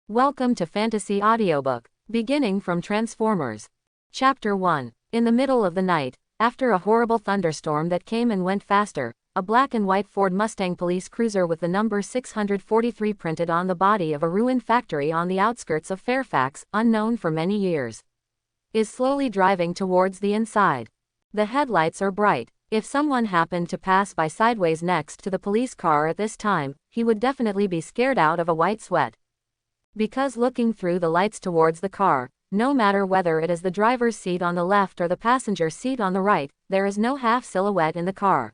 Welcome to Fantasy Audiobook, beginning from Transformers. Chapter 1. In the middle of the night, after a horrible thunderstorm that came and went faster, a black and white Ford Mustang police cruiser with the number 643 printed on the body of a ruined factory on the outskirts of Fairfax, unknown for many years, is slowly driving towards the inside. The headlights are bright. If someone happened to pass by sideways next to the police car at this time, he would definitely be scared out of a white sweat. Because looking through the lights towards the car, no matter whether it is the driver's seat on the left or the passenger seat on the right, there is no half silhouette in the car.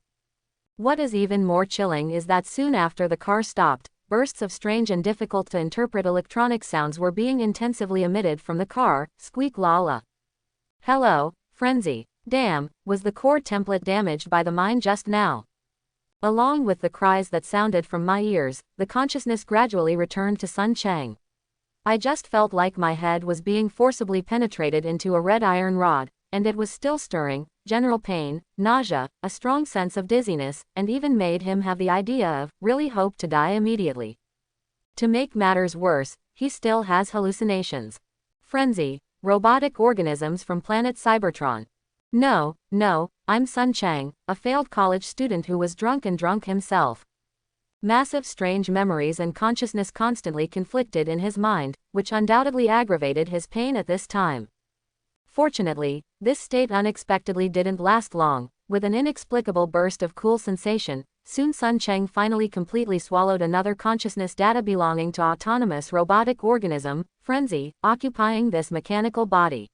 What is even more chilling is that soon after the car stopped, bursts of strange and difficult to interpret electronic sounds were being intensively emitted from the car. Squeak la la. Hello, frenzy. Damn, was the core template damaged by the mine just now? Along with the cries that sounded from my ears, the consciousness gradually returned to Sun Chang. I just felt like my head was being forcibly penetrated into a red iron rod, and it was still stirring. General pain, nausea, a strong sense of dizziness, and even made him have the idea of, really hope to die immediately. To make matters worse, he still has hallucinations. Frenzy, robotic organisms from planet Cybertron. No, I'm Sun Chang, a failed college student who was drunk himself. Massive strange memories and consciousness constantly conflicted in his mind, which undoubtedly aggravated his pain at this time. Fortunately, this state unexpectedly didn't last long. With an inexplicable burst of cool sensation, soon Sun Chang finally completely swallowed another consciousness data belonging to autonomous robotic organism, Frenzy, occupying this mechanical body.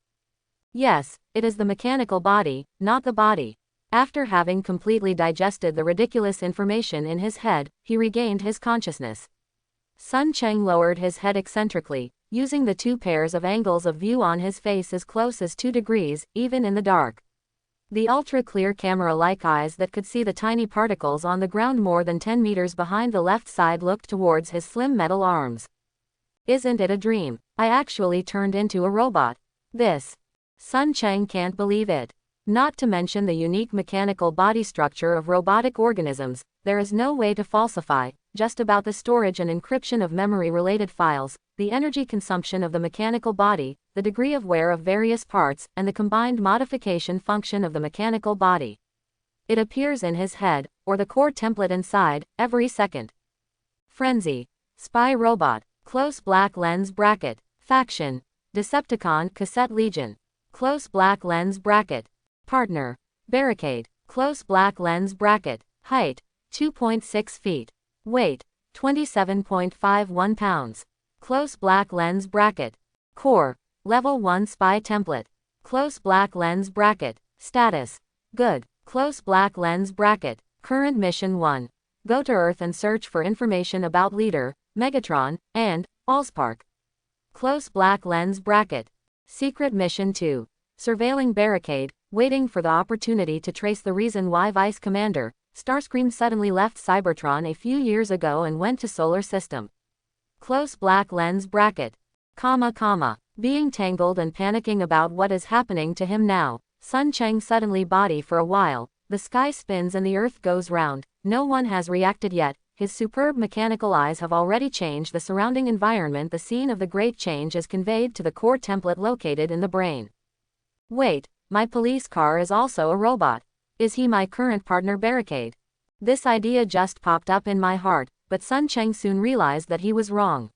Yes, it is the mechanical body, not the body. After having completely digested the ridiculous information in his head, he regained his consciousness. Sun Chang lowered his head eccentrically, using the two pairs of angles of view on his face as close as 2 degrees, even in the dark. The ultra-clear camera-like eyes that could see the tiny particles on the ground more than 10 meters behind the left side looked towards his slim metal arms. Isn't it a dream? I actually turned into a robot. Sun Chang can't believe it. Not to mention the unique mechanical body structure of robotic organisms, there is no way to falsify, just about the storage and encryption of memory-related files, the energy consumption of the mechanical body, the degree of wear of various parts, and the combined modification function of the mechanical body. It appears in his head, or the core template inside, every second. Frenzy. Spy robot. Close black lens bracket. Faction. Decepticon Cassette Legion. Close black lens bracket. Partner. Barricade. Close black lens bracket. Height. 2.6 feet. Weight. 27.51 pounds. Close black lens bracket. Core. Level 1 spy template. Close black lens bracket. Status. Good. Close black lens bracket. Current mission 1. Go to Earth and search for information about Leader, Megatron, and Allspark. Close black lens bracket. Secret mission 2. Surveilling Barricade, waiting for the opportunity to trace the reason why Vice Commander Starscream suddenly left Cybertron a few years ago and went to Solar System. Close black lens bracket. Being tangled and panicking about what is happening to him now, Sun Chang suddenly body for a while, the sky spins and the earth goes round, no one has reacted yet, his superb mechanical eyes have already changed the surrounding environment. The scene of the great change is conveyed to the core template located in the brain. Wait, my police car is also a robot. Is he my current partner Barricade? This idea just popped up in my heart, but Sun Chang soon realized that he was wrong.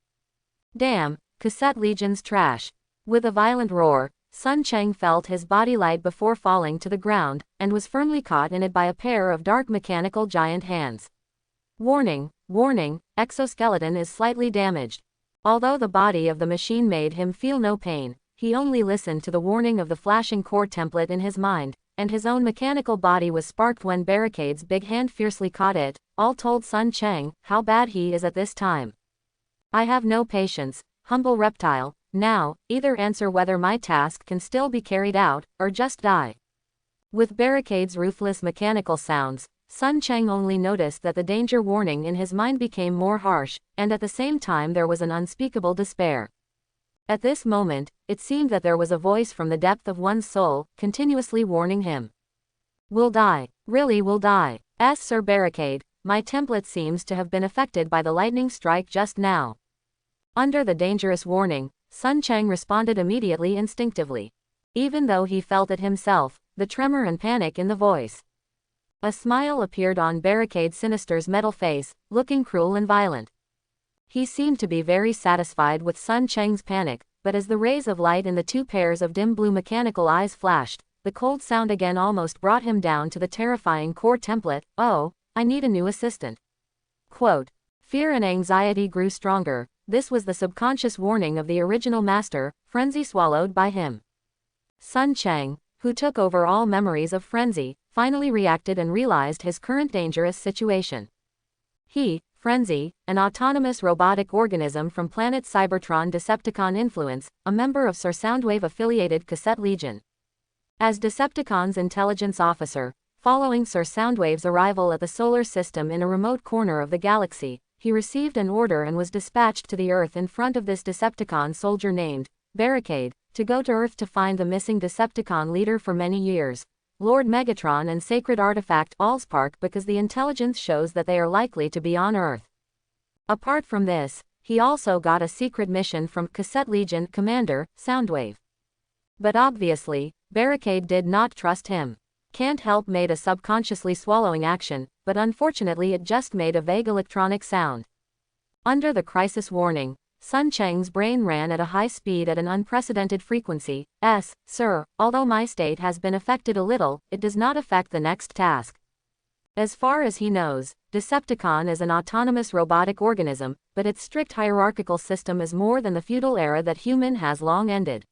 Damn, Cassette Legion's trash. With a violent roar, Sun Chang felt his body light before falling to the ground, and was firmly caught in it by a pair of dark mechanical giant hands. Warning, exoskeleton is slightly damaged. Although the body of the machine made him feel no pain, he only listened to the warning of the flashing core template in his mind, and his own mechanical body was sparked when Barricade's big hand fiercely caught it. All told Sun Chang how bad he is at this time. I have no patience, humble reptile. Now, either answer whether my task can still be carried out, or just die. With Barricade's ruthless mechanical sounds, Sun Chang only noticed that the danger warning in his mind became more harsh, and at the same time there was an unspeakable despair. At this moment, it seemed that there was a voice from the depth of one's soul, continuously warning him. Will die. Really will die. Sir Barricade, my template seems to have been affected by the lightning strike just now. Under the dangerous warning, Sun Cheng responded immediately instinctively. Even though he felt it himself, the tremor and panic in the voice. A smile appeared on Barricade Sinister's metal face, looking cruel and violent. He seemed to be very satisfied with Sun Cheng's panic, but as the rays of light in the two pairs of dim blue mechanical eyes flashed, the cold sound again almost brought him down to the terrifying core template, "Oh, I need a new assistant." Quote. Fear and anxiety grew stronger. This was the subconscious warning of the original master, frenzy swallowed by him. Sun Cheng, who took over all memories of frenzy, finally reacted and realized his current dangerous situation. He, Frenzy, an autonomous robotic organism from planet Cybertron Decepticon influence, a member of Sir Soundwave-affiliated Cassette Legion. As Decepticon's intelligence officer, following Sir Soundwave's arrival at the solar system in a remote corner of the galaxy, he received an order and was dispatched to the Earth in front of this Decepticon soldier named Barricade, to go to Earth to find the missing Decepticon leader for many years, Lord Megatron and sacred artifact Allspark, because the intelligence shows that they are likely to be on Earth. Apart from this, he also got a secret mission from Cassette Legion commander, Soundwave. But obviously, Barricade did not trust him. Can't help made a subconsciously swallowing action, but unfortunately it just made a vague electronic sound. Under the crisis warning, Sun Cheng's brain ran at a high speed at an unprecedented frequency. Sir, although my state has been affected a little, it does not affect the next task. As far as he knows, Decepticon is an autonomous robotic organism, but its strict hierarchical system is more than the feudal era that human has long ended.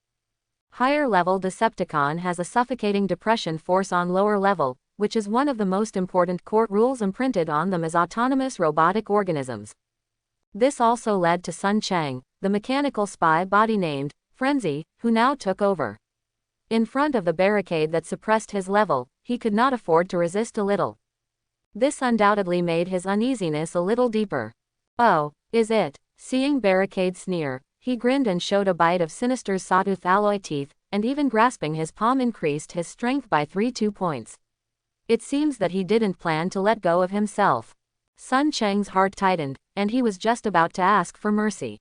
Higher-level Decepticon has a suffocating depression force on lower level, which is one of the most important court rules imprinted on them as autonomous robotic organisms. This also led to Sun Cheng, the mechanical spy body named Frenzy, who now took over. In front of the barricade that suppressed his level, he could not afford to resist a little. This undoubtedly made his uneasiness a little deeper. "Oh, is it?" Seeing Barricade sneer, he grinned and showed a bite of Sinister's sawtooth alloy teeth, and even grasping his palm increased his strength by 2 points. It seems that he didn't plan to let go of himself. Sun Cheng's heart tightened, and he was just about to ask for mercy.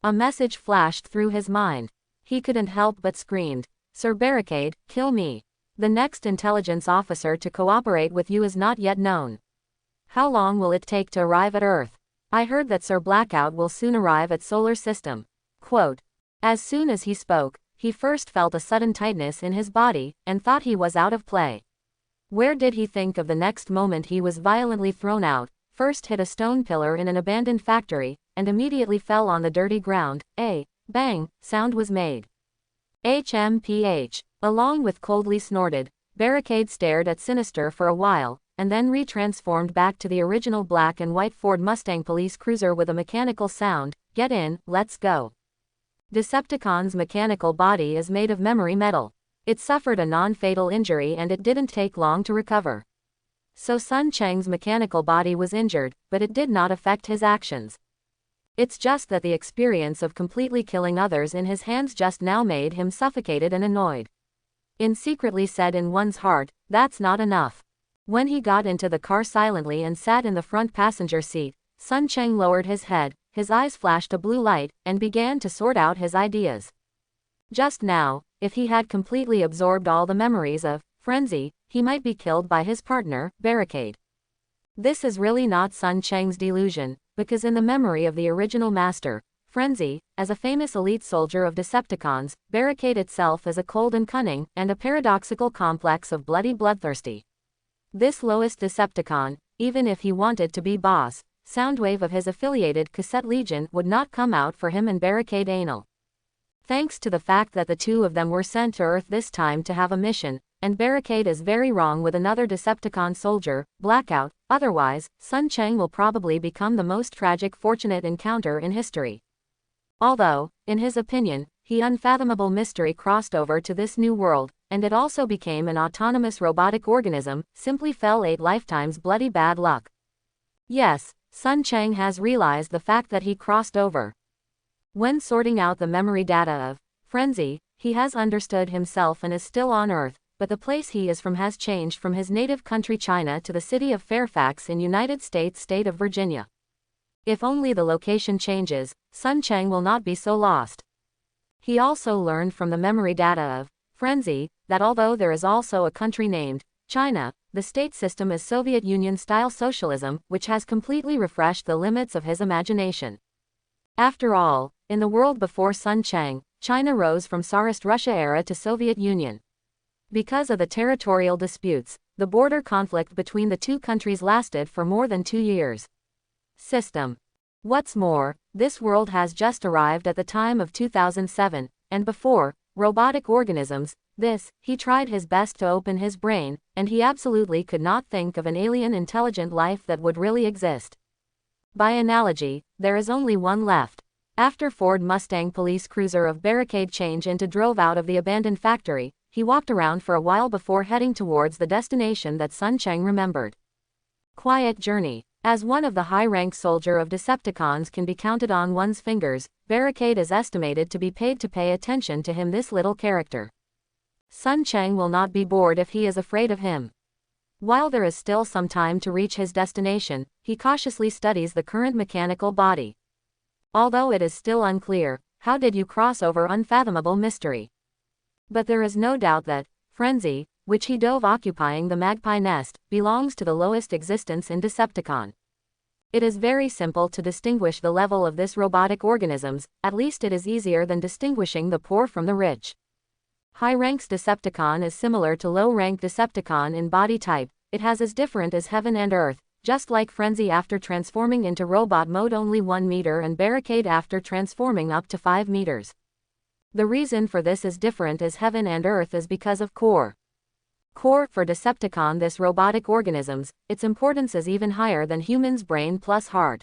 A message flashed through his mind. He couldn't help but screamed, "Sir Barricade, kill me. The next intelligence officer to cooperate with you is not yet known. How long will it take to arrive at Earth? I heard that Sir Blackout will soon arrive at Solar System." Quote. As soon as he spoke, he first felt a sudden tightness in his body, and thought he was out of play. Where did he think of the next moment he was violently thrown out, first hit a stone pillar in an abandoned factory, and immediately fell on the dirty ground. A bang sound was made. HMPH. Along with coldly snorted, Barricade stared at Sinister for a while, and then retransformed back to the original black and white Ford Mustang police cruiser with a mechanical sound. "Get in, let's go." Decepticon's mechanical body is made of memory metal. It suffered a non-fatal injury and it didn't take long to recover. So Sun Cheng's mechanical body was injured, but it did not affect his actions. It's just that the experience of completely killing others in his hands just now made him suffocated and annoyed. In secretly said in one's heart, that's not enough. When he got into the car silently and sat in the front passenger seat, Sun Cheng lowered his head, his eyes flashed a blue light, and began to sort out his ideas. Just now, if he had completely absorbed all the memories of Frenzy, he might be killed by his partner, Barricade. This is really not Sun Cheng's delusion, because in the memory of the original master, Frenzy, as a famous elite soldier of Decepticons, Barricade itself is a cold and cunning, and a paradoxical complex of bloodthirsty. This lowest Decepticon, even if he wanted to be boss, Soundwave of his affiliated Cassette Legion would not come out for him and Barricade anal. Thanks to the fact that the two of them were sent to Earth this time to have a mission, and Barricade is very wrong with another Decepticon soldier, Blackout, otherwise, Sun Cheng will probably become the most tragic fortunate encounter in history. Although, in his opinion, the unfathomable mystery crossed over to this new world, and it also became an autonomous robotic organism, simply fell 8 lifetimes bloody bad luck. Yes, Sun Cheng has realized the fact that he crossed over. When sorting out the memory data of Frenzy, he has understood himself and is still on Earth, but the place he is from has changed from his native country China to the city of Fairfax in United States state of Virginia. If only the location changes, Sun Cheng will not be so lost. He also learned from the memory data of Frenzy that although there is also a country named China, the state system is Soviet Union-style socialism, which has completely refreshed the limits of his imagination. After all, in the world before Sun Cheng, China rose from Tsarist Russia era to Soviet Union. Because of the territorial disputes, the border conflict between the two countries lasted for more than 2 years. System. What's more, this world has just arrived at the time of 2007, and before, robotic organisms, he tried his best to open his brain, and he absolutely could not think of an alien intelligent life that would really exist. By analogy, there is only one left. After Ford Mustang police cruiser of Barricade change into drove out of the abandoned factory, he walked around for a while before heading towards the destination that Sun Cheng remembered. Quiet journey. As one of the high-ranked soldier of Decepticons can be counted on one's fingers, Barricade is estimated to be paid to pay attention to him, this little character. Sun Cheng will not be bored if he is afraid of him. While there is still some time to reach his destination, he cautiously studies the current mechanical body. Although it is still unclear, how did you cross over unfathomable mystery? But there is no doubt that Frenzy, which he dove occupying the magpie nest, belongs to the lowest existence in Decepticon. It is very simple to distinguish the level of this robotic organisms, at least it is easier than distinguishing the poor from the rich. High-ranks Decepticon is similar to low-rank Decepticon in body type, it has as different as heaven and earth, just like Frenzy after transforming into robot mode only 1 meter and Barricade after transforming up to 5 meters. The reason for this is different as heaven and earth is because of core. Core, for Decepticon this robotic organisms, its importance is even higher than human's brain plus heart.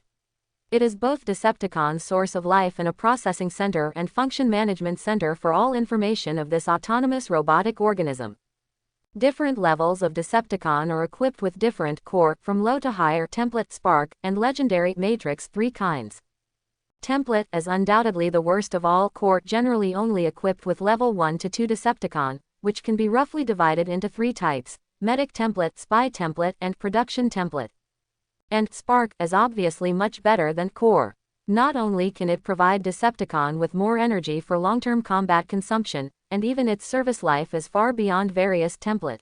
It is both Decepticon's source of life and a processing center and function management center for all information of this autonomous robotic organism. Different levels of Decepticon are equipped with different core, from low to higher template, spark, and legendary matrix, 3 kinds. Template is undoubtedly the worst of all. Core generally only equipped with level 1 to 2 Decepticon, which can be roughly divided into 3 types: medic template, spy template, and production template. And Spark is obviously much better than Core. Not only can it provide Decepticon with more energy for long-term combat consumption, and even its service life is far beyond various template.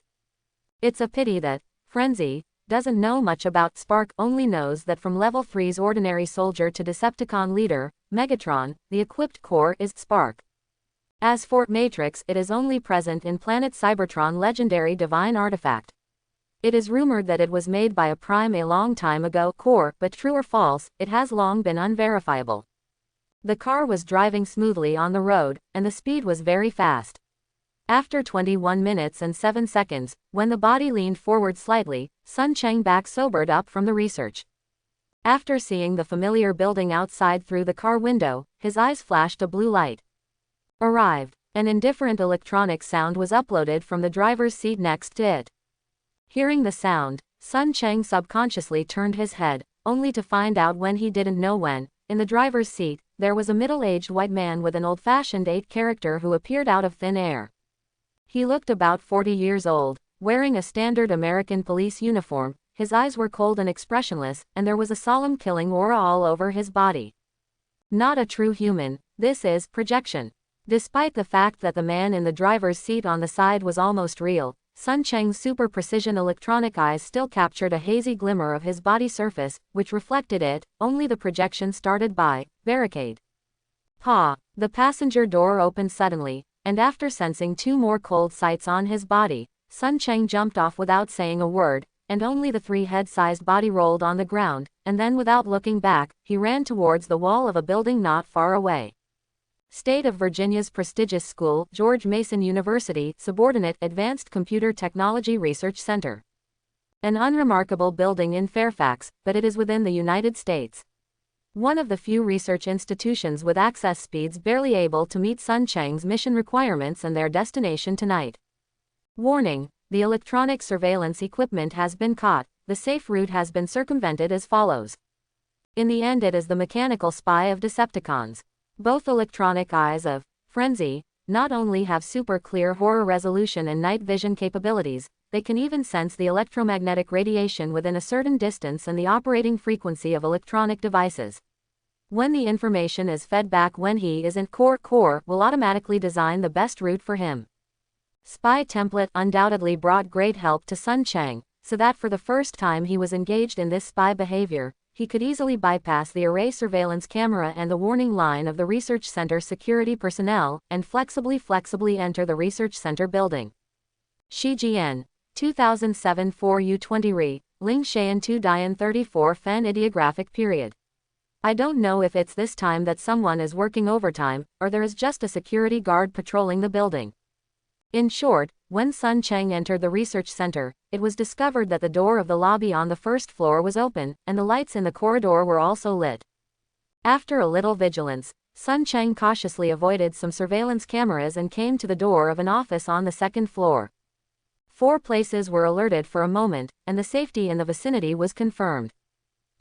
It's a pity that Frenzy doesn't know much about Spark, only knows that from level 3's ordinary soldier to Decepticon leader, Megatron, the equipped core is Spark. As for Matrix, it is only present in planet Cybertron legendary divine artifact. It is rumored that it was made by a prime a long time ago. Core, but true or false, it has long been unverifiable. The car was driving smoothly on the road, and the speed was very fast. After 21 minutes and 7 seconds, when the body leaned forward slightly, Sun Cheng back sobered up from the research. After seeing the familiar building outside through the car window, his eyes flashed a blue light. Arrived. An indifferent electronic sound was uploaded from the driver's seat next to it. Hearing the sound, Sun Cheng subconsciously turned his head, only to find out when he didn't know when, in the driver's seat, there was a middle-aged white man with an old-fashioned 8 character who appeared out of thin air. He looked about 40 years old, wearing a standard American police uniform, his eyes were cold and expressionless, and there was a solemn killing aura all over his body. Not a true human, this is projection. Despite the fact that the man in the driver's seat on the side was almost real, Sun Cheng's super-precision electronic eyes still captured a hazy glimmer of his body surface, which reflected it, only the projection started by Barricade. Pa! The passenger door opened suddenly, and after sensing 2 more cold sights on his body, Sun Cheng jumped off without saying a word, and only the 3 head-sized body rolled on the ground, and then without looking back, he ran towards the wall of a building not far away. State of Virginia's prestigious school, George Mason University, Subordinate Advanced Computer Technology Research Center. An unremarkable building in Fairfax, but it is within the United States. One of the few research institutions with access speeds barely able to meet Sun Cheng's mission requirements and their destination tonight. Warning: the electronic surveillance equipment has been caught, the safe route has been circumvented as follows. In the end, it is the mechanical spy of Decepticons. Both electronic eyes of Frenzy not only have super clear horror resolution and night vision capabilities, they can even sense the electromagnetic radiation within a certain distance and the operating frequency of electronic devices. When the information is fed back when he isn't core will automatically design the best route for him. Spy template undoubtedly brought great help to Sun Chang, so that for the first time he was engaged in this spy behavior, he could easily bypass the array surveillance camera and the warning line of the research center security personnel, and flexibly enter the research center building. Shijian, 2007 4U20 Re, Ling Shayan 2 Dian 34 Fan Ideographic period. I don't know if it's this time that someone is working overtime, or there is just a security guard patrolling the building. In short, when Sun Chang entered the research center, it was discovered that the door of the lobby on the first floor was open, and the lights in the corridor were also lit. After a little vigilance, Sun Chang cautiously avoided some surveillance cameras and came to the door of an office on the second floor. 4 places were alerted for a moment, and the safety in the vicinity was confirmed.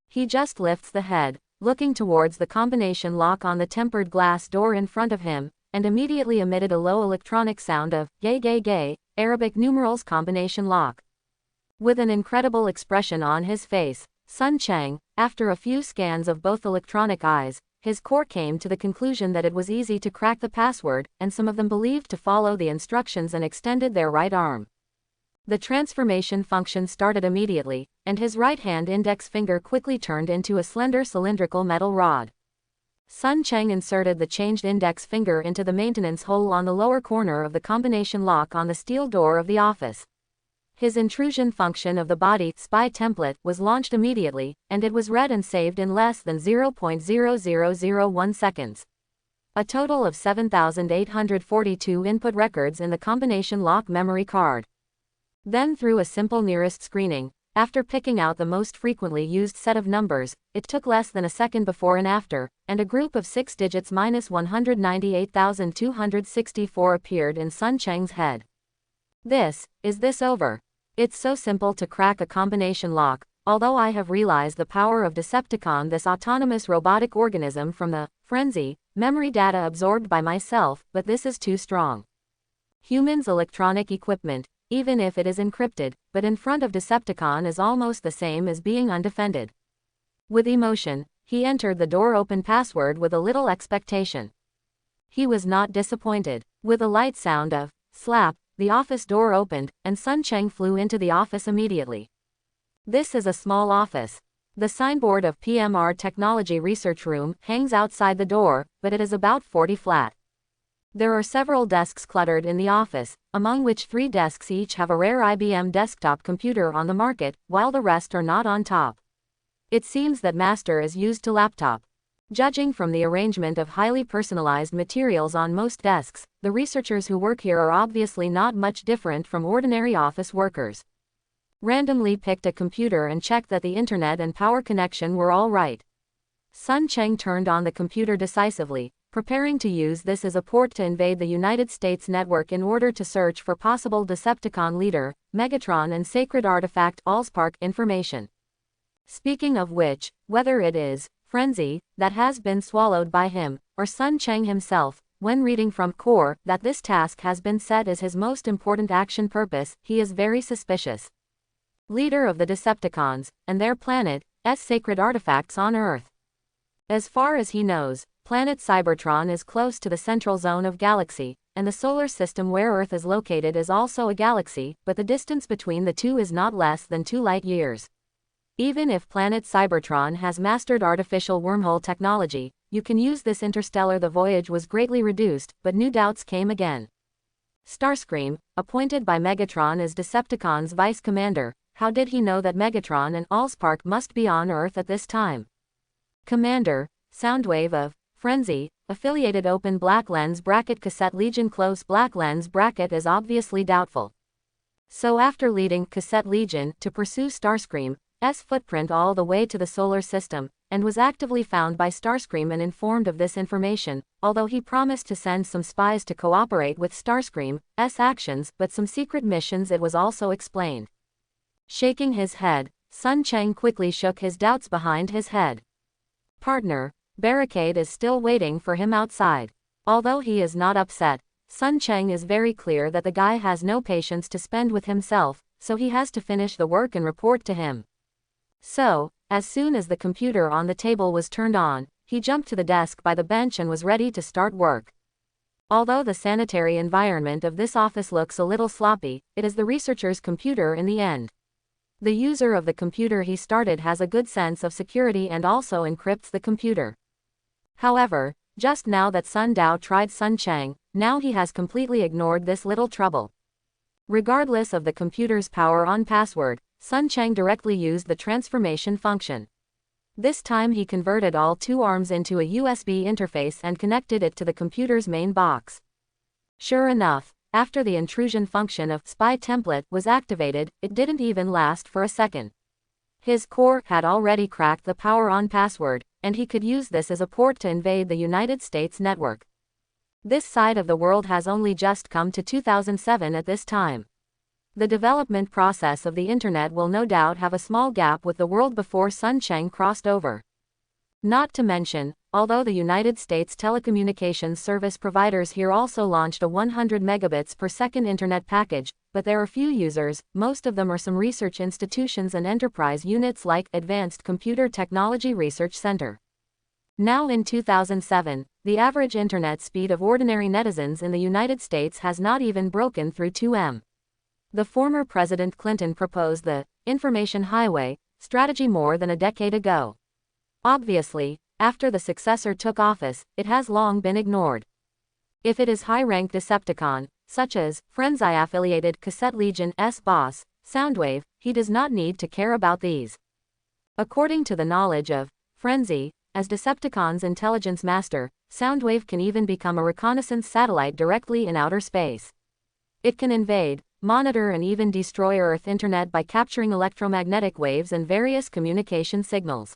He just lifts the head, looking towards the combination lock on the tempered glass door in front of him, and immediately emitted a low electronic sound of gay, Arabic numerals combination lock. With an incredible expression on his face, Sun Chang, after a few scans of both electronic eyes, his core came to the conclusion that it was easy to crack the password, and some of them believed to follow the instructions and extended their right arm. The transformation function started immediately, and his right-hand index finger quickly turned into a slender cylindrical metal rod. Sun Chang inserted the changed index finger into the maintenance hole on the lower corner of the combination lock on the steel door of the office. His intrusion function of the body spy template was launched immediately, and it was read and saved in less than 0.0001 seconds. A total of 7,842 input records in the combination lock memory card. Then through a simple nearest screening, after picking out the most frequently used set of numbers, it took less than a second before and after, and a group of 6 digits minus 198,264 appeared in Sun Chang's head. Is this over? It's so simple to crack a combination lock, although I have realized the power of Decepticon, this autonomous robotic organism, from the frenzy memory data absorbed by myself, but this is too strong. Humans' electronic equipment, even if it is encrypted, but in front of Decepticon is almost the same as being undefended. With emotion, he entered the door open password with a little expectation. He was not disappointed. With a light sound of slap, the office door opened, and Sun Chang flew into the office immediately. This is a small office. The signboard of PMR Technology Research Room hangs outside the door, but it is about 40 flat. There are several desks cluttered in the office, among which 3 desks each have a rare IBM desktop computer on the market, while the rest are not on top. It seems that master is used to laptop. Judging from the arrangement of highly personalized materials on most desks, the researchers who work here are obviously not much different from ordinary office workers. Randomly picked a computer and checked that the internet and power connection were all right. Sun Chang turned on the computer decisively, preparing to use this as a port to invade the United States network in order to search for possible Decepticon leader, Megatron and sacred artifact Allspark information. Speaking of which, whether it is frenzy that has been swallowed by him, or Sun Chang himself, when reading from core that this task has been set as his most important action purpose, he is very suspicious. Leader of the Decepticons, and their planet's sacred artifacts on Earth. As far as he knows, planet Cybertron is close to the central zone of galaxy, and the solar system where Earth is located is also a galaxy, but the distance between the two is not less than 2 light years. Even if planet Cybertron has mastered artificial wormhole technology, you can use this interstellar. The voyage was greatly reduced, but new doubts came again. Starscream, appointed by Megatron as Decepticon's vice commander, how did he know that Megatron and Allspark must be on Earth at this time? Commander, Soundwave of Frenzy, affiliated open black lens bracket cassette Legion close black lens bracket is obviously doubtful. So after leading cassette Legion to pursue Starscream's footprint all the way to the solar system, and was actively found by Starscream and informed of this information, although he promised to send some spies to cooperate with Starscream's actions, but some secret missions, it was also explained. Shaking his head, Sun Chang quickly shook his doubts behind his head. Partner, Barricade is still waiting for him outside. Although he is not upset, Sun Chang is very clear that the guy has no patience to spend with himself, so he has to finish the work and report to him. So, as soon as the computer on the table was turned on, he jumped to the desk by the bench and was ready to start work. Although the sanitary environment of this office looks a little sloppy, it is the researcher's computer in the end. The user of the computer he started has a good sense of security and also encrypts the computer. However, just now that Sun Dao tried Sun Chang, now he has completely ignored this little trouble. Regardless of the computer's power-on password, Sun Chang directly used the transformation function. This time he converted all two arms into a USB interface and connected it to the computer's main box. Sure enough, after the intrusion function of spy template was activated, it didn't even last for a second. His core had already cracked the power-on password, and he could use this as a port to invade the United States network. This side of the world has only just come to 2007 at this time. The development process of the internet will no doubt have a small gap with the world before Sun Chang crossed over. Not to mention, although the United States telecommunications service providers here also launched a 100 megabits per second internet package, but there are few users, most of them are some research institutions and enterprise units like Advanced Computer Technology Research Center. Now in 2007, the average internet speed of ordinary netizens in the United States has not even broken through 2 m. The former President Clinton proposed the information highway strategy more than a decade ago. Obviously, after the successor took office, it has long been ignored. If it is high-ranked Decepticon, such as Frenzy-affiliated Cassette Legion's boss, Soundwave, he does not need to care about these. According to the knowledge of Frenzy, as Decepticon's intelligence master, Soundwave can even become a reconnaissance satellite directly in outer space. It can invade, monitor and even destroy Earth internet by capturing electromagnetic waves and various communication signals.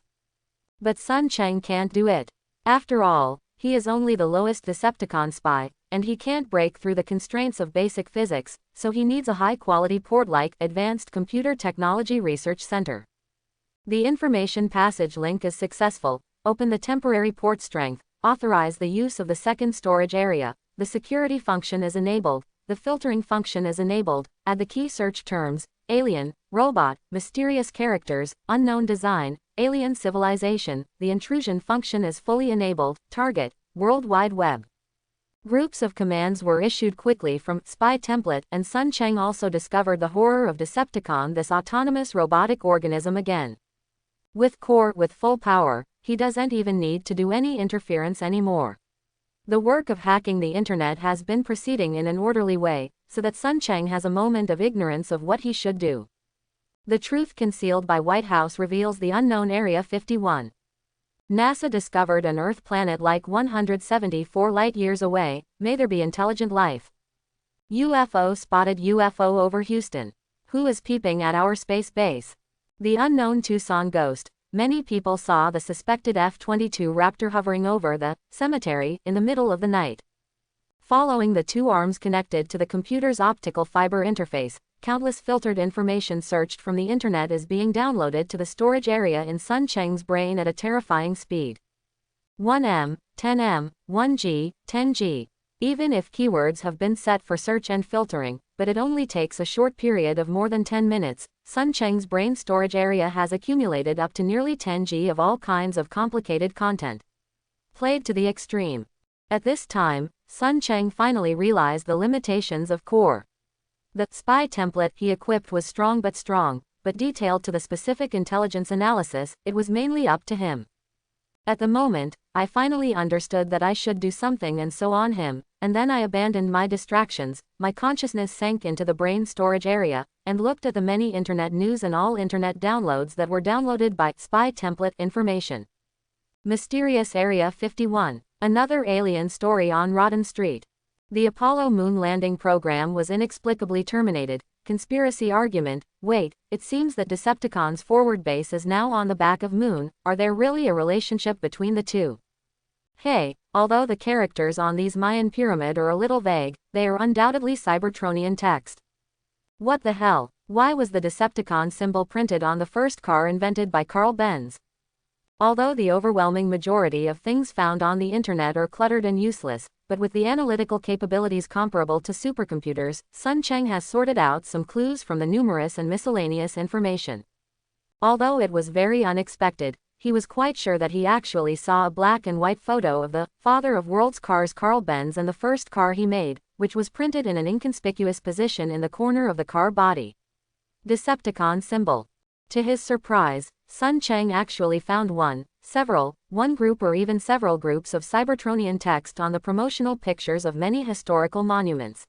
But Sun Chang can't do it. After all, he is only the lowest Decepticon spy, and he can't break through the constraints of basic physics, so he needs a high-quality port like Advanced Computer Technology Research Center. The information passage link is successful. Open the temporary port strength, authorize the use of the second storage area, the security function is enabled, the filtering function is enabled, add the key search terms, alien, robot, mysterious characters, unknown design, alien civilization, the intrusion function is fully enabled, target, World Wide Web. Groups of commands were issued quickly from spy template, and Sun Chang also discovered the horror of Decepticon, this autonomous robotic organism again. With core with full power, he doesn't even need to do any interference anymore. The work of hacking the internet has been proceeding in an orderly way, so that Sun Chang has a moment of ignorance of what he should do. The truth concealed by White House reveals the unknown Area 51. NASA discovered an Earth planet like 174 light-years away. May there be intelligent life. UFO spotted UFO over Houston. Who is peeping at our space base? The unknown Tucson ghost. Many people saw the suspected F-22 Raptor hovering over the cemetery in the middle of the night. Following the two arms connected to the computer's optical fiber interface, countless filtered information searched from the internet is being downloaded to the storage area in Sun Chang's brain at a terrifying speed. 1 m, 10 m, 1 g, 10 g. Even if keywords have been set for search and filtering, but it only takes a short period of more than 10 minutes, Sun Chang's brain storage area has accumulated up to nearly 10 g of all kinds of complicated content. Played to the extreme. At this time, Sun Chang finally realized the limitations of core. The spy template he equipped was strong, but detailed to the specific intelligence analysis, it was mainly up to him. At the moment, I finally understood that I should do something and so on him, and then I abandoned my distractions, my consciousness sank into the brain storage area, and looked at the many internet news and all internet downloads that were downloaded by spy template information. Mysterious Area 51. Another alien story on Rotten Street. The Apollo moon landing program was inexplicably terminated. Conspiracy argument. Wait, it seems that Decepticon's forward base is now on the back of moon. Are there really a relationship between the two? Hey, although the characters on these Mayan pyramid are a little vague, they are undoubtedly Cybertronian text. What the hell? Why was the Decepticon symbol printed on the first car invented by Carl Benz? Although the overwhelming majority of things found on the internet are cluttered and useless, but with the analytical capabilities comparable to supercomputers, Sun Cheng has sorted out some clues from the numerous and miscellaneous information. Although it was very unexpected, he was quite sure that he actually saw a black and white photo of the father of world's cars Carl Benz and the first car he made, which was printed in an inconspicuous position in the corner of the car body. Decepticon symbol. To his surprise, Sun Cheng actually found one group or even several groups of Cybertronian text on the promotional pictures of many historical monuments.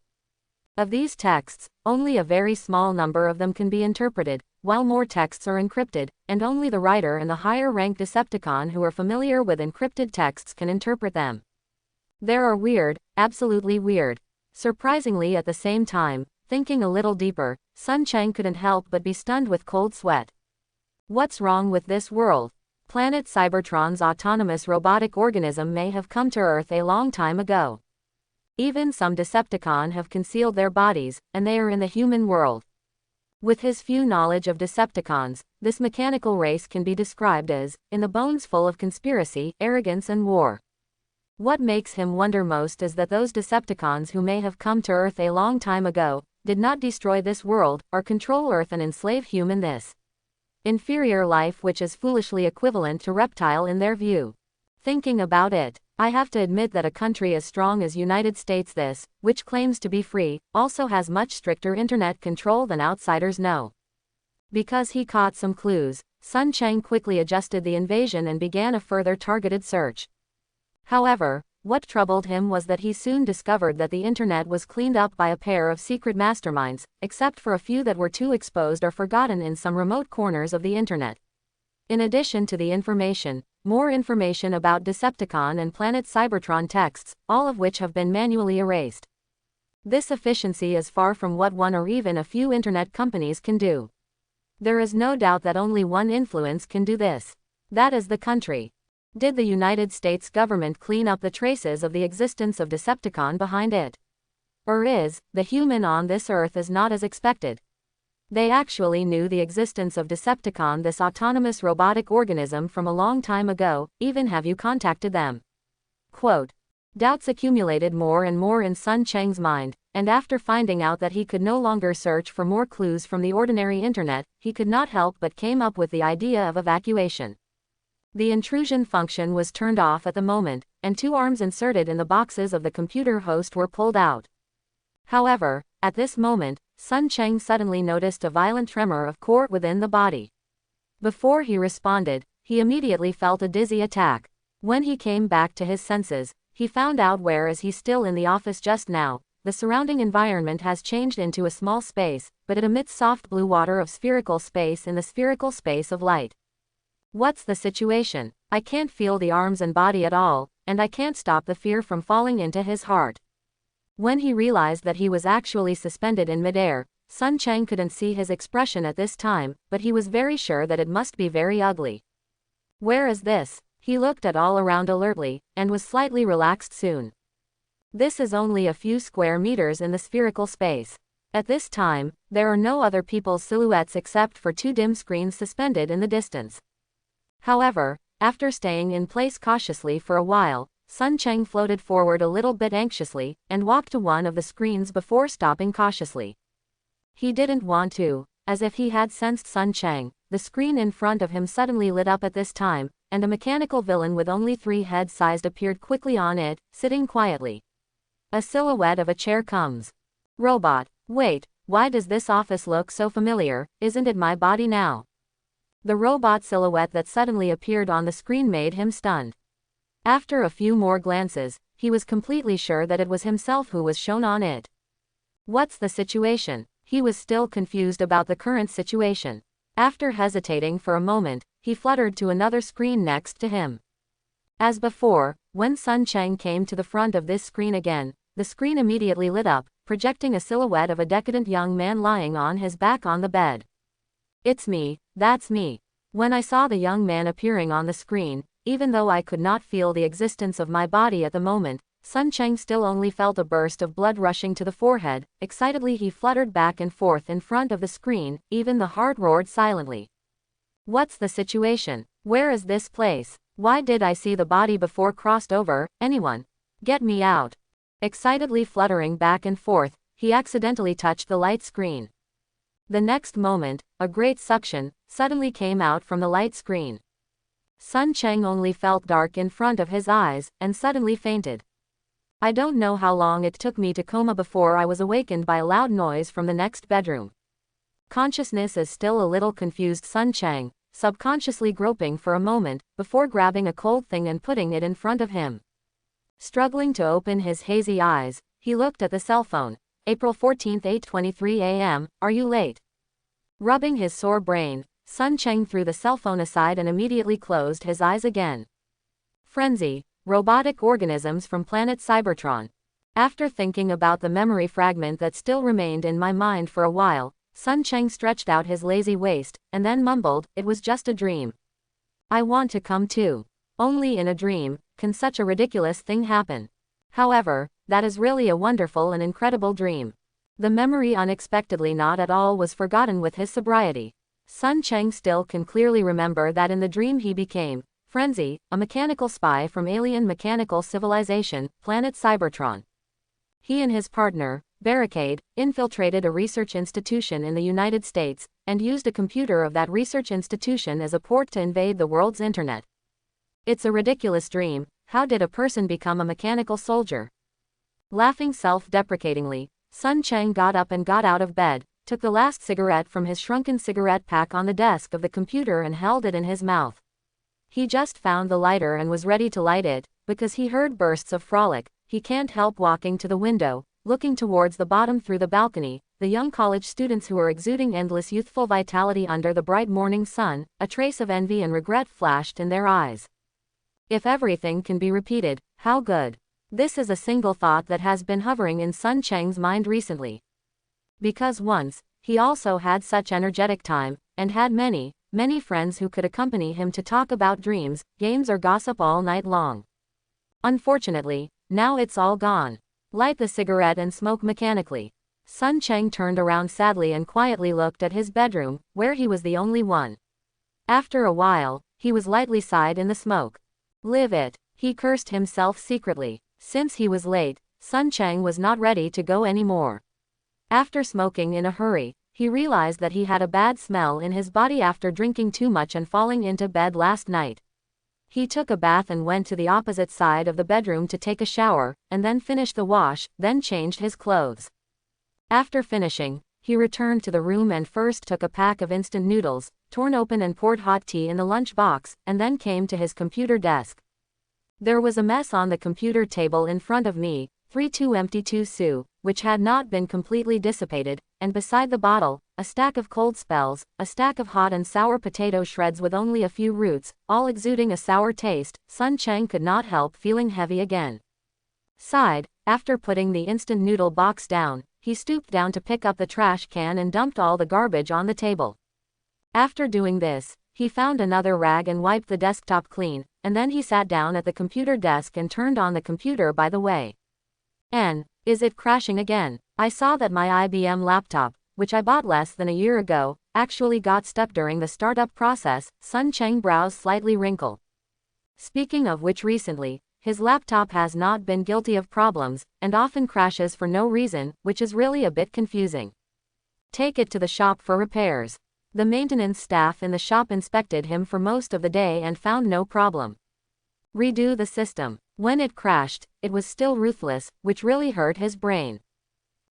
Of these texts, only a very small number of them can be interpreted, while more texts are encrypted, and only the writer and the higher-ranked Decepticon who are familiar with encrypted texts can interpret them. They are weird, absolutely weird. Surprisingly at the same time, thinking a little deeper, Sun Cheng couldn't help but be stunned with cold sweat. What's wrong with this world? Planet Cybertron's autonomous robotic organism may have come to Earth a long time ago. Even some Decepticon have concealed their bodies, and they are in the human world. With his few knowledge of Decepticons, this mechanical race can be described as, in the bones full of conspiracy, arrogance and war. What makes him wonder most is that those Decepticons who may have come to Earth a long time ago, did not destroy this world, or control Earth and enslave human this inferior life which is foolishly equivalent to reptile in their view. Thinking about it, I have to admit that a country as strong as United States which claims to be free, also has much stricter internet control than outsiders know. Because he caught some clues, Sun Cheng quickly adjusted the invasion and began a further targeted search. However, what troubled him was that he soon discovered that the internet was cleaned up by a pair of secret masterminds, except for a few that were too exposed or forgotten in some remote corners of the internet. In addition to the information, more information about Decepticon and Planet Cybertron texts, all of which have been manually erased. This efficiency is far from what one or even a few internet companies can do. There is no doubt that only one influence can do this. That is the country. Did the United States government clean up the traces of the existence of Decepticon behind it? Or is the human on this Earth is not as expected? They actually knew the existence of Decepticon, this autonomous robotic organism, from a long time ago. Even have you contacted them? Quote. Doubts accumulated more and more in Sun Cheng's mind, and after finding out that he could no longer search for more clues from the ordinary internet, he could not help but came up with the idea of evacuation. The intrusion function was turned off at the moment, and two arms inserted in the boxes of the computer host were pulled out. However, at this moment, Sun Cheng suddenly noticed a violent tremor of core within the body. Before he responded, he immediately felt a dizzy attack. When he came back to his senses, he found out whereas he's still in the office just now, the surrounding environment has changed into a small space, but it emits soft blue water of spherical space in the spherical space of light. What's the situation? I can't feel the arms and body at all, and I can't stop the fear from falling into his heart. When he realized that he was actually suspended in midair, Sun Cheng couldn't see his expression at this time, but he was very sure that it must be very ugly. Where is this? He looked at all around alertly, and was slightly relaxed soon. This is only a few square meters in the spherical space. At this time, there are no other people's silhouettes except for two dim screens suspended in the distance. However, after staying in place cautiously for a while, Sun Cheng floated forward a little bit anxiously, and walked to one of the screens before stopping cautiously. He didn't want to, as if he had sensed Sun Cheng. The screen in front of him suddenly lit up at this time, and a mechanical villain with only 3 heads sized appeared quickly on it, sitting quietly. A silhouette of a chair comes. Robot. Wait, why does this office look so familiar? Isn't it my body now? The robot silhouette that suddenly appeared on the screen made him stunned. After a few more glances, he was completely sure that it was himself who was shown on it. What's the situation? He was still confused about the current situation. After hesitating for a moment, he fluttered to another screen next to him. As before, when Sun Cheng came to the front of this screen again, the screen immediately lit up, projecting a silhouette of a decadent young man lying on his back on the bed. It's me, that's me. When I saw the young man appearing on the screen, even though I could not feel the existence of my body at the moment, Sun Cheng still only felt a burst of blood rushing to the forehead. Excitedly he fluttered back and forth in front of the screen, even the heart roared silently. What's the situation? Where is this place? Why did I see the body before crossed over? Anyone? Get me out. Excitedly fluttering back and forth, he accidentally touched the light screen. The next moment, a great suction suddenly came out from the light screen. Sun Cheng only felt dark in front of his eyes, and suddenly fainted. I don't know how long it took me to coma before I was awakened by a loud noise from the next bedroom. Consciousness is still a little confused Sun Cheng, subconsciously groping for a moment, before grabbing a cold thing and putting it in front of him. Struggling to open his hazy eyes, he looked at the cell phone. April 14, 8:23 a.m., are you late? Rubbing his sore brain, Sun Cheng threw the cell phone aside and immediately closed his eyes again. Frenzy, robotic organisms from planet Cybertron. After thinking about the memory fragment that still remained in my mind for a while, Sun Cheng stretched out his lazy waist, and then mumbled, it was just a dream. I want to come too. Only in a dream can such a ridiculous thing happen. However, that is really a wonderful and incredible dream. The memory unexpectedly not at all was forgotten with his sobriety. Sun Cheng still can clearly remember that in the dream he became, Frenzy, a mechanical spy from alien mechanical civilization, planet Cybertron. He and his partner, Barricade, infiltrated a research institution in the United States, and used a computer of that research institution as a port to invade the world's internet. It's a ridiculous dream. How did a person become a mechanical soldier? Laughing self-deprecatingly, Sun Cheng got up and got out of bed, took the last cigarette from his shrunken cigarette pack on the desk of the computer and held it in his mouth. He just found the lighter and was ready to light it, because he heard bursts of frolic. He can't help walking to the window, looking towards the bottom through the balcony, the young college students who are exuding endless youthful vitality under the bright morning sun. A trace of envy and regret flashed in their eyes. If everything can be repeated, how good. This is a single thought that has been hovering in Sun Cheng's mind recently. Because once, he also had such energetic time, and had many, many friends who could accompany him to talk about dreams, games or gossip all night long. Unfortunately, now it's all gone. Light the cigarette and smoke mechanically. Sun Cheng turned around sadly and quietly looked at his bedroom, where he was the only one. After a while, he was lightly sighed in the smoke. Live it, he cursed himself secretly. Since he was late, Sun Cheng was not ready to go anymore. After smoking in a hurry, he realized that he had a bad smell in his body after drinking too much and falling into bed last night. He took a bath and went to the opposite side of the bedroom to take a shower, and then finished the wash, then changed his clothes. After finishing, he returned to the room and first took a pack of instant noodles, torn open and poured hot tea in the lunch box, and then came to his computer desk. There was a mess on the computer table in front of me, 2 empty soup, which had not been completely dissipated, and beside the bottle, a stack of cold spells, a stack of hot and sour potato shreds with only a few roots, all exuding a sour taste. Sun Cheng could not help feeling heavy again. Sighed, after putting the instant noodle box down, he stooped down to pick up the trash can and dumped all the garbage on the table. After doing this, he found another rag and wiped the desktop clean, and then he sat down at the computer desk and turned on the computer by the way. Is it crashing again? I saw that my IBM laptop, which I bought less than a year ago, actually got stuck during the startup process. Sun Cheng brows slightly wrinkle. Speaking of which recently, his laptop has not been guilty of problems, and often crashes for no reason, which is really a bit confusing. Take it to the shop for repairs. The maintenance staff in the shop inspected him for most of the day and found no problem. Redo the system. When it crashed, it was still ruthless, which really hurt his brain.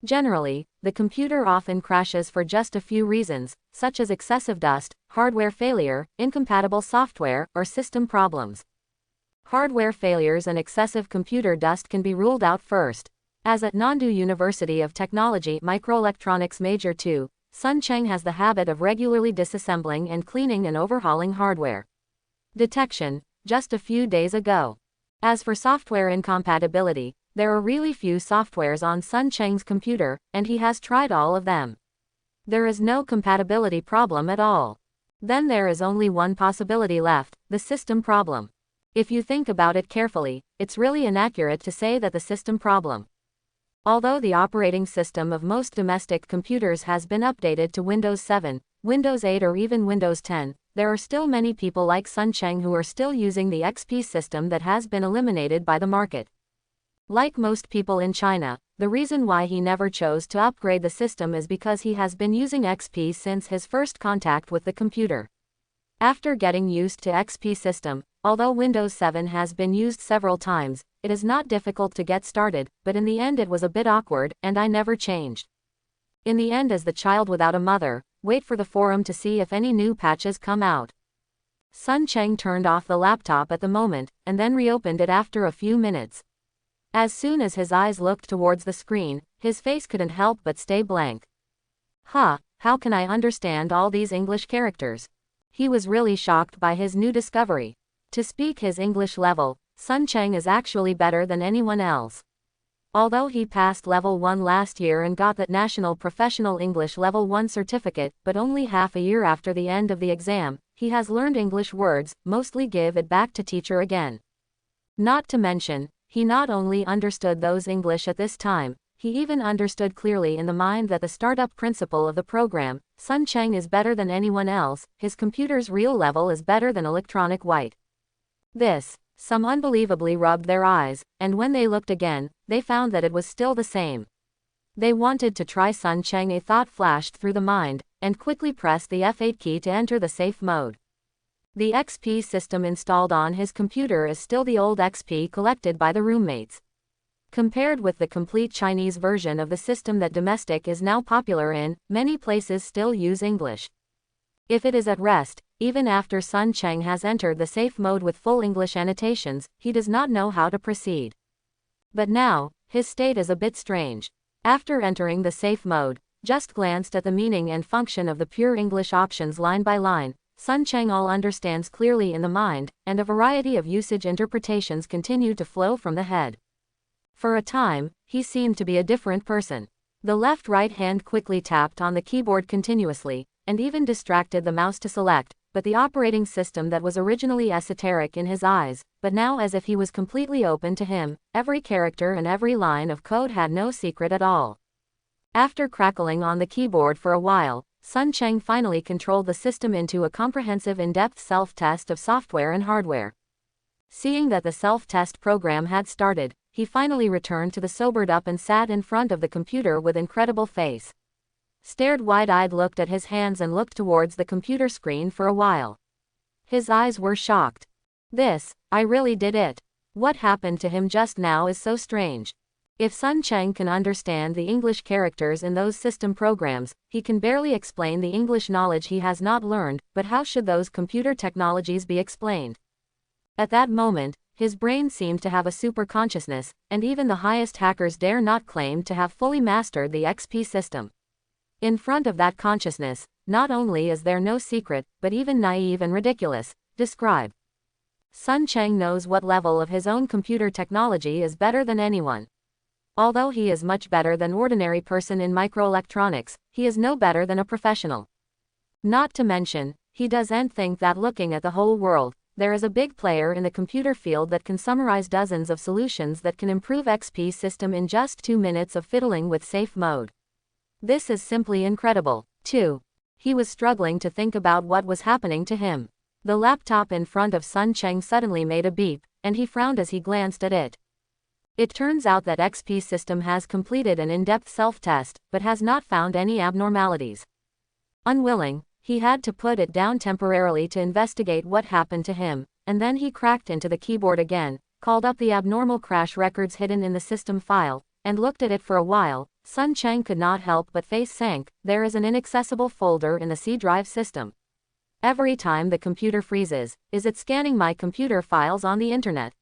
Generally, the computer often crashes for just a few reasons, such as excessive dust, hardware failure, incompatible software, or system problems. Hardware failures and excessive computer dust can be ruled out first. As at Nandu University of Technology Microelectronics Major 2, Sun Cheng has the habit of regularly disassembling and cleaning and overhauling hardware. Detection, just a few days ago. As for software incompatibility, there are really few softwares on Sun Cheng's computer, and he has tried all of them. There is no compatibility problem at all. Then there is only one possibility left, the system problem. If you think about it carefully, it's really inaccurate to say that the system problem. Although the operating system of most domestic computers has been updated to Windows 7, Windows 8 or even Windows 10, there are still many people like Sun Cheng who are still using the XP system that has been eliminated by the market. Like most people in China, the reason why he never chose to upgrade the system is because he has been using XP since his first contact with the computer. After getting used to XP system, although Windows 7 has been used several times, it is not difficult to get started, but in the end it was a bit awkward, and I never changed. In the end, as the child without a mother, wait for the forum to see if any new patches come out. Sun Cheng turned off the laptop at the moment, and then reopened it after a few minutes. As soon as his eyes looked towards the screen, his face couldn't help but stay blank. How can I understand all these English characters? He was really shocked by his new discovery. To speak his English level, Sun Cheng is actually better than anyone else. Although he passed level 1 last year and got that National Professional English level 1 certificate, but only half a year after the end of the exam, he has learned English words, mostly give it back to teacher again. Not to mention, he not only understood those English at this time, he even understood clearly in the mind that the startup principle of the program, Sun Cheng is better than anyone else, his computer's real level is better than electronic white. Some unbelievably rubbed their eyes, and when they looked again, they found that it was still the same. They wanted to try Sun Cheng. A thought flashed through the mind, and quickly pressed the F8 key to enter the safe mode. The XP system installed on his computer is still the old XP collected by the roommates. Compared with the complete Chinese version of the system that domestic is now popular in, many places still use English. If it is at rest, even after Sun Cheng has entered the safe mode with full English annotations, he does not know how to proceed. But now, his state is a bit strange. After entering the safe mode, just glanced at the meaning and function of the pure English options line by line, Sun Cheng all understands clearly in the mind, and a variety of usage interpretations continue to flow from the head. For a time, he seemed to be a different person. The left-right hand quickly tapped on the keyboard continuously, and even distracted the mouse to select, but the operating system that was originally esoteric in his eyes, but now as if he was completely open to him, every character and every line of code had no secret at all. After crackling on the keyboard for a while, Sun Cheng finally controlled the system into a comprehensive in-depth self-test of software and hardware. Seeing that the self-test program had started, he finally returned to the sobered up and sat in front of the computer with incredible face. Stared wide-eyed, looked at his hands and looked towards the computer screen for a while. His eyes were shocked. I really did it. What happened to him just now is so strange. If Sun Cheng can understand the English characters in those system programs, he can barely explain the English knowledge he has not learned, but how should those computer technologies be explained? At that moment, his brain seemed to have a super consciousness, and even the highest hackers dare not claim to have fully mastered the XP system. In front of that consciousness, not only is there no secret, but even naive and ridiculous, describe. Sun Cheng knows what level of his own computer technology is better than anyone. Although he is much better than ordinary person in microelectronics, he is no better than a professional. Not to mention, he doesn't think that looking at the whole world, there is a big player in the computer field that can summarize dozens of solutions that can improve XP system in just 2 minutes of fiddling with safe mode. This is simply incredible. 2. He was struggling to think about what was happening to him. The laptop in front of Sun Cheng suddenly made a beep, and he frowned as he glanced at it. It turns out that XP system has completed an in-depth self-test, but has not found any abnormalities. Unwilling, he had to put it down temporarily to investigate what happened to him, and then he cracked into the keyboard again, called up the abnormal crash records hidden in the system file, and looked at it for a while. Sun Cheng could not help but face sank. There is an inaccessible folder in the C drive system. Every time the computer freezes, is it scanning my computer files on the internet?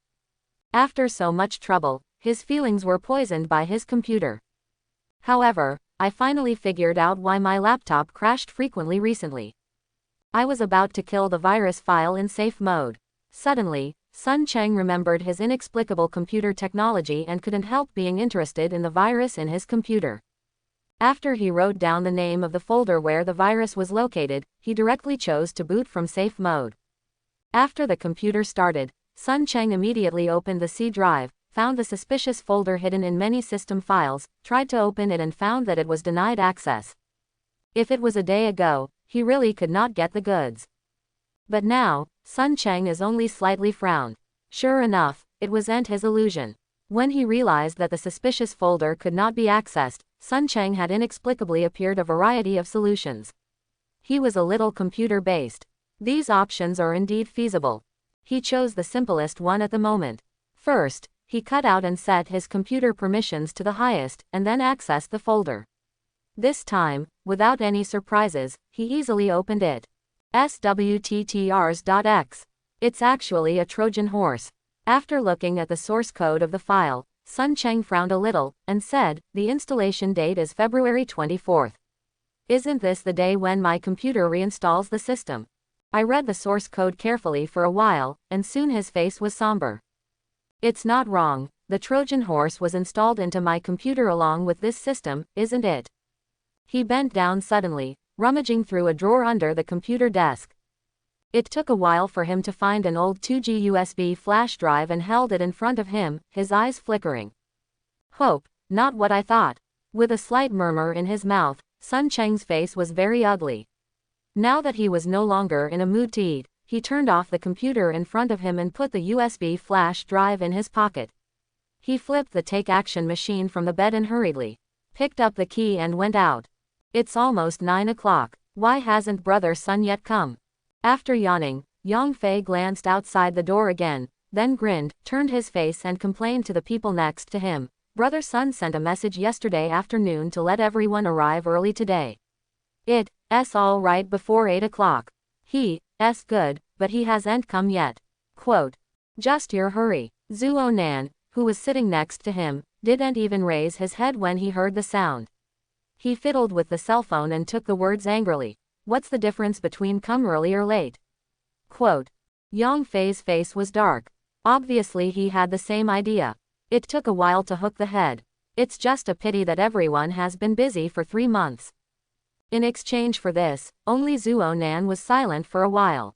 After so much trouble, his feelings were poisoned by his computer. However, I finally figured out why my laptop crashed frequently recently. I was about to kill the virus file in safe mode. Suddenly, Sun Cheng remembered his inexplicable computer technology and couldn't help being interested in the virus in his computer. After he wrote down the name of the folder where the virus was located, he directly chose to boot from safe mode. After the computer started, Sun Cheng immediately opened the C drive, found the suspicious folder hidden in many system files, tried to open it and found that it was denied access. If it was a day ago, he really could not get the goods. But now, Sun Cheng is only slightly frowned. Sure enough, it wasn't his illusion. When he realized that the suspicious folder could not be accessed, Sun Chang had inexplicably appeared a variety of solutions. He was a little computer-based. These options are indeed feasible. He chose the simplest one at the moment. First, he cut out and set his computer permissions to the highest, and then accessed the folder. This time, without any surprises, he easily opened it. swttrs.x. It's actually a Trojan horse. After looking at the source code of the file, Sun Chang frowned a little, and said, the installation date is February 24th. Isn't this the day when my computer reinstalls the system? I read the source code carefully for a while, and soon his face was somber. It's not wrong, the Trojan horse was installed into my computer along with this system, isn't it? He bent down suddenly, rummaging through a drawer under the computer desk. It took a while for him to find an old 2G USB flash drive and held it in front of him, his eyes flickering. Hope, not what I thought. With a slight murmur in his mouth, Sun Chang's face was very ugly. Now that he was no longer in a mood to eat, he turned off the computer in front of him and put the USB flash drive in his pocket. He flipped the take-action machine from the bed and hurriedly picked up the key and went out. It's almost 9 o'clock. Why hasn't Brother Sun yet come? After yawning, Yang Fei glanced outside the door again, then grinned, turned his face and complained to the people next to him. Brother Sun sent a message yesterday afternoon to let everyone arrive early today. It's all right before 8 o'clock. He's good, but he hasn't come yet. Quote. Just your hurry. Zhuo Nan, who was sitting next to him, didn't even raise his head when he heard the sound. He fiddled with the cell phone and took the words angrily. What's the difference between come early or late? Quote. Yang Fei's face was dark. Obviously he had the same idea. It took a while to hook the head. It's just a pity that everyone has been busy for 3 months. In exchange for this, only Zhuo Nan was silent for a while.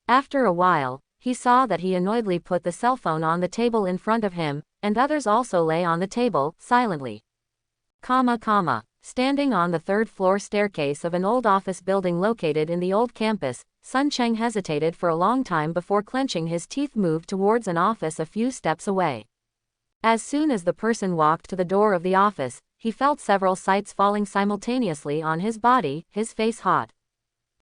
After a while, he saw that he annoyedly put the cell phone on the table in front of him, and others also lay on the table, silently. Standing on the 3rd floor staircase of an old office building located in the old campus, Sun Chang hesitated for a long time before clenching his teeth moved towards an office a few steps away. As soon as the person walked to the door of the office, he felt several sights falling simultaneously on his body, his face hot.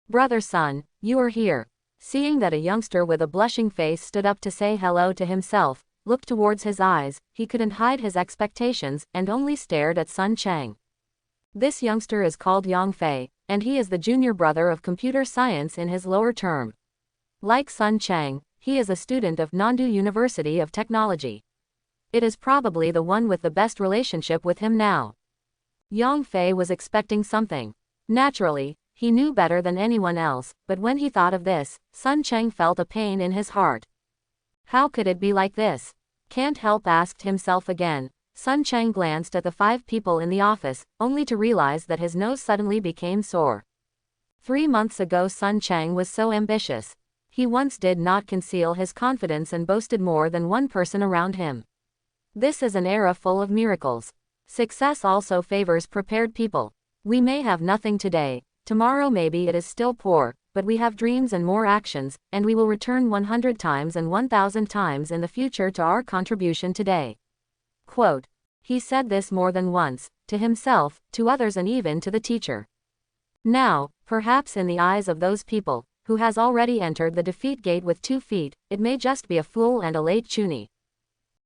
Brother Sun, you are here. Seeing that a youngster with a blushing face stood up to say hello to himself, looked towards his eyes, he couldn't hide his expectations, and only stared at Sun Chang. This youngster is called Yang Fei, and he is the junior brother of computer science in his lower term. Like Sun Chang, he is a student of Nandu University of Technology. It is probably the one with the best relationship with him now. Yang Fei was expecting something. Naturally, he knew better than anyone else, but when he thought of this, Sun Chang felt a pain in his heart. How could it be like this? Can't help asked himself again. Sun Chang glanced at the 5 people in the office, only to realize that his nose suddenly became sore. 3 months ago Sun Chang was so ambitious. He once did not conceal his confidence and boasted more than one person around him. This is an era full of miracles. Success also favors prepared people. We may have nothing today, tomorrow maybe it is still poor, but we have dreams and more actions, and we will return 100 times and 1,000 times in the future to our contribution today. Quote. He said this more than once, to himself, to others and even to the teacher. Now, perhaps in the eyes of those people, who has already entered the defeat gate with 2 feet, it may just be a fool and a late chuny.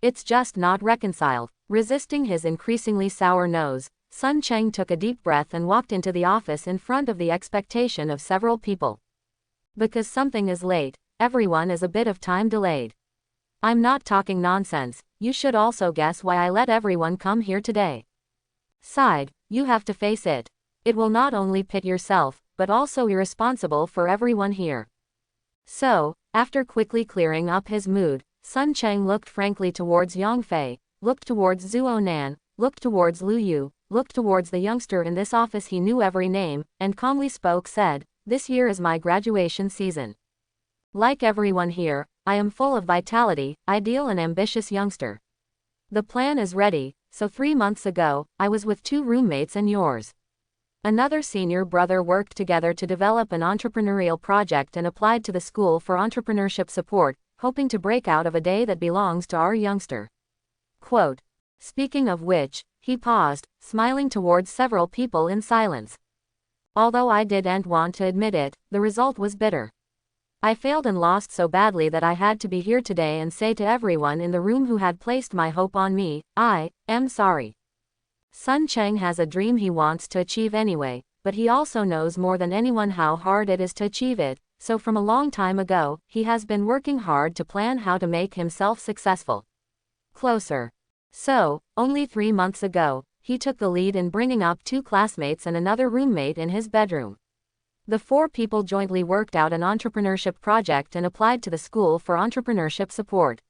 It's just not reconciled. Resisting his increasingly sour nose, Sun Chang took a deep breath and walked into the office in front of the expectation of several people. Because something is late, everyone is a bit of time delayed. I'm not talking nonsense, you should also guess why I let everyone come here today. Sighed, you have to face it. It will not only pit yourself, but also irresponsible for everyone here. So, after quickly clearing up his mood, Sun Chang looked frankly towards Yang Fei, looked towards Zhuo Nan, looked towards Lu Yu, looked towards the youngster in this office he knew every name, and calmly said, this year is my graduation season. Like everyone here, I am full of vitality, ideal and ambitious youngster. The plan is ready, so 3 months ago, I was with 2 roommates and yours. Another senior brother worked together to develop an entrepreneurial project and applied to the school for entrepreneurship support, hoping to break out of a day that belongs to our youngster. Quote. Speaking of which, he paused, smiling towards several people in silence. Although I didn't want to admit it, the result was bitter. I failed and lost so badly that I had to be here today and say to everyone in the room who had placed my hope on me, I am sorry. Sun Cheng has a dream he wants to achieve anyway, but he also knows more than anyone how hard it is to achieve it, so from a long time ago, he has been working hard to plan how to make himself successful. Closer. So, only 3 months ago, he took the lead in bringing up 2 classmates and another roommate in his bedroom. The 4 people jointly worked out an entrepreneurship project and applied to the school for entrepreneurship support.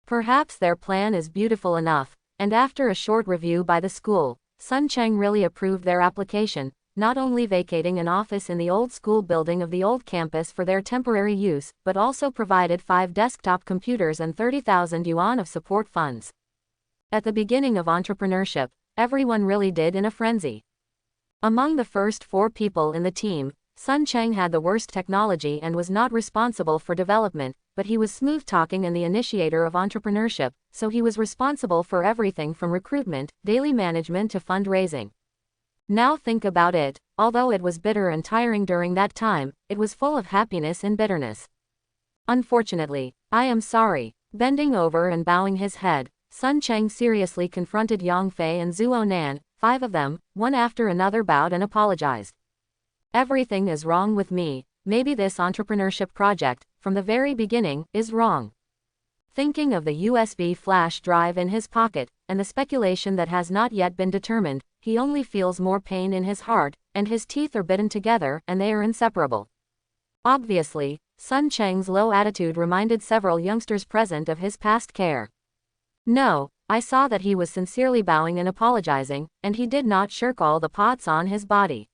Perhaps their plan is beautiful enough, and after a short review by the school, Sun Cheng really approved their application, not only vacating an office in the old school building of the old campus for their temporary use, but also provided 5 desktop computers and 30,000 yuan of support funds. At the beginning of entrepreneurship, everyone really did in a frenzy. Among the first 4 people in the team, Sun Cheng had the worst technology and was not responsible for development, but he was smooth-talking and the initiator of entrepreneurship, so he was responsible for everything from recruitment, daily management to fundraising. Now think about it, although it was bitter and tiring during that time, it was full of happiness and bitterness. Unfortunately, I am sorry. Bending over and bowing his head, Sun Cheng seriously confronted Yang Fei and Zhuo Nan, 5 of them, one after another bowed and apologized. Everything is wrong with me, maybe this entrepreneurship project, from the very beginning, is wrong. Thinking of the USB flash drive in his pocket, and the speculation that has not yet been determined, he only feels more pain in his heart, and his teeth are bitten together and they are inseparable. Obviously, Sun Cheng's low attitude reminded several youngsters present of his past care. No, I saw that he was sincerely bowing and apologizing, and he did not shirk all the pots on his body.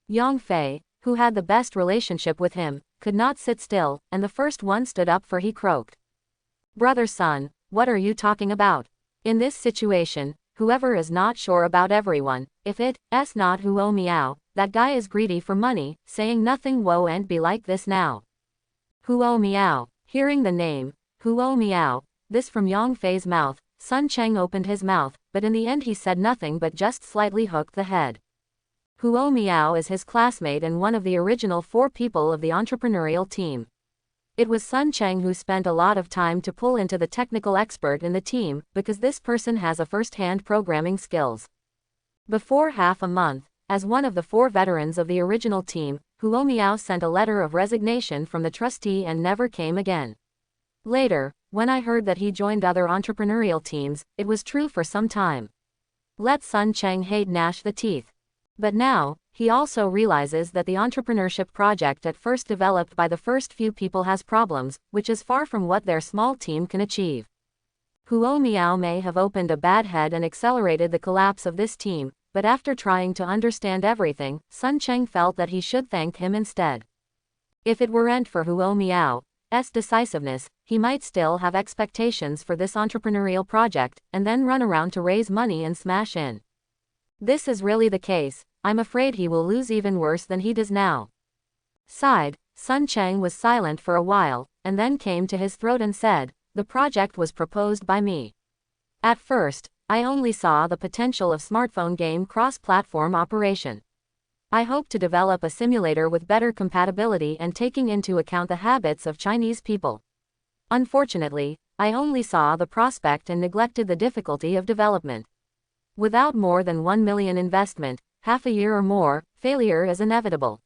Yang Fei, who had the best relationship with him, could not sit still, and the first one stood up for he croaked. Brother Sun, what are you talking about? In this situation, whoever is not sure about everyone, if it's not Huo Miao, that guy is greedy for money, saying nothing won't be like this now. Huo Miao, hearing the name, Huo Miao, this from Yang Fei's mouth, Sun Cheng opened his mouth, but in the end he said nothing but just slightly hooked the head. Huo Miao is his classmate and one of the original 4 people of the entrepreneurial team. It was Sun Cheng who spent a lot of time to pull into the technical expert in the team, because this person has a first-hand programming skills. Before half a month, as one of the 4 veterans of the original team, Huo Miao sent a letter of resignation from the trustee and never came again. Later, when I heard that he joined other entrepreneurial teams, it was true for some time. Let Sun Cheng hate gnash the teeth. But now, he also realizes that the entrepreneurship project at first developed by the first few people has problems, which is far from what their small team can achieve. Huo Miao may have opened a bad head and accelerated the collapse of this team, but after trying to understand everything, Sun Cheng felt that he should thank him instead. If it weren't for Huo Miao's decisiveness, he might still have expectations for this entrepreneurial project, and then run around to raise money and smash in. This is really the case, I'm afraid he will lose even worse than he does now. Sighed, Sun Cheng was silent for a while, and then came to his throat and said, the project was proposed by me. At first, I only saw the potential of smartphone game cross-platform operation. I hope to develop a simulator with better compatibility and taking into account the habits of Chinese people. Unfortunately, I only saw the prospect and neglected the difficulty of development. Without more than 1 million investment, half a year or more, failure is inevitable.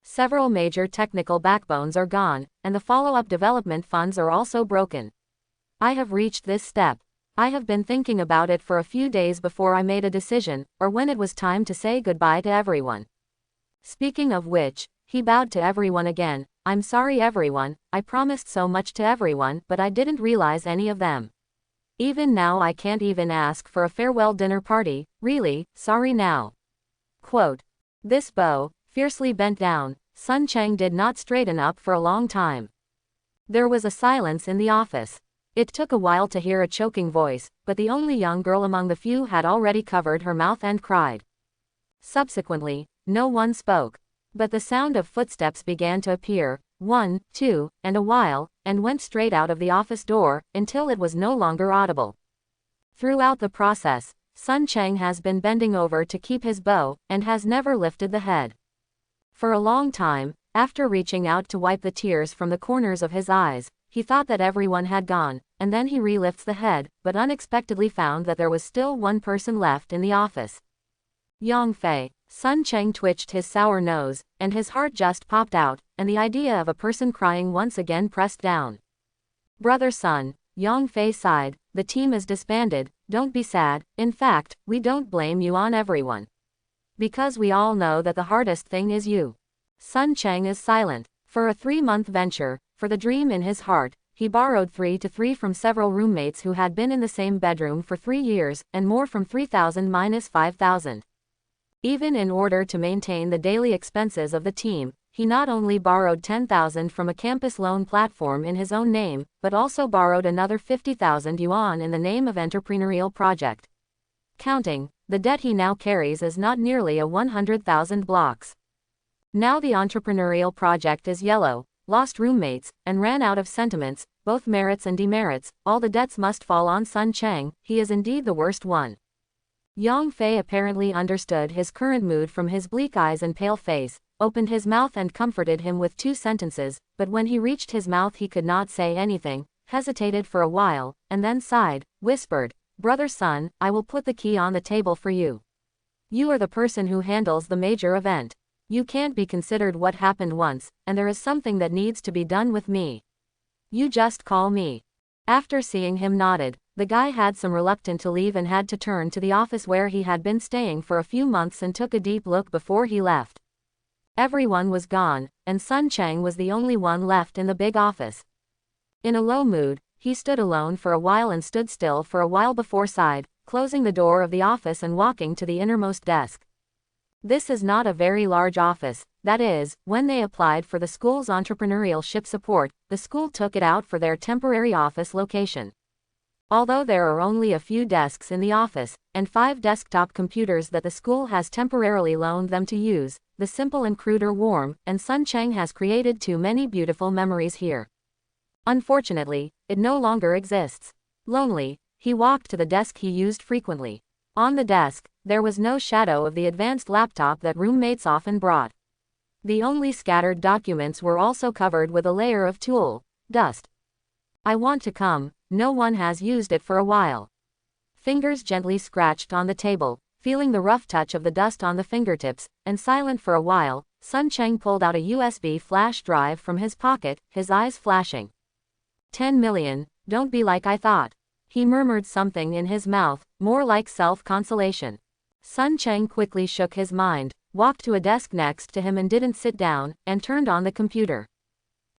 Several major technical backbones are gone, and the follow-up development funds are also broken. I have reached this step. I have been thinking about it for a few days before I made a decision, or when it was time to say goodbye to everyone. Speaking of which, he bowed to everyone again. I'm sorry everyone, I promised so much to everyone, but I didn't realize any of them. Even now I can't even ask for a farewell dinner party, really, sorry now. Quote. This bow, fiercely bent down, Sun Cheng did not straighten up for a long time. There was a silence in the office. It took a while to hear a choking voice, but the only young girl among the few had already covered her mouth and cried. Subsequently, no one spoke. But the sound of footsteps began to appear, 1, 2, and a while, and went straight out of the office door, until it was no longer audible. Throughout the process, Sun Cheng has been bending over to keep his bow, and has never lifted the head. For a long time, after reaching out to wipe the tears from the corners of his eyes, he thought that everyone had gone, and then he relifts the head, but unexpectedly found that there was still one person left in the office. Yang Fei. Sun Cheng twitched his sour nose, and his heart just popped out, and the idea of a person crying once again pressed down. Brother Sun, Yang Fei sighed, the team is disbanded, don't be sad, in fact, we don't blame you on everyone. Because we all know that the hardest thing is you. Sun Cheng is silent. For a 3-month venture, for the dream in his heart, he borrowed 3 to 3 from several roommates who had been in the same bedroom for 3 years, and more from 3,000 minus 5,000. Even in order to maintain the daily expenses of the team, he not only borrowed 10,000 from a campus loan platform in his own name, but also borrowed another 50,000 yuan in the name of entrepreneurial project. Counting, the debt he now carries is not nearly a 100,000 blocks. Now the entrepreneurial project is yellow, lost roommates, and ran out of sentiments, both merits and demerits, all the debts must fall on Sun Cheng, he is indeed the worst one. Yang Fei apparently understood his current mood from his bleak eyes and pale face, opened his mouth and comforted him with 2 sentences, but when he reached his mouth he could not say anything, hesitated for a while, and then sighed, whispered, Brother Sun, I will put the key on the table for you. You are the person who handles the major event. You can't be considered what happened once, and there is something that needs to be done with me. You just call me. After seeing him nodded, the guy had some reluctance to leave and had to turn to the office where he had been staying for a few months and took a deep look before he left. Everyone was gone, and Sun Cheng was the only one left in the big office. In a low mood, he stood alone for a while and stood still for a while before sighed, closing the door of the office and walking to the innermost desk. This is not a very large office, that is, when they applied for the school's entrepreneurship support, the school took it out for their temporary office location. Although there are only a few desks in the office, and 5 desktop computers that the school has temporarily loaned them to use, the simple and crude are warm, and Sun Cheng has created too many beautiful memories here. Unfortunately, it no longer exists. Lonely, he walked to the desk he used frequently. On the desk, there was no shadow of the advanced laptop that roommates often brought. The only scattered documents were also covered with a layer of tool dust. I want to come, no one has used it for a while. Fingers gently scratched on the table, feeling the rough touch of the dust on the fingertips, and silent for a while, Sun Cheng pulled out a USB flash drive from his pocket, his eyes flashing. 10 million, don't be like I thought. He murmured something in his mouth, more like self-consolation. Sun Cheng quickly shook his mind, walked to a desk next to him and didn't sit down, and turned on the computer.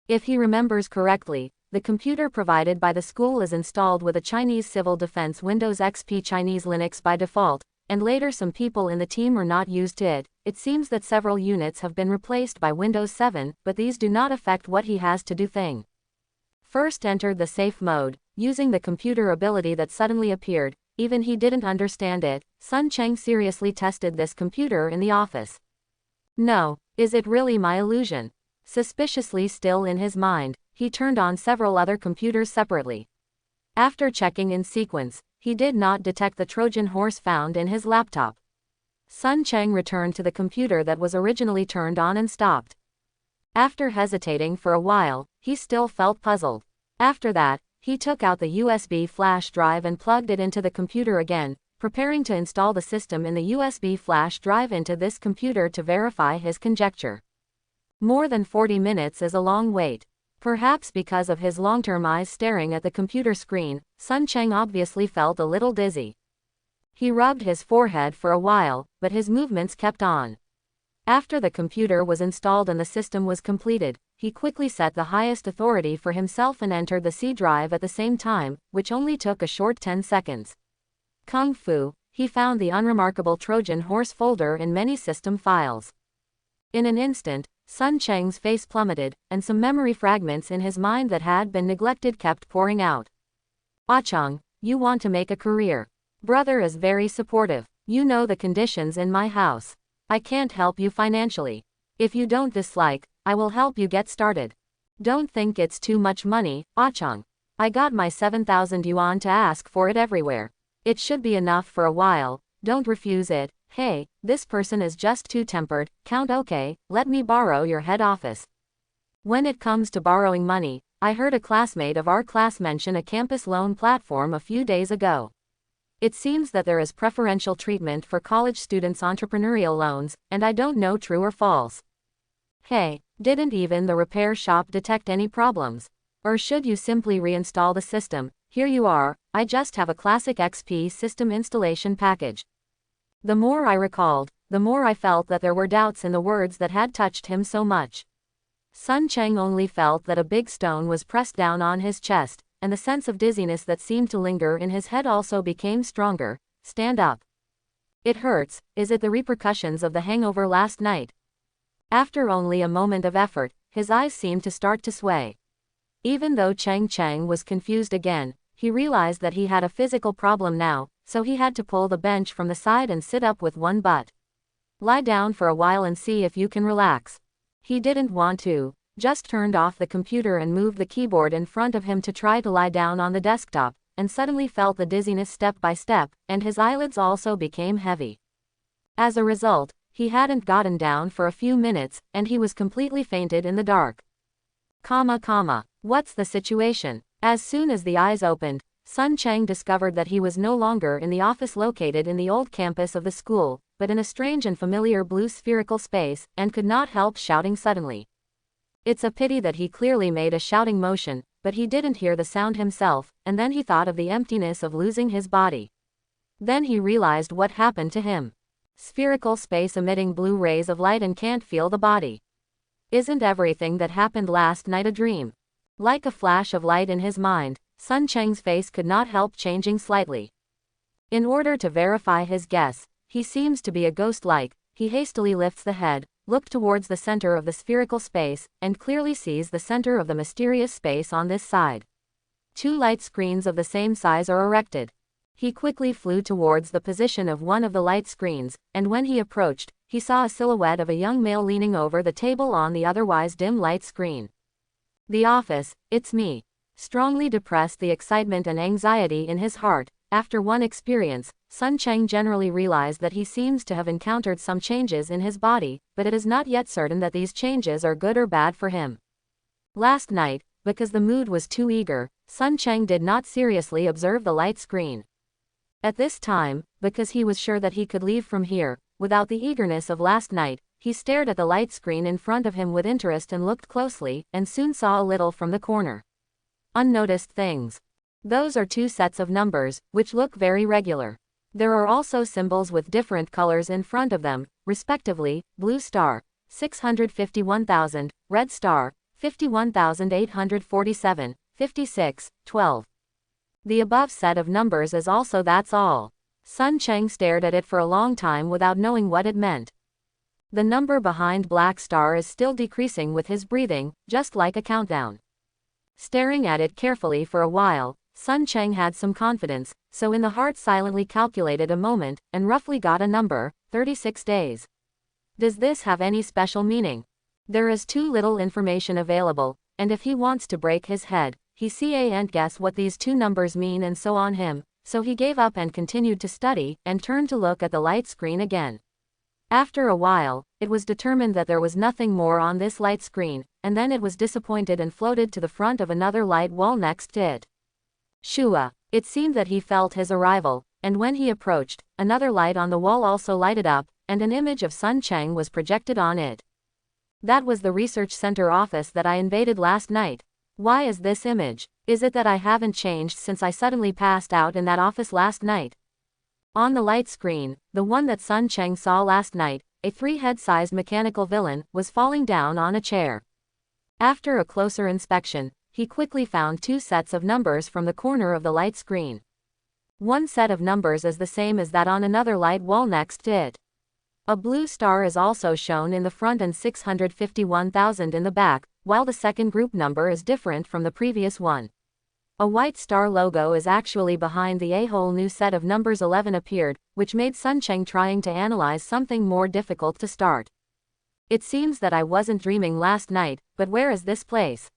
If he remembers correctly, the computer provided by the school is installed with a Chinese Civil Defense Windows XP Chinese Linux by default, and later some people in the team are not used to it. It seems that several units have been replaced by Windows 7, but these do not affect what he has to do thing. First entered the safe mode, using the computer ability that suddenly appeared, even he didn't understand it. Sun Cheng seriously tested this computer in the office. No, is it really my illusion? Suspiciously still in his mind, he turned on several other computers separately. After checking in sequence, he did not detect the Trojan horse found in his laptop. Sun Cheng returned to the computer that was originally turned on and stopped. After hesitating for a while, he still felt puzzled. After that, he took out the USB flash drive and plugged it into the computer again, preparing to install the system in the USB flash drive into this computer to verify his conjecture. More than 40 minutes is a long wait. Perhaps because of his long-term eyes staring at the computer screen, Sun Cheng obviously felt a little dizzy. He rubbed his forehead for a while, but his movements kept on. After the computer was installed and the system was completed, he quickly set the highest authority for himself and entered the C drive at the same time, which only took a short 10 seconds. Kung Fu, he found the unremarkable Trojan horse folder in many system files. In an instant, Sun Cheng's face plummeted, and some memory fragments in his mind that had been neglected kept pouring out. Ah-Chung, you want to make a career. Brother is very supportive. You know the conditions in my house. I can't help you financially. If you don't dislike, I will help you get started. Don't think it's too much money, Ah-Chung. I got my 7,000 yuan to ask for it everywhere. It should be enough for a while, don't refuse it. Hey, this person is just too tempered, Count. Okay, let me borrow your head office. When it comes to borrowing money, I heard a classmate of our class mention a campus loan platform a few days ago. It seems that there is preferential treatment for college students' entrepreneurial loans, and I don't know true or false. Hey, didn't even the repair shop detect any problems? Or should you simply reinstall the system? Here you are, I just have a classic XP system installation package. The more I recalled, the more I felt that there were doubts in the words that had touched him so much. Sun Cheng only felt that a big stone was pressed down on his chest, and the sense of dizziness that seemed to linger in his head also became stronger. Stand up. It hurts. Is it the repercussions of the hangover last night? After only a moment of effort, his eyes seemed to start to sway. Even though Cheng was confused again, he realized that he had a physical problem now, so he had to pull the bench from the side and sit up with one butt. Lie down for a while and see if you can relax. He didn't want to, just turned off the computer and moved the keyboard in front of him to try to lie down on the desktop, and suddenly felt the dizziness step by step, and his eyelids also became heavy. As a result, he hadn't gotten down for a few minutes, and he was completely fainted in the dark. What's the situation? As soon as the eyes opened, Sun Cheng discovered that he was no longer in the office located in the old campus of the school, but in a strange and familiar blue spherical space, and could not help shouting suddenly. It's a pity that he clearly made a shouting motion, but he didn't hear the sound himself, and then he thought of the emptiness of losing his body. Then he realized what happened to him. Spherical space emitting blue rays of light and can't feel the body. Isn't everything that happened last night a dream? Like a flash of light in his mind, Sun Cheng's face could not help changing slightly. In order to verify his guess, he seems to be a ghost-like. He hastily lifts the head, looks towards the center of the spherical space, and clearly sees the center of the mysterious space on this side. 2 light screens of the same size are erected. He quickly flew towards the position of one of the light screens, and when he approached, he saw a silhouette of a young male leaning over the table on the otherwise dim light screen. The office, it's me. Strongly depressed the excitement and anxiety in his heart. After one experience, Sun Cheng generally realized that he seems to have encountered some changes in his body, but it is not yet certain that these changes are good or bad for him. Last night, because the mood was too eager, Sun Cheng did not seriously observe the light screen. At this time, because he was sure that he could leave from here, without the eagerness of last night, he stared at the light screen in front of him with interest and looked closely, and soon saw a little from the corner. Unnoticed things. Those are 2 sets of numbers, which look very regular. There are also symbols with different colors in front of them, respectively, blue star, 651,000, red star, 51,847, 56, 12. The above set of numbers is also that's all. Sun Cheng stared at it for a long time without knowing what it meant. The number behind black star is still decreasing with his breathing, just like a countdown. Staring at it carefully for a while, Sun Cheng had some confidence, so in the heart silently calculated a moment, and roughly got a number, 36 days. Does this have any special meaning? There is too little information available, and if he wants to break his head, he can't guess what these 2 numbers mean and so on him, so he gave up and continued to study, and turned to look at the light screen again. After a while, it was determined that there was nothing more on this light screen, and then it was disappointed and floated to the front of another light wall next to it. Shua. It seemed that he felt his arrival, and when he approached, another light on the wall also lighted up, and an image of Sun Cheng was projected on it. That was the research center office that I invaded last night. Why is this image? Is it that I haven't changed since I suddenly passed out in that office last night? On the light screen, the one that Sun Cheng saw last night, a 3-head-sized mechanical villain, was falling down on a chair. After a closer inspection, he quickly found 2 sets of numbers from the corner of the light screen. One set of numbers is the same as that on another light wall next to it. A blue star is also shown in the front and 651,000 in the back, while the second group number is different from the previous one. A white star logo is actually behind a whole new set of numbers 11 appeared, which made Sun Cheng trying to analyze something more difficult to start. It seems that I wasn't dreaming last night, but where is this place?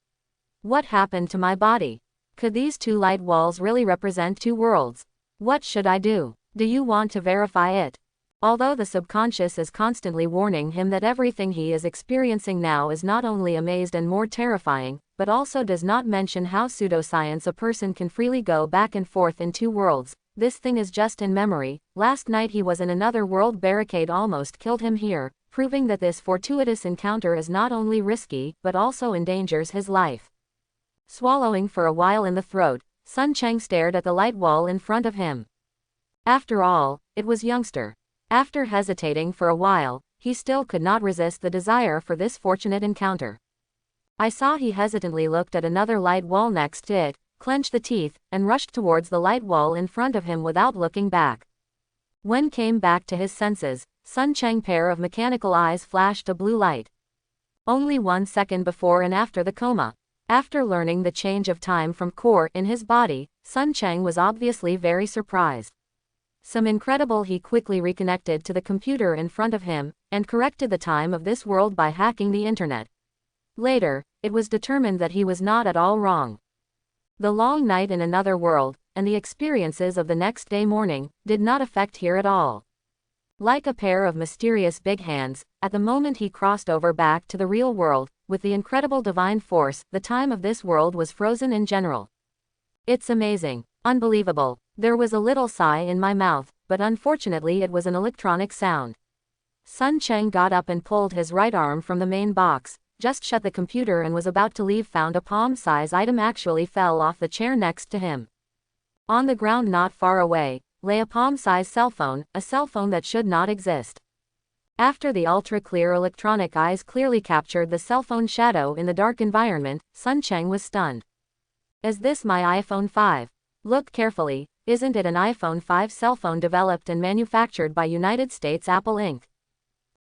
What happened to my body? Could these 2 light walls really represent 2 worlds? What should I do? Do you want to verify it? Although the subconscious is constantly warning him that everything he is experiencing now is not only amazed and more terrifying, but also does not mention how pseudoscience a person can freely go back and forth in two worlds. This thing is just in memory. Last night he was in another world. Barricade almost killed him here, proving that this fortuitous encounter is not only risky, but also endangers his life. Swallowing for a while in the throat, Sun Cheng stared at the light wall in front of him. After all, it was youngster. After hesitating for a while, he still could not resist the desire for this fortunate encounter. I saw he hesitantly looked at another light wall next to it, clenched the teeth, and rushed towards the light wall in front of him without looking back. When came back to his senses, Sun Cheng's pair of mechanical eyes flashed a blue light. Only 1 second before and after the coma. After learning the change of time from core in his body, Sun Cheng was obviously very surprised. Some incredible he quickly reconnected to the computer in front of him, and corrected the time of this world by hacking the internet. Later, it was determined that he was not at all wrong. The long night in another world, and the experiences of the next day morning, did not affect here at all. Like a pair of mysterious big hands, at the moment he crossed over back to the real world, with the incredible divine force, the time of this world was frozen in general. It's amazing. Unbelievable. There was a little sigh in my mouth, but unfortunately it was an electronic sound. Sun Cheng got up and pulled his right arm from the main box, just shut the computer and was about to leave. Found a palm-size item actually fell off the chair next to him. On the ground not far away, lay a palm-size cell phone, a cell phone that should not exist. After the ultra-clear electronic eyes clearly captured the cell phone shadow in the dark environment, Sun Cheng was stunned. Is this my iPhone 5? Look carefully, isn't it an iPhone 5 cell phone developed and manufactured by United States Apple Inc.?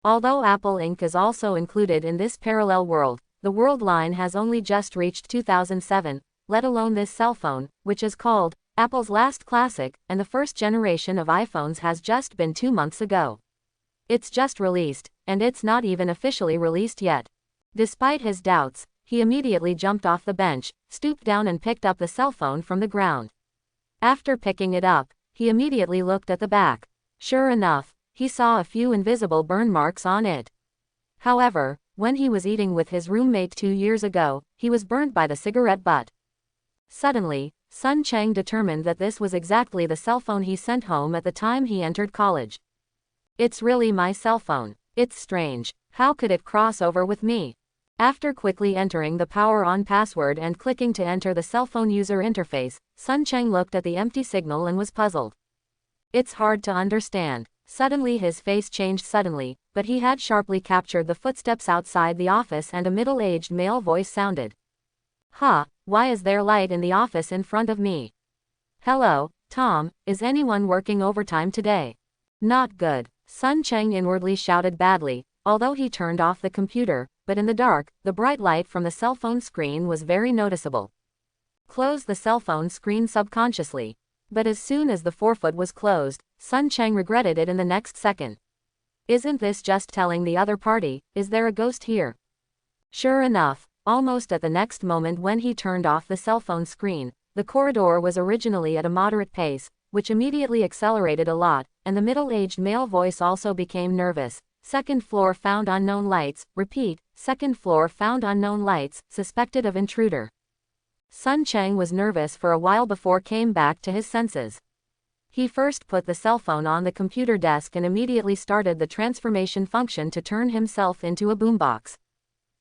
Although Apple Inc. is also included in this parallel world, the world line has only just reached 2007, let alone this cell phone, which is called Apple's last classic, and the first generation of iPhones has just been 2 months ago. It's just released, and it's not even officially released yet. Despite his doubts, he immediately jumped off the bench, stooped down and picked up the cell phone from the ground. After picking it up, he immediately looked at the back. Sure enough, he saw a few invisible burn marks on it. However, when he was eating with his roommate 2 years ago, he was burnt by the cigarette butt. Suddenly, Sun Cheng determined that this was exactly the cell phone he sent home at the time he entered college. It's really my cell phone. It's strange. How could it cross over with me? After quickly entering the power-on password and clicking to enter the cell phone user interface, Sun Cheng looked at the empty signal and was puzzled. It's hard to understand. Suddenly his face changed suddenly, but he had sharply captured the footsteps outside the office and a middle-aged male voice sounded. Huh, why is there light in the office in front of me? Hello, Tom, is anyone working overtime today? Not good. Sun Cheng inwardly shouted badly, although he turned off the computer, but in the dark, the bright light from the cell phone screen was very noticeable. Close the cell phone screen subconsciously. But as soon as the forefoot was closed, Sun Cheng regretted it in the next second. Isn't this just telling the other party, is there a ghost here? Sure enough, almost at the next moment when he turned off the cell phone screen, the corridor was originally at a moderate pace, which immediately accelerated a lot, and the middle-aged male voice also became nervous. Second floor found unknown lights, repeat, second floor found unknown lights, suspected of intruder. Sun Cheng was nervous for a while before came back to his senses. He first put the cell phone on the computer desk and immediately started the transformation function to turn himself into a boombox.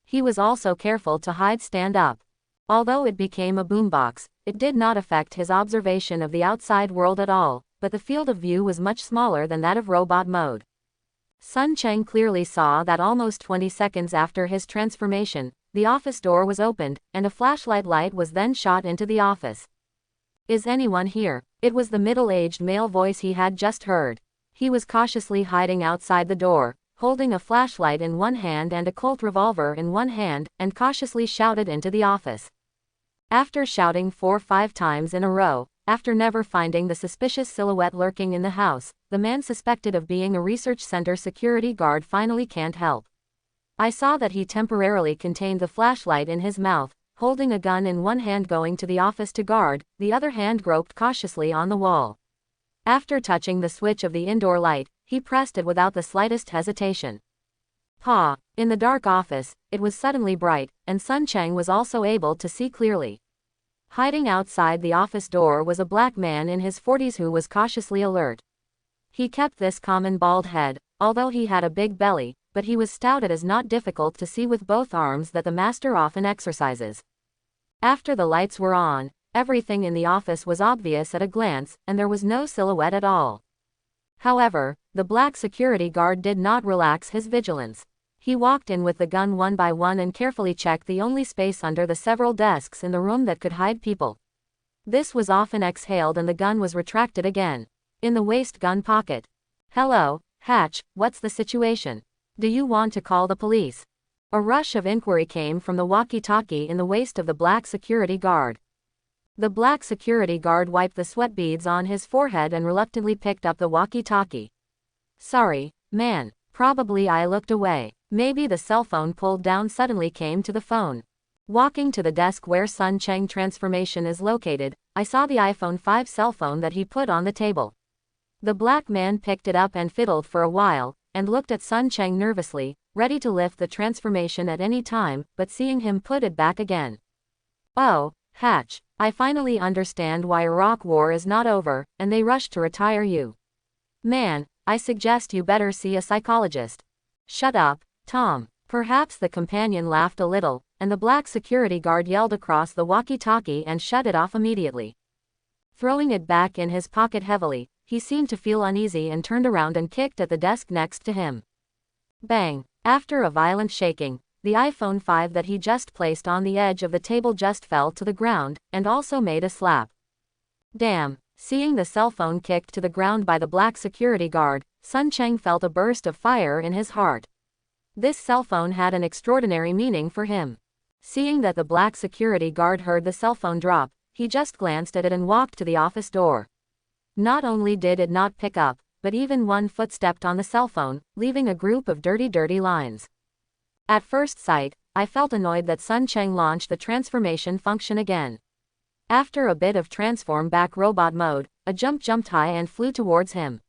He was also careful to hide stand-up. Although it became a boombox, it did not affect his observation of the outside world at all, but the field of view was much smaller than that of robot mode. Sun Cheng clearly saw that almost 20 seconds after his transformation, the office door was opened, and a flashlight light was then shot into the office. Is anyone here? It was the middle-aged male voice he had just heard. He was cautiously hiding outside the door, holding a flashlight in one hand and a Colt revolver in one hand, and cautiously shouted into the office. After shouting 4 or 5 times in a row, after never finding the suspicious silhouette lurking in the house, the man suspected of being a research center security guard finally can't help. I saw that he temporarily contained the flashlight in his mouth, holding a gun in one hand going to the office to guard, the other hand groped cautiously on the wall. After touching the switch of the indoor light, he pressed it without the slightest hesitation. Pa! In the dark office, it was suddenly bright, and Sun Cheng was also able to see clearly. Hiding outside the office door was a black man in his 40s who was cautiously alert. He kept this common bald head, although he had a big belly, but he was stout. It is not difficult to see with both arms that the master often exercises. After the lights were on, everything in the office was obvious at a glance, and there was no silhouette at all. However, the black security guard did not relax his vigilance. He walked in with the gun one by one and carefully checked the only space under the several desks in the room that could hide people. This was often exhaled and the gun was retracted again. In the waist gun pocket. Hello, Hatch, what's the situation? Do you want to call the police? A rush of inquiry came from the walkie-talkie in the waist of the black security guard. The black security guard wiped the sweat beads on his forehead and reluctantly picked up the walkie-talkie. Sorry, man, probably I looked away. Maybe the cell phone pulled down suddenly came to the phone. Walking to the desk where Sun Cheng transformation is located, I saw the iPhone 5 cell phone that he put on the table. The black man picked it up and fiddled for a while, and looked at Sun Cheng nervously, ready to lift the transformation at any time, but seeing him put it back again. Oh, Hatch, I finally understand why Iraq war is not over, and they rushed to retire you. Man, I suggest you better see a psychologist. Shut up, Tom. Perhaps the companion laughed a little, and the black security guard yelled across the walkie-talkie and shut it off immediately. Throwing it back in his pocket heavily, he seemed to feel uneasy and turned around and kicked at the desk next to him. Bang! After a violent shaking, the iPhone 5 that he just placed on the edge of the table just fell to the ground, and also made a slap. Damn! Seeing the cell phone kicked to the ground by the black security guard, Sun Cheng felt a burst of fire in his heart. This cell phone had an extraordinary meaning for him. Seeing that the black security guard heard the cell phone drop, he just glanced at it and walked to the office door. Not only did it not pick up, but even one foot stepped on the cell phone, leaving a group of dirty lines. At first sight, I felt annoyed that Sun Cheng launched the transformation function again. After a bit of transform back robot mode, a jumped high and flew towards him.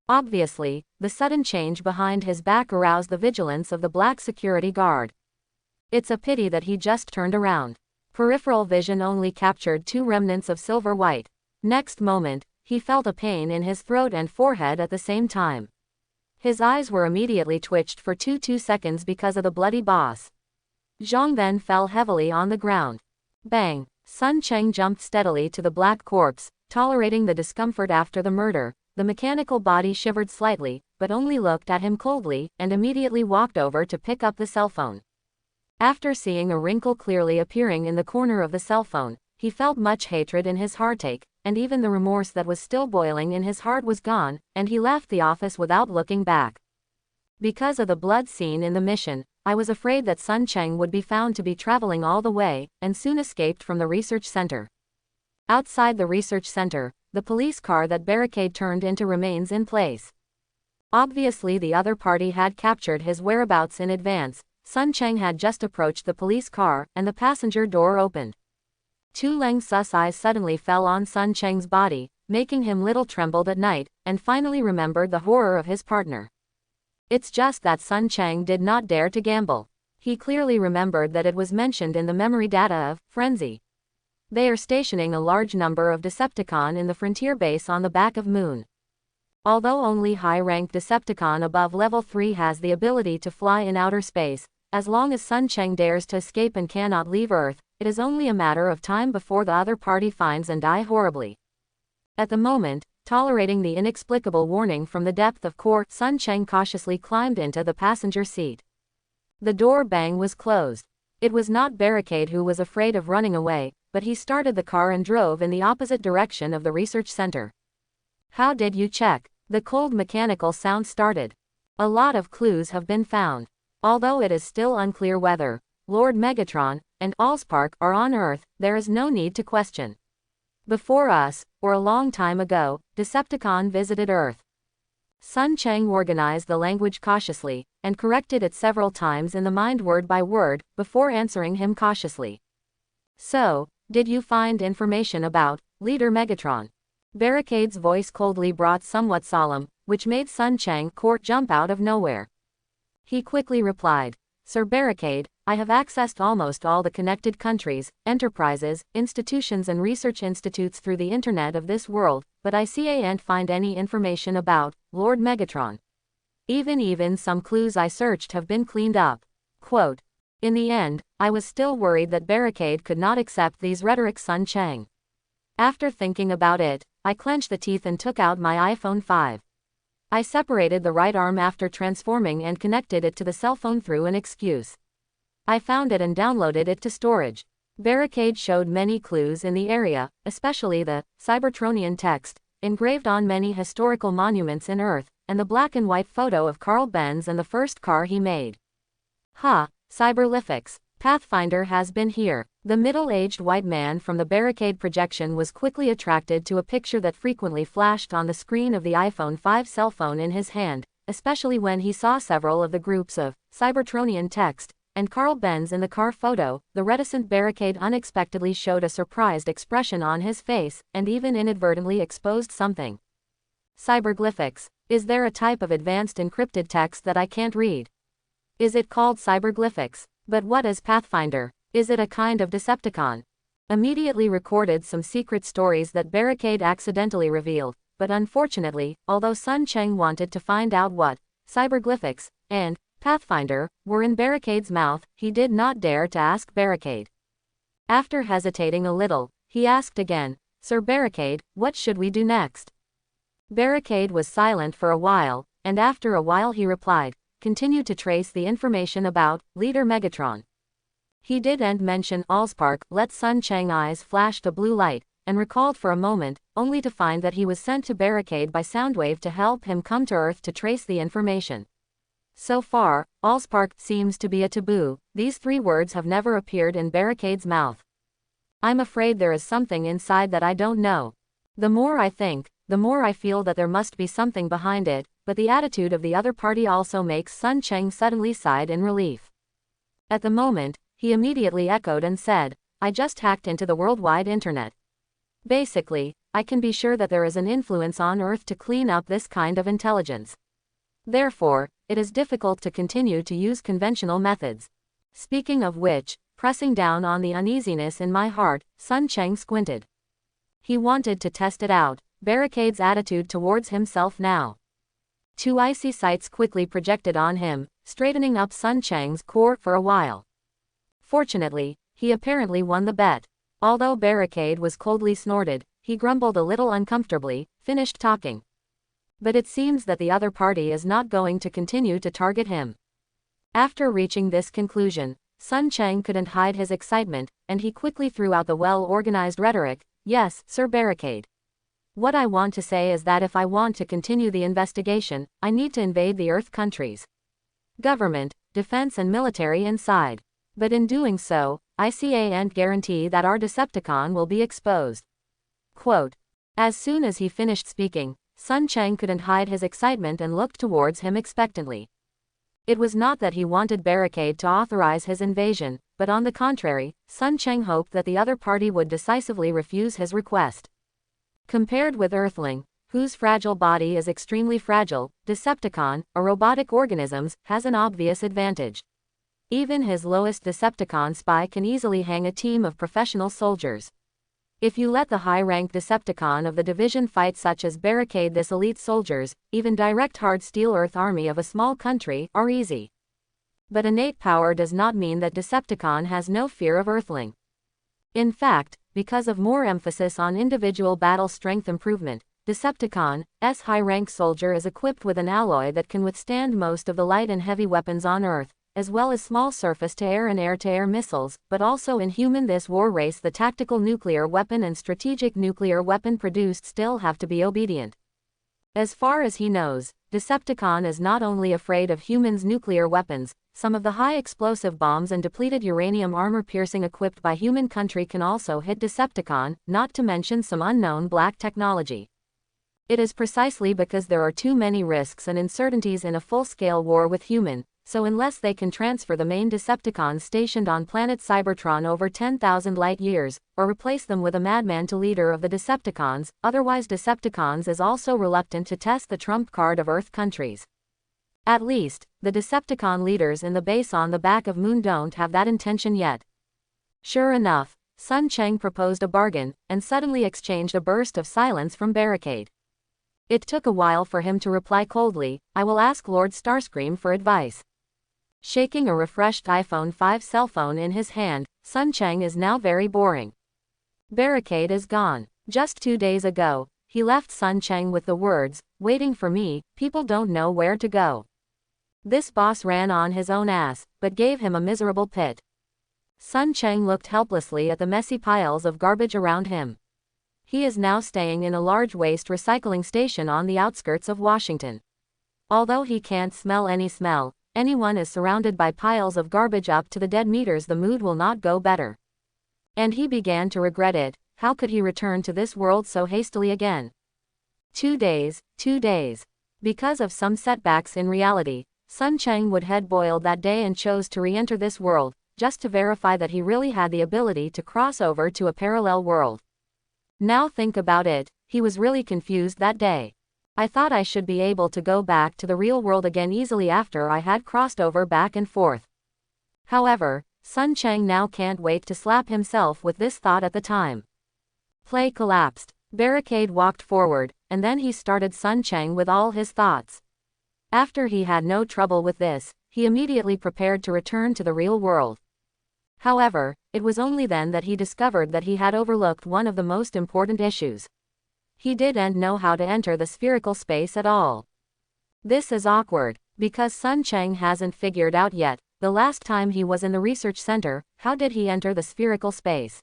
Obviously, the sudden change behind his back aroused the vigilance of the black security guard. It's a pity that he just turned around. Peripheral vision only captured two remnants of silver white. Next moment, he felt a pain in his throat and forehead at the same time. His eyes were immediately twitched for 2 seconds because of the bloody boss. Zhang then fell heavily on the ground. Bang! Sun Cheng jumped steadily to the black corpse, tolerating the discomfort after the murder. The mechanical body shivered slightly, but only looked at him coldly, and immediately walked over to pick up the cell phone. After seeing a wrinkle clearly appearing in the corner of the cell phone, he felt much hatred in his heartache, and even the remorse that was still boiling in his heart was gone, and he left the office without looking back. Because of the blood scene in the mission, I was afraid that Sun Cheng would be found to be traveling all the way, and soon escaped from the research center. Outside the research center, the police car that Barricade turned into remains in place. Obviously the other party had captured his whereabouts in advance. Sun Cheng had just approached the police car, and the passenger door opened. Tu Leng Su's eyes suddenly fell on Sun Cheng's body, making him little trembled at night, and finally remembered the horror of his partner. It's just that Sun Cheng did not dare to gamble. He clearly remembered that it was mentioned in the memory data of Frenzy. They are stationing a large number of Decepticon in the frontier base on the back of Moon. Although only high-ranked Decepticon above level 3 has the ability to fly in outer space, as long as Sun Cheng dares to escape and cannot leave Earth, it is only a matter of time before the other party finds and die horribly. At the moment, tolerating the inexplicable warning from the depth of core, Sun Cheng cautiously climbed into the passenger seat. The door bang was closed. It was not Barricade who was afraid of running away, but he started the car and drove in the opposite direction of the research center. How did you check? The cold mechanical sound started. A lot of clues have been found. Although it is still unclear whether Lord Megatron and Allspark are on Earth, there is no need to question. Before us, or a long time ago, Decepticon visited Earth. Sun Cheng organized the language cautiously, and corrected it several times in the mind word by word, before answering him cautiously. So, did you find information about Leader Megatron? Barricade's voice coldly brought somewhat solemn, which made Sun Chang Court jump out of nowhere. He quickly replied, Sir Barricade, I have accessed almost all the connected countries, enterprises, institutions and research institutes through the internet of this world, but I can't find any information about Lord Megatron. Even some clues I searched have been cleaned up. Quote, in the end, I was still worried that Barricade could not accept these rhetorics. Sun Chang. After thinking about it, I clenched the teeth and took out my iPhone 5. I separated the right arm after transforming and connected it to the cell phone through an excuse. I found it and downloaded it to storage. Barricade showed many clues in the area, especially the Cybertronian text, engraved on many historical monuments in Earth, and the black and white photo of Carl Benz and the first car he made. Cyberlyfics. Pathfinder has been here. The middle-aged white man from the Barricade projection was quickly attracted to a picture that frequently flashed on the screen of the iPhone 5 cell phone in his hand, especially when he saw several of the groups of Cybertronian text and Carl Benz in the car photo. The reticent Barricade unexpectedly showed a surprised expression on his face, and even inadvertently exposed something. Cyberglyphics. Is there a type of advanced encrypted text that I can't read? Is it called cyberglyphics? But what is Pathfinder? Is it a kind of Decepticon? Immediately recorded some secret stories that Barricade accidentally revealed, but unfortunately, although Sun Chang wanted to find out what cyberglyphics and Pathfinder were in Barricade's mouth, he did not dare to ask Barricade. After hesitating a little, he asked again, Sir Barricade, what should we do next? Barricade was silent for a while, and after a while he replied, continue to trace the information about Leader Megatron. He didn't mention Allspark. Let Sun Chang's eyes flashed a blue light, and recalled for a moment, only to find that he was sent to Barricade by Soundwave to help him come to Earth to trace the information. So far, Allspark seems to be a taboo. These 3 words have never appeared in Barricade's mouth. I'm afraid there is something inside that I don't know. The more I think, the more I feel that there must be something behind it, but the attitude of the other party also makes Sun Chang suddenly sighed in relief. At the moment, he immediately echoed and said, I just hacked into the worldwide internet. Basically, I can be sure that there is an influence on Earth to clean up this kind of intelligence. Therefore, it is difficult to continue to use conventional methods. Speaking of which, pressing down on the uneasiness in my heart, Sun Chang squinted. He wanted to test it out, Barricade's attitude towards himself now. 2 icy sights quickly projected on him, straightening up Sun Chang's core for a while. Fortunately, he apparently won the bet. Although Barricade was coldly snorted, he grumbled a little uncomfortably, finished talking. But it seems that the other party is not going to continue to target him. After reaching this conclusion, Sun Chang couldn't hide his excitement, and he quickly threw out the well-organized rhetoric, yes, Sir Barricade. What I want to say is that if I want to continue the investigation, I need to invade the Earth countries. Government, defense and military inside. But in doing so, I can't guarantee that our Decepticon will be exposed. Quote. As soon as he finished speaking, Sun Chang couldn't hide his excitement and looked towards him expectantly. It was not that he wanted Barricade to authorize his invasion, but on the contrary, Sun Chang hoped that the other party would decisively refuse his request. Compared with Earthling, whose fragile body is extremely fragile, Decepticon, a robotic organism, has an obvious advantage. Even his lowest Decepticon spy can easily hang a team of professional soldiers. If you let the high-ranked Decepticon of the division fight such as Barricade, this elite soldiers, even direct hard steel Earth army of a small country, are easy. But innate power does not mean that Decepticon has no fear of Earthling. In fact, because of more emphasis on individual battle strength improvement, Decepticon's high-rank soldier is equipped with an alloy that can withstand most of the light and heavy weapons on Earth, as well as small surface-to-air and air-to-air missiles, but also in this war race the tactical nuclear weapon and strategic nuclear weapon produced still have to be obedient. As far as he knows, Decepticon is not only afraid of humans' nuclear weapons, some of the high explosive bombs and depleted uranium armor-piercing equipped by human country can also hit Decepticon, not to mention some unknown black technology. It is precisely because there are too many risks and uncertainties in a full-scale war with human so unless they can transfer the main Decepticons stationed on planet Cybertron over 10,000 light-years, or replace them with a madman to leader of the Decepticons, otherwise Decepticons is also reluctant to test the trump card of Earth countries. At least, the Decepticon leaders in the base on the back of Moon don't have that intention yet. Sure enough, Sun Cheng proposed a bargain, and suddenly exchanged a burst of silence from Barricade. It took a while for him to reply coldly, "I will ask Lord Starscream for advice." Shaking a refreshed iPhone 5 cell phone in his hand, Sun Cheng is now very boring. Barricade is gone. Just 2 days ago, he left Sun Cheng with the words, "Waiting for me, people don't know where to go." This boss ran on his own ass, but gave him a miserable pit. Sun Cheng looked helplessly at the messy piles of garbage around him. He is now staying in a large waste recycling station on the outskirts of Washington. Although he can't smell any smell, anyone is surrounded by piles of garbage up to the dead meters, the mood will not go better. And he began to regret it. How could he return to this world so hastily again? 2 days. Because of some setbacks in reality, Sun Cheng would head boiled that day and chose to re-enter this world, just to verify that he really had the ability to cross over to a parallel world. Now think about it, he was really confused that day. I thought I should be able to go back to the real world again easily after I had crossed over back and forth. However, Sun Cheng now can't wait to slap himself with this thought at the time. Play collapsed. Barricade walked forward, and then he started Sun Cheng with all his thoughts. After he had no trouble with this, he immediately prepared to return to the real world. However, it was only then that he discovered that he had overlooked one of the most important issues. He didn't know how to enter the spherical space at all. This is awkward, because Sun Cheng hasn't figured out yet, the last time he was in the research center, how did he enter the spherical space?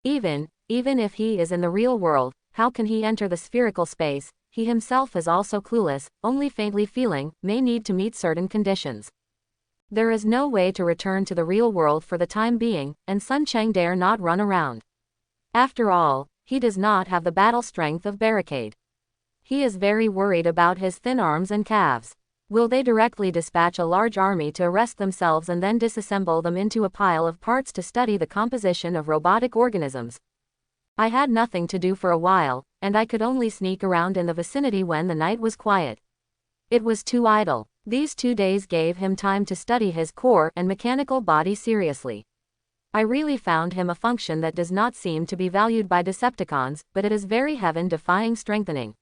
Even if he is in the real world, how can he enter the spherical space? He himself is also clueless, only faintly feeling, may need to meet certain conditions. There is no way to return to the real world for the time being, and Sun Cheng dare not run around. After all, he does not have the battle strength of Barricade. He is very worried about his thin arms and calves. Will they directly dispatch a large army to arrest themselves and then disassemble them into a pile of parts to study the composition of robotic organisms? I had nothing to do for a while, and I could only sneak around in the vicinity when the night was quiet. It was too idle. These 2 days gave him time to study his core and mechanical body seriously. I really found him a function that does not seem to be valued by Decepticons, but it is very heaven-defying strengthening.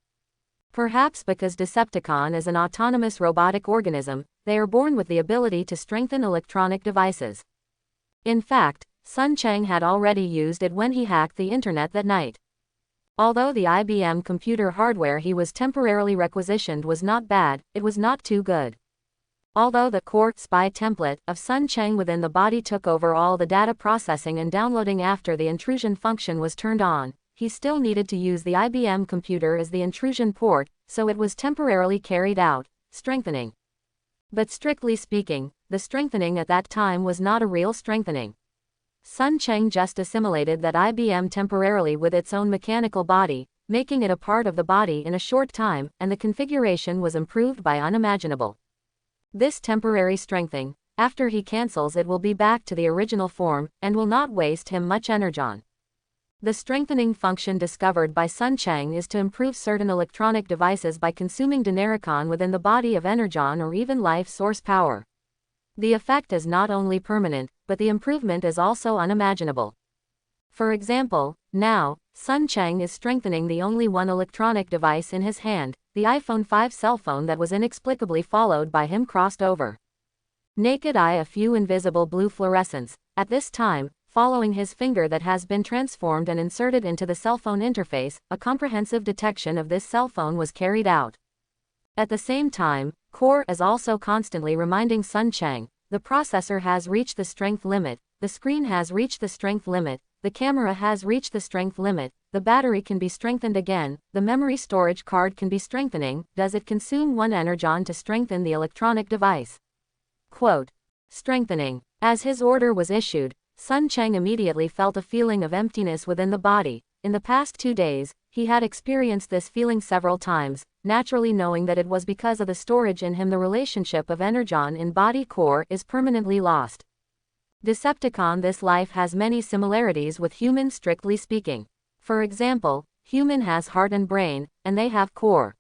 Perhaps because Decepticon is an autonomous robotic organism, they are born with the ability to strengthen electronic devices. In fact, Sun Cheng had already used it when he hacked the internet that night. Although the IBM computer hardware he was temporarily requisitioned was not bad, it was not too good. Although the core spy template of Sun Cheng within the body took over all the data processing and downloading after the intrusion function was turned on, he still needed to use the IBM computer as the intrusion port, so it was temporarily carried out, strengthening. But strictly speaking, the strengthening at that time was not a real strengthening. Sun Cheng just assimilated that IBM temporarily with its own mechanical body, making it a part of the body in a short time, and the configuration was improved by unimaginable. This temporary strengthening, after he cancels it will be back to the original form, and will not waste him much energon. The strengthening function discovered by Sun Cheng is to improve certain electronic devices by consuming Energon within the body of Energon or even life source power. The effect is not only permanent, but the improvement is also unimaginable. For example, now, Sun Cheng is strengthening the only one electronic device in his hand, the iPhone 5 cell phone that was inexplicably followed by him crossed over. Naked eye a few invisible blue fluorescents, at this time, following his finger that has been transformed and inserted into the cell phone interface, a comprehensive detection of this cell phone was carried out. At the same time, Core is also constantly reminding Sun Cheng, the processor has reached the strength limit, the screen has reached the strength limit, the camera has reached the strength limit, the battery can be strengthened again, the memory storage card can be strengthening, does it consume 1 energon to strengthen the electronic device? Quote. Strengthening. As his order was issued, Sun Cheng immediately felt a feeling of emptiness within the body. In the past 2 days, he had experienced this feeling several times, naturally knowing that it was because of the storage in him. The relationship of Energon in body core is permanently lost. Decepticon. This life has many similarities with human, strictly speaking. For example, human has heart and brain, and they have core.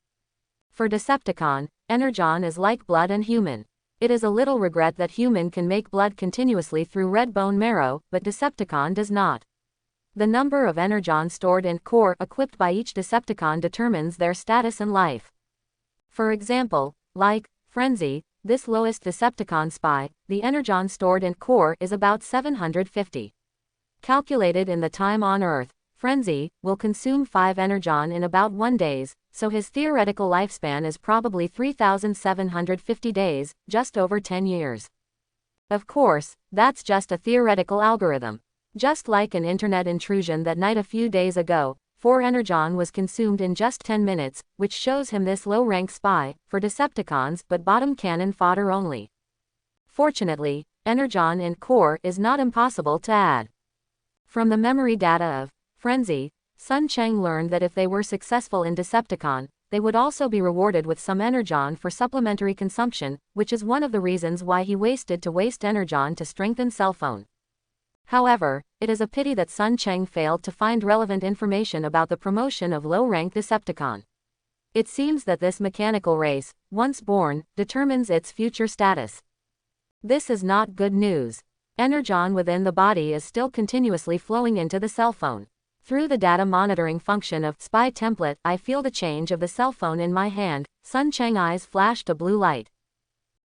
For Decepticon, Energon is like blood and human. It is a little regret that human can make blood continuously through red bone marrow, but Decepticon does not. The number of Energon stored in core equipped by each Decepticon determines their status in life. For example, like Frenzy, this lowest Decepticon spy, the Energon stored in core is about 750. Calculated in the time on Earth, Frenzy will consume 5 Energon in about 1 day, so his theoretical lifespan is probably 3,750 days, just over 10 years. Of course, that's just a theoretical algorithm. Just like an internet intrusion that night a few days ago, 4 Energon was consumed in just 10 minutes, which shows him this low-rank spy, for Decepticons but bottom cannon fodder only. Fortunately, Energon in core is not impossible to add. From the memory data of Frenzy, Sun Cheng learned that if they were successful in Decepticon, they would also be rewarded with some Energon for supplementary consumption, which is one of the reasons why he wasted Energon to strengthen cell phone. However, it is a pity that Sun Cheng failed to find relevant information about the promotion of low-rank Decepticon. It seems that this mechanical race, once born, determines its future status. This is not good news. Energon within the body is still continuously flowing into the cell phone. Through the data monitoring function of Spy Template, I feel the change of the cell phone in my hand. Sun Cheng's eyes flashed a blue light.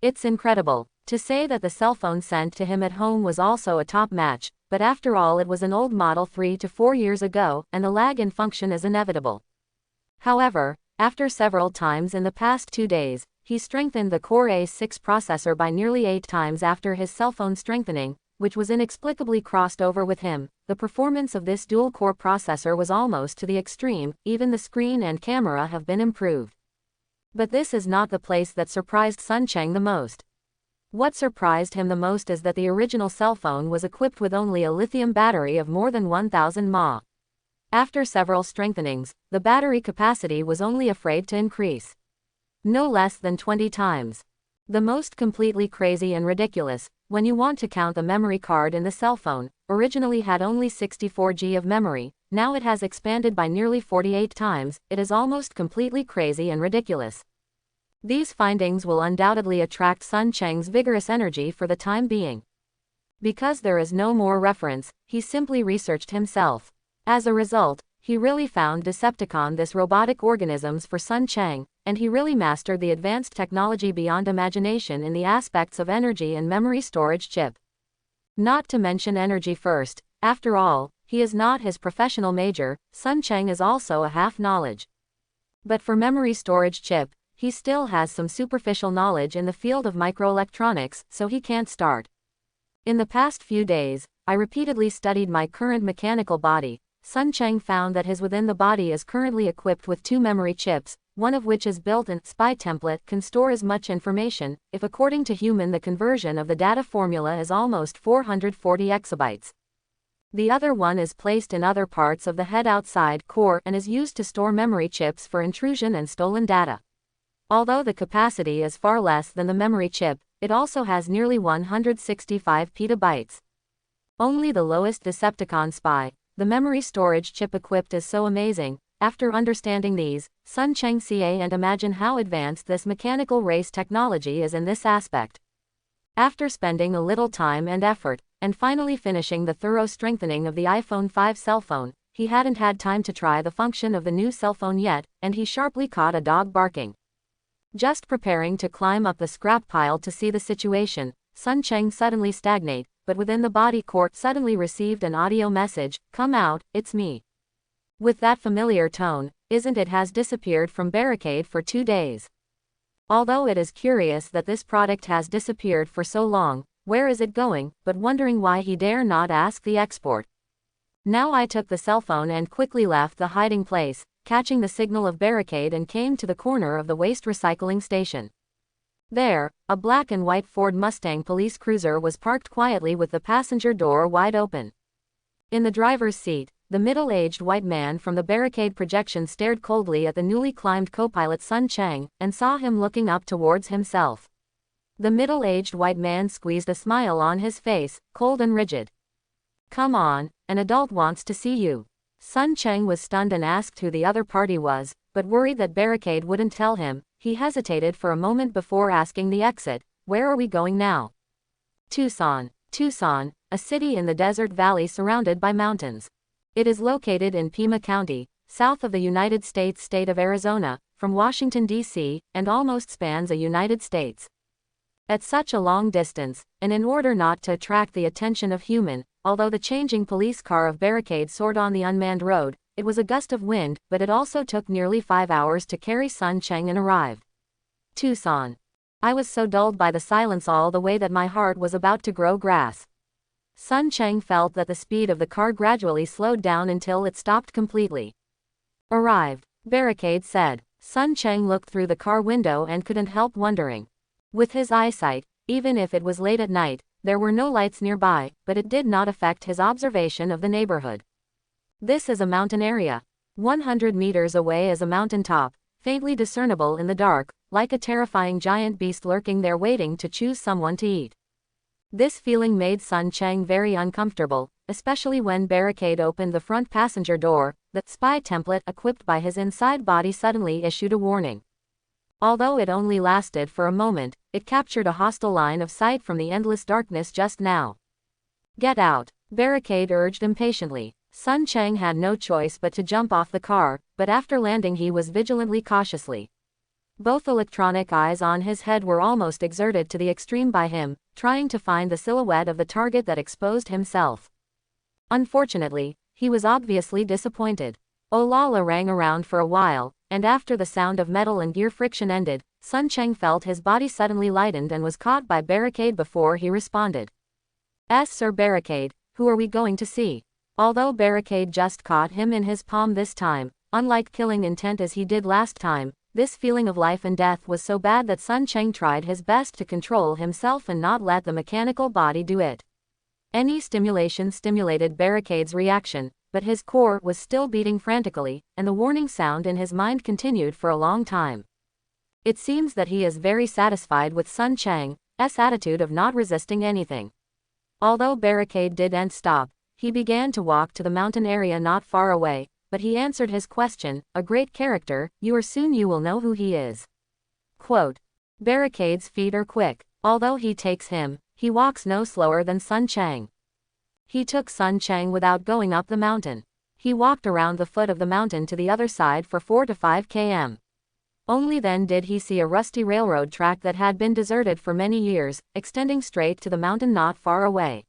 It's incredible. To say that the cell phone sent to him at home was also a top match, but after all it was an old model 3 to 4 years ago, and the lag in function is inevitable. However, after several times in the past 2 days, he strengthened the Core A6 processor by nearly 8 times after his cell phone strengthening, which was inexplicably crossed over with him. The performance of this dual-core processor was almost to the extreme, even the screen and camera have been improved. But this is not the place that surprised Sun Cheng the most. What surprised him the most is that the original cell phone was equipped with only a lithium battery of more than 1000 mAh. After several strengthenings, the battery capacity was only afraid to increase. No less than 20 times. The most completely crazy and ridiculous, when you want to count the memory card in the cell phone, originally had only 64 GB of memory, now it has expanded by nearly 48 times, it is almost completely crazy and ridiculous. These findings will undoubtedly attract Sun Cheng's vigorous energy for the time being. Because there is no more reference, he simply researched himself. As a result, he really found Decepticon this robotic organisms for Sun Cheng, and he really mastered the advanced technology beyond imagination in the aspects of energy and memory storage chip. Not to mention energy first, after all, he is not his professional major, Sun Cheng is also a half-knowledge. But for memory storage chip, he still has some superficial knowledge in the field of microelectronics, so he can't start. In the past few days, I repeatedly studied my current mechanical body. Sun Cheng found that his within the body is currently equipped with 2 memory chips, one of which is built in Spy Template can store as much information, if according to human the conversion of the data formula is almost 440 exabytes. The other one is placed in other parts of the head outside core and is used to store memory chips for intrusion and stolen data. Although the capacity is far less than the memory chip, it also has nearly 165 petabytes. Only the lowest Decepticon spy, the memory storage chip equipped is so amazing. After understanding these, Sun Cheng ca and imagine how advanced this mechanical race technology is in this aspect. After spending a little time and effort, and finally finishing the thorough strengthening of the iPhone 5 cell phone, he hadn't had time to try the function of the new cell phone yet, and he sharply caught a dog barking. Just preparing to climb up the scrap pile to see the situation, Sun Cheng suddenly stagnate, but within the body core suddenly received an audio message, "Come out, it's me." With that familiar tone, isn't it has disappeared from Barricade for 2 days. Although it is curious that this product has disappeared for so long, where is it going, but wondering why he dare not ask the export. Now I took the cell phone and quickly left the hiding place, catching the signal of Barricade and came to the corner of the waste recycling station. There, a black and white Ford Mustang police cruiser was parked quietly with the passenger door wide open. In the driver's seat, the middle-aged white man from the Barricade projection stared coldly at the newly climbed co-pilot Sun Chang, and saw him looking up towards himself. The middle-aged white man squeezed a smile on his face, cold and rigid. "Come on, an adult wants to see you." Sun Chang was stunned and asked who the other party was, but worried that Barricade wouldn't tell him, he hesitated for a moment before asking the exit. "Where are we going now?" Tucson. Tucson, a city in the desert valley surrounded by mountains. It is located in Pima County, south of the United States state of Arizona, from Washington, D.C., and almost spans the United States. At such a long distance, and in order not to attract the attention of human, although the changing police car of Barricade soared on the unmanned road, it was a gust of wind, but it also took nearly 5 hours to carry Sun Chang and arrive. Tucson. I was so dulled by the silence all the way that my heart was about to grow grass. Sun Chang felt that the speed of the car gradually slowed down until it stopped completely. Arrived, Barricade said. Sun Chang looked through the car window and couldn't help wondering. With his eyesight, even if it was late at night, there were no lights nearby, but it did not affect his observation of the neighborhood. This is a mountain area. 100 meters away is a mountain top, faintly discernible in the dark, like a terrifying giant beast lurking there waiting to choose someone to eat. This feeling made Sun Chang very uncomfortable, especially when Barricade opened the front passenger door. The spy template equipped by his inside body suddenly issued a warning. Although it only lasted for a moment, it captured a hostile line of sight from the endless darkness just now. "Get out," Barricade urged impatiently. Sun Chang had no choice but to jump off the car, but after landing he was vigilantly cautiously. Both electronic eyes on his head were almost exerted to the extreme by him, trying to find the silhouette of the target that exposed himself. Unfortunately, he was obviously disappointed. Olala rang around for a while, and after the sound of metal and gear friction ended, Sun Chang felt his body suddenly lightened and was caught by Barricade before he responded. Sir Barricade, who are we going to see?" Although Barricade just caught him in his palm this time, unlike killing intent as he did last time, this feeling of life and death was so bad that Sun Chang tried his best to control himself and not let the mechanical body do it. Any stimulation stimulated Barricade's reaction, but his core was still beating frantically, and the warning sound in his mind continued for a long time. It seems that he is very satisfied with Sun Chang's attitude of not resisting anything. Although Barricade didn't stop, he began to walk to the mountain area not far away, but he answered his question, "A great character, soon you will know who he is." Quote, Barricade's feet are quick. Although he takes him, he walks no slower than Sun Chang. He took Sun Chang without going up the mountain. He walked around the foot of the mountain to the other side for 4 to 5 km. Only then did he see a rusty railroad track that had been deserted for many years, extending straight to the mountain not far away.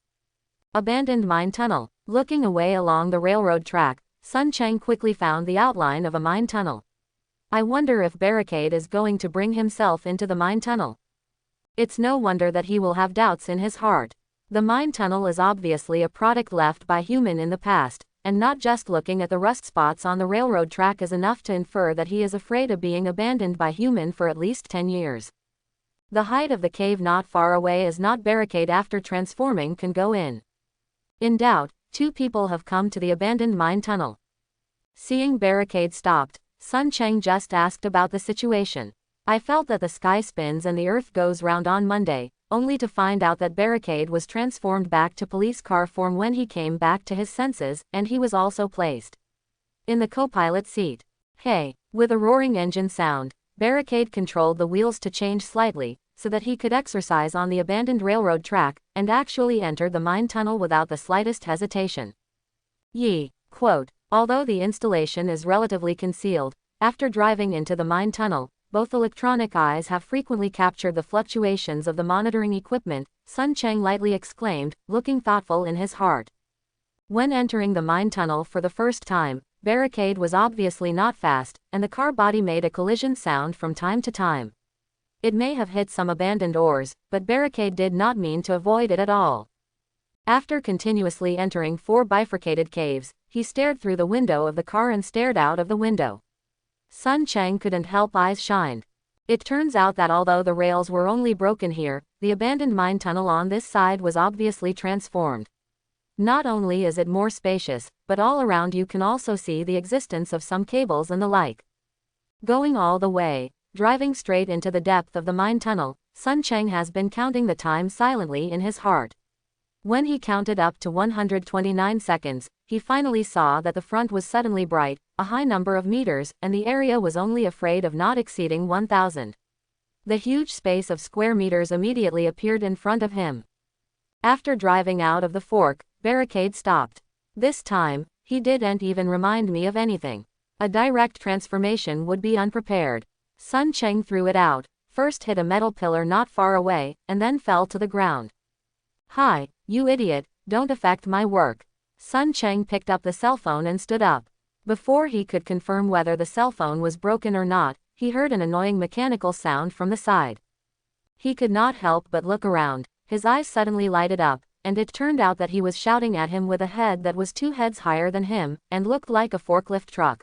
Abandoned mine tunnel. Looking away along the railroad track, Sun Chang quickly found the outline of a mine tunnel. I wonder if Barricade is going to bring himself into the mine tunnel. It's no wonder that he will have doubts in his heart. The mine tunnel is obviously a product left by human in the past, and not just looking at the rust spots on the railroad track is enough to infer that he is afraid of being abandoned by human for at least 10 years. The height of the cave not far away is not Barricade after transforming can go in. In doubt, 2 people have come to the abandoned mine tunnel. Seeing Barricade stopped, Sun Chang just asked about the situation. I felt that the sky spins and the earth goes round on Monday, only to find out that Barricade was transformed back to police car form when he came back to his senses, and he was also placed in the co-pilot seat. Hey, with a roaring engine sound, Barricade controlled the wheels to change slightly, so that he could exercise on the abandoned railroad track, and actually enter the mine tunnel without the slightest hesitation. Yi. Quote, although the installation is relatively concealed, after driving into the mine tunnel, both electronic eyes have frequently captured the fluctuations of the monitoring equipment, Sun Chang lightly exclaimed, looking thoughtful in his heart. When entering the mine tunnel for the first time, Barricade was obviously not fast, and the car body made a collision sound from time to time. It may have hit some abandoned ores, but Barricade did not mean to avoid it at all. After continuously entering 4 bifurcated caves, he stared through the window of the car and stared out of the window. Sun Chang couldn't help eyes shined. It turns out that although the rails were only broken here, the abandoned mine tunnel on this side was obviously transformed. Not only is it more spacious, but all around you can also see the existence of some cables and the like. Going all the way, driving straight into the depth of the mine tunnel, Sun Cheng has been counting the time silently in his heart. When he counted up to 129 seconds, he finally saw that the front was suddenly bright, a high number of meters, and the area was only afraid of not exceeding 1,000. The huge space of square meters immediately appeared in front of him. After driving out of the fork, Barricade stopped. This time, he didn't even remind me of anything. A direct transformation would be unprepared. Sun Cheng threw it out, first hit a metal pillar not far away, and then fell to the ground. Hi, you idiot, don't affect my work. Sun Cheng picked up the cell phone and stood up. Before he could confirm whether the cell phone was broken or not, he heard an annoying mechanical sound from the side. He could not help but look around. His eyes suddenly lighted up, and it turned out that he was shouting at him with a head that was 2 heads higher than him, and looked like a forklift truck.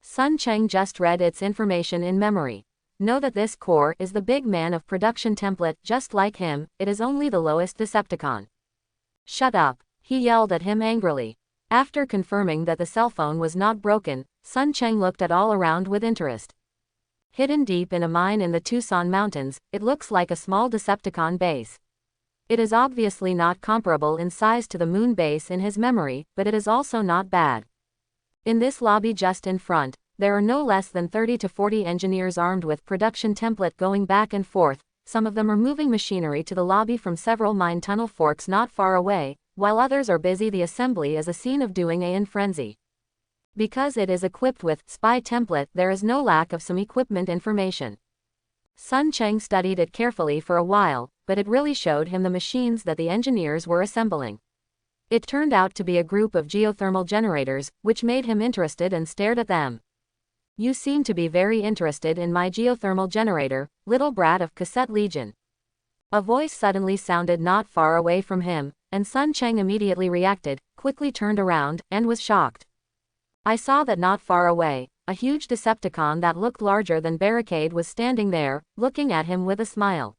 Sun Cheng just read its information in memory. Know that this core is the big man of production template, just like him, it is only the lowest Decepticon. Shut up, he yelled at him angrily. After confirming that the cell phone was not broken, Sun Cheng looked at all around with interest. Hidden deep in a mine in the Tucson Mountains, it looks like a small Decepticon base. It is obviously not comparable in size to the moon base in his memory, but it is also not bad. In this lobby just in front, there are no less than 30 to 40 engineers armed with production template going back and forth. Some of them are moving machinery to the lobby from several mine tunnel forks not far away, while others are busy. The assembly is a scene of doing in frenzy. Because it is equipped with spy template, there is no lack of some equipment information. Sun Cheng studied it carefully for a while, but it really showed him the machines that the engineers were assembling. It turned out to be a group of geothermal generators, which made him interested and stared at them. You seem to be very interested in my geothermal generator, little brat of Cassette Legion. A voice suddenly sounded not far away from him, and Sun Cheng immediately reacted, quickly turned around, and was shocked. I saw that not far away, a huge Decepticon that looked larger than Barricade was standing there, looking at him with a smile.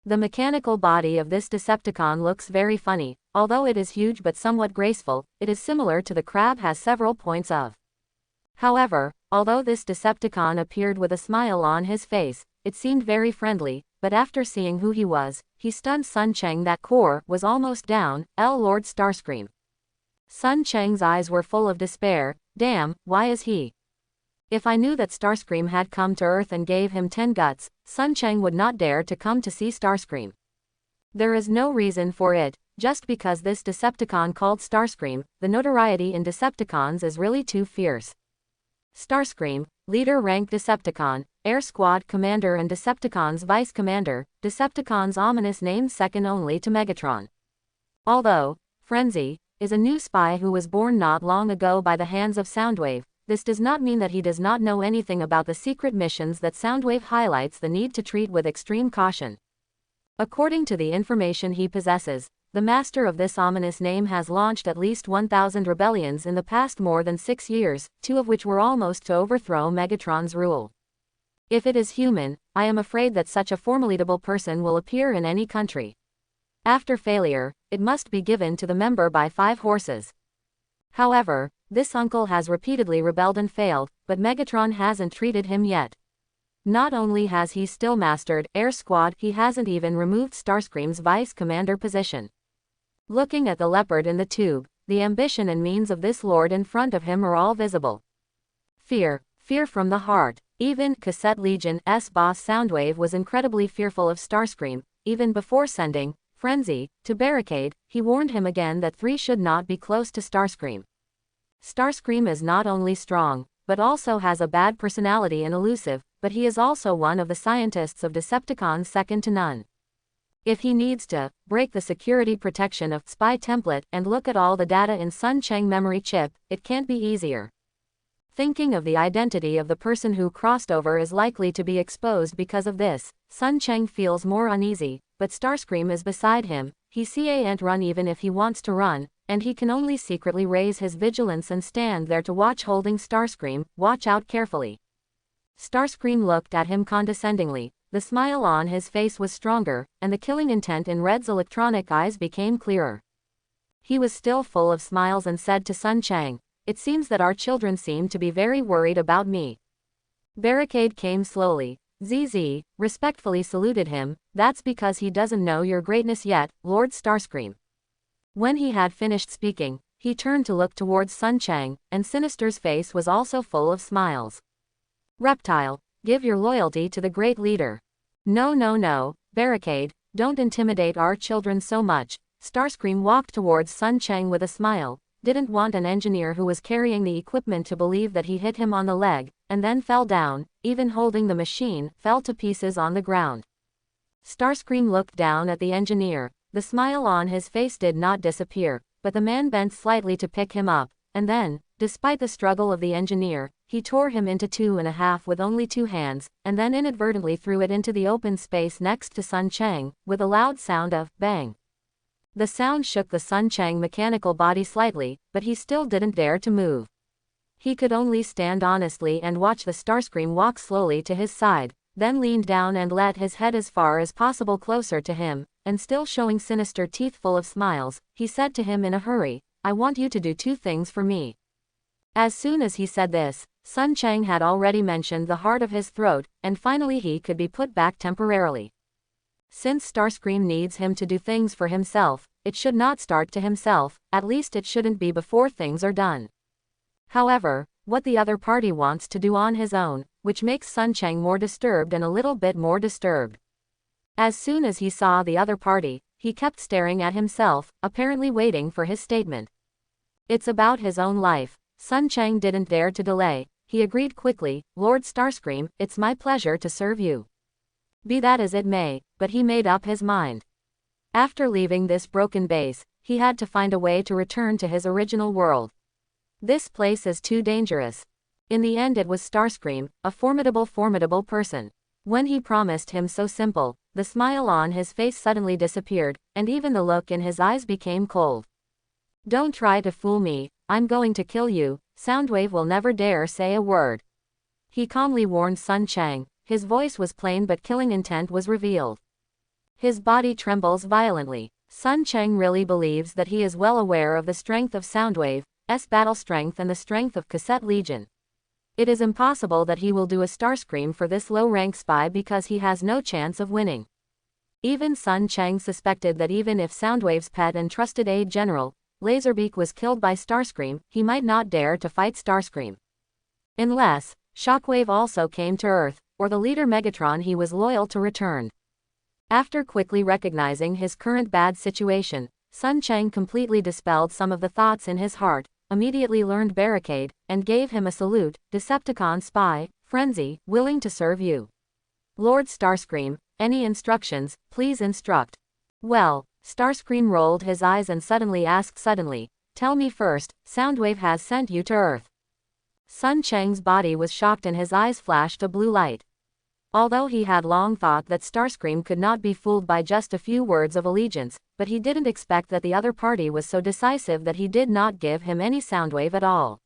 The mechanical body of this Decepticon looks very funny, although it is huge but somewhat graceful. It is similar to the crab, has several points of. However, although this Decepticon appeared with a smile on his face, it seemed very friendly, but after seeing who he was, he stunned Sun Cheng. That core was almost down. Lord Starscream. Sun Cheng's eyes were full of despair. Damn, why is he? If I knew that Starscream had come to Earth and gave him 10 guts, Sun Cheng would not dare to come to see Starscream. There is no reason for it, just because this Decepticon called Starscream, the notoriety in Decepticons is really too fierce. Starscream, leader rank Decepticon, Air Squad Commander and Decepticon's Vice Commander, Decepticon's ominous name second only to Megatron. Although, Frenzy, is a new spy who was born not long ago by the hands of Soundwave, this does not mean that he does not know anything about the secret missions that Soundwave highlights the need to treat with extreme caution. According to the information he possesses, the master of this ominous name has launched at least 1,000 rebellions in the past more than 6 years, 2 of which were almost to overthrow Megatron's rule. If it is human, I am afraid that such a formidable person will appear in any country. After failure, it must be given to the member by 5 horses. However, this uncle has repeatedly rebelled and failed, but Megatron hasn't treated him yet. Not only has he still mastered Air Squad, he hasn't even removed Starscream's vice commander position. Looking at the leopard in the tube, the ambition and means of this lord in front of him are all visible. Fear from the heart. Even Cassette Legion's boss Soundwave was incredibly fearful of Starscream. Even before sending Frenzy to Barricade, he warned him again that 3 should not be close to Starscream. Starscream is not only strong, but also has a bad personality and elusive, but he is also one of the scientists of Decepticons second to none. If he needs to break the security protection of spy template and look at all the data in Sun Cheng memory chip, it can't be easier. Thinking of the identity of the person who crossed over is likely to be exposed because of this, Sun Cheng feels more uneasy, but Starscream is beside him. He can't run even if he wants to run, and he can only secretly raise his vigilance and stand there to watch, holding Starscream. Watch out carefully. Starscream looked at him condescendingly. The smile on his face was stronger, and the killing intent in Red's electronic eyes became clearer. He was still full of smiles and said to Sun Chang, "It seems that our children seem to be very worried about me." Barricade came slowly. ZZ respectfully saluted him. "That's because he doesn't know your greatness yet, Lord Starscream." When he had finished speaking, he turned to look towards Sun Chang, and Sinister's face was also full of smiles. "Reptile, give your loyalty to the great leader." "No, no, no, Barricade, don't intimidate our children so much." Starscream walked towards Sun Chang with a smile. Didn't want an engineer who was carrying the equipment to believe that he hit him on the leg, and then fell down, even holding the machine, fell to pieces on the ground. Starscream looked down at the engineer. The smile on his face did not disappear, but the man bent slightly to pick him up, and then, despite the struggle of the engineer, he tore him into 2.5 with only 2 hands, and then inadvertently threw it into the open space next to Sun Chang, with a loud sound of bang. The sound shook the Sun Chang mechanical body slightly, but he still didn't dare to move. He could only stand honestly and watch the Starscream walk slowly to his side, then leaned down and let his head as far as possible closer to him, and still showing sinister teeth full of smiles, he said to him in a hurry, "I want you to do 2 things for me." As soon as he said this, Sun Chang had already mentioned the heart of his throat, and finally he could be put back temporarily. Since Starscream needs him to do things for himself, it should not start to himself, at least it shouldn't be before things are done. However, what the other party wants to do on his own, which makes Sun Chang more disturbed and a little bit more disturbed. As soon as he saw the other party, he kept staring at himself, apparently waiting for his statement. It's about his own life. Sun Chang didn't dare to delay. He agreed quickly, "Lord Starscream, it's my pleasure to serve you." Be that as it may, but he made up his mind. After leaving this broken base, he had to find a way to return to his original world. This place is too dangerous. In the end it was Starscream, a formidable person. When he promised him so simple, the smile on his face suddenly disappeared, and even the look in his eyes became cold. "Don't try to fool me, I'm going to kill you." Soundwave will never dare say a word. He calmly warned Sun Chang. His voice was plain but killing intent was revealed. His body trembles violently. Sun Chang really believes that he is well aware of the strength of Soundwave's battle strength and the strength of Cassette Legion. It is impossible that he will do a Starscream for this low-rank spy because he has no chance of winning. Even Sun Chang suspected that even if Soundwave's pet and trusted aide general, Laserbeak, was killed by Starscream, he might not dare to fight Starscream. Unless Shockwave also came to Earth, or the leader Megatron he was loyal to returned. After quickly recognizing his current bad situation, Sun Chang completely dispelled some of the thoughts in his heart, immediately learned Barricade, and gave him a salute. "Decepticon spy, Frenzy, willing to serve you. Lord Starscream, any instructions, please instruct." "Well," Starscream rolled his eyes and suddenly asked "Tell me first, Soundwave has sent you to Earth?" Sun Chang's body was shocked and his eyes flashed a blue light. Although he had long thought that Starscream could not be fooled by just a few words of allegiance, but he didn't expect that the other party was so decisive that he did not give him any Soundwave at all.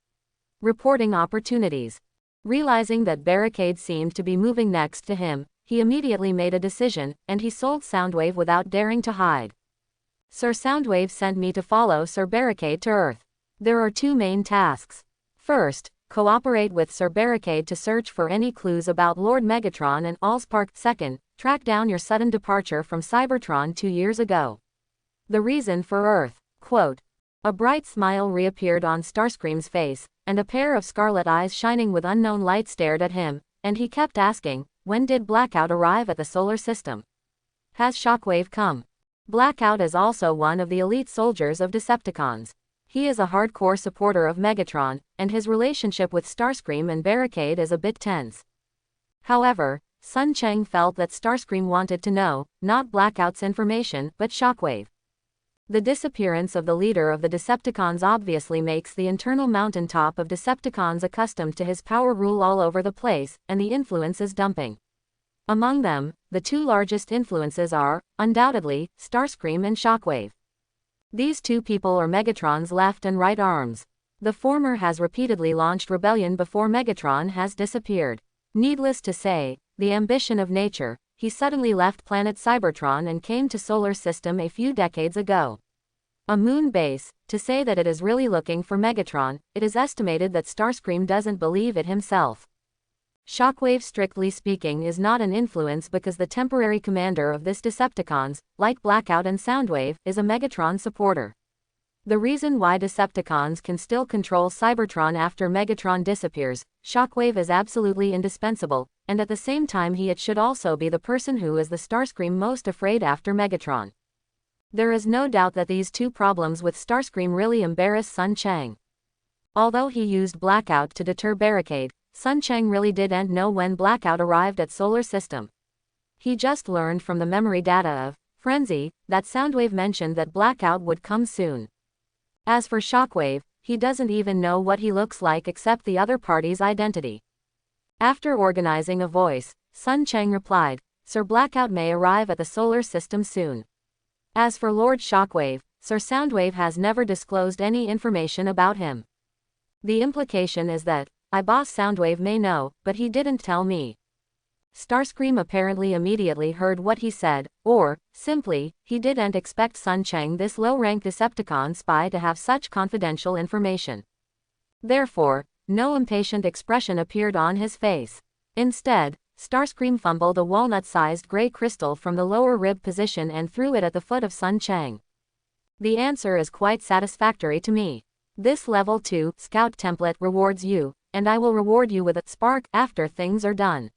Reporting opportunities. Realizing that Barricade seemed to be moving next to him, he immediately made a decision, and he sold Soundwave without daring to hide. "Sir Soundwave sent me to follow Sir Barricade to Earth. There are 2 main tasks. First, cooperate with Sir Barricade to search for any clues about Lord Megatron and Allspark. Second, track down your sudden departure from Cybertron 2 years ago. The reason for Earth." Quote. A bright smile reappeared on Starscream's face, and a pair of scarlet eyes shining with unknown light stared at him, and he kept asking, "When did Blackout arrive at the solar system? Has Shockwave come?" Blackout is also one of the elite soldiers of Decepticons. He is a hardcore supporter of Megatron, and his relationship with Starscream and Barricade is a bit tense. However, Sun Chang felt that Starscream wanted to know, not Blackout's information, but Shockwave. The disappearance of the leader of the Decepticons obviously makes the internal mountaintop of Decepticons accustomed to his power rule all over the place, and the influence is dumping. Among them, the 2 largest influences are, undoubtedly, Starscream and Shockwave. These 2 people are Megatron's left and right arms. The former has repeatedly launched rebellion before Megatron has disappeared. Needless to say, the ambition of nature, he suddenly left planet Cybertron and came to Solar System a few decades ago. A moon base. To say that it is really looking for Megatron, it is estimated that Starscream doesn't believe it himself. Shockwave, strictly speaking, is not an influence because the temporary commander of this Decepticons, like Blackout and Soundwave, is a Megatron supporter. The reason why Decepticons can still control Cybertron after Megatron disappears, Shockwave is absolutely indispensable, and at the same time it should also be the person who is the Starscream most afraid after Megatron. There is no doubt that these two problems with Starscream really embarrass Sun Chang. Although he used Blackout to deter Barricade, Sun Chang really didn't know when Blackout arrived at Solar System. He just learned from the memory data of Frenzy that Soundwave mentioned that Blackout would come soon. As for Shockwave, he doesn't even know what he looks like except the other party's identity. After organizing a voice, Sun Chang replied, "Sir Blackout may arrive at the Solar System soon." As for Lord Shockwave, Sir Soundwave has never disclosed any information about him. The implication is that, boss Soundwave may know, but he didn't tell me. Starscream apparently immediately heard what he said, or, simply, he didn't expect Sun Chang, this low-rank Decepticon spy, to have such confidential information. Therefore, no impatient expression appeared on his face. Instead, Starscream fumbled a walnut-sized gray crystal from the lower rib position and threw it at the foot of Sun Chang. The answer is quite satisfactory to me. This level 2 scout template rewards you, and I will reward you with a spark after things are done.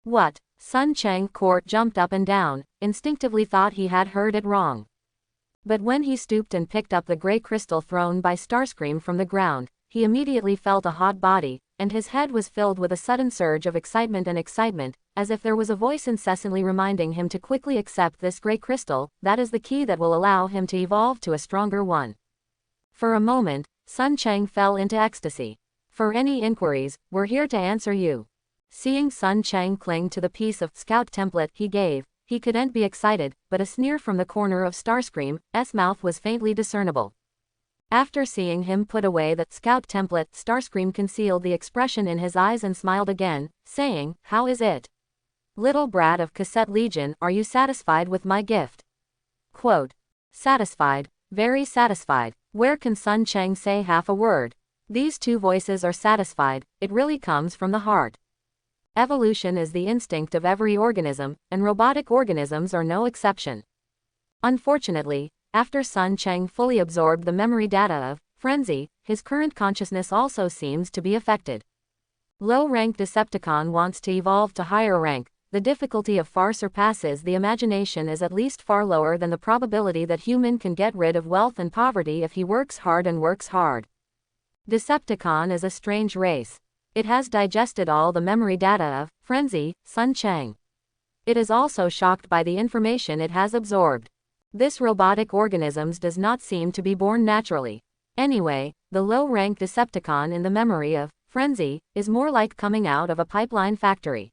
What? Sun Chang Court jumped up and down, instinctively thought he had heard it wrong. But when he stooped and picked up the gray crystal thrown by Starscream from the ground, he immediately felt a hot body, and his head was filled with a sudden surge of excitement, as if there was a voice incessantly reminding him to quickly accept this gray crystal, that is the key that will allow him to evolve to a stronger one. For a moment, Sun Chang fell into ecstasy. For any inquiries, we're here to answer you. Seeing Sun Chang cling to the piece of scout template he gave, he couldn't be excited, but a sneer from the corner of Starscream's mouth was faintly discernible. After seeing him put away the scout template, Starscream concealed the expression in his eyes and smiled again, saying, "How is it? Little brat of Cassette Legion, are you satisfied with my gift?" Quote, "Satisfied, very satisfied. Where can Sun Chang say half a word? These two voices are satisfied, it really comes from the heart." Evolution is the instinct of every organism, and robotic organisms are no exception. Unfortunately, after Sun Chang fully absorbed the memory data of Frenzy, his current consciousness also seems to be affected. Low-rank Decepticon wants to evolve to higher rank. The difficulty of far surpasses the imagination is at least far lower than the probability that human can get rid of wealth and poverty if he works hard and works hard. Decepticon is a strange race. It has digested all the memory data of Frenzy, Sun Chang. It is also shocked by the information it has absorbed. This robotic organisms does not seem to be born naturally. Anyway, the low-rank Decepticon in the memory of Frenzy is more like coming out of a pipeline factory.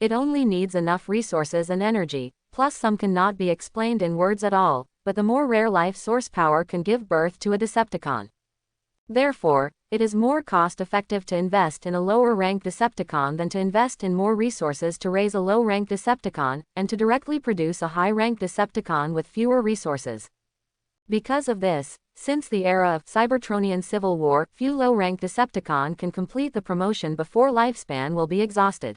It only needs enough resources and energy, plus some cannot be explained in words at all, but the more rare life source power can give birth to a Decepticon. Therefore, it is more cost-effective to invest in a lower-rank Decepticon than to invest in more resources to raise a low-rank Decepticon, and to directly produce a high-rank Decepticon with fewer resources. Because of this, since the era of Cybertronian Civil War, few low-rank Decepticon can complete the promotion before lifespan will be exhausted.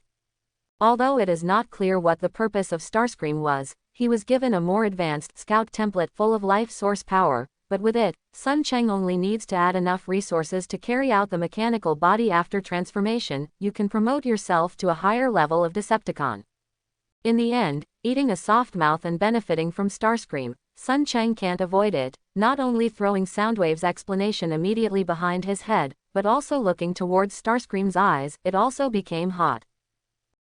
Although it is not clear what the purpose of Starscream was, he was given a more advanced scout template full of life source power, but with it, Sun Chang only needs to add enough resources to carry out the mechanical body after transformation. You can promote yourself to a higher level of Decepticon. In the end, eating a soft mouth and benefiting from Starscream, Sun Chang can't avoid it, not only throwing Soundwave's explanation immediately behind his head, but also looking towards Starscream's eyes. It also became hot.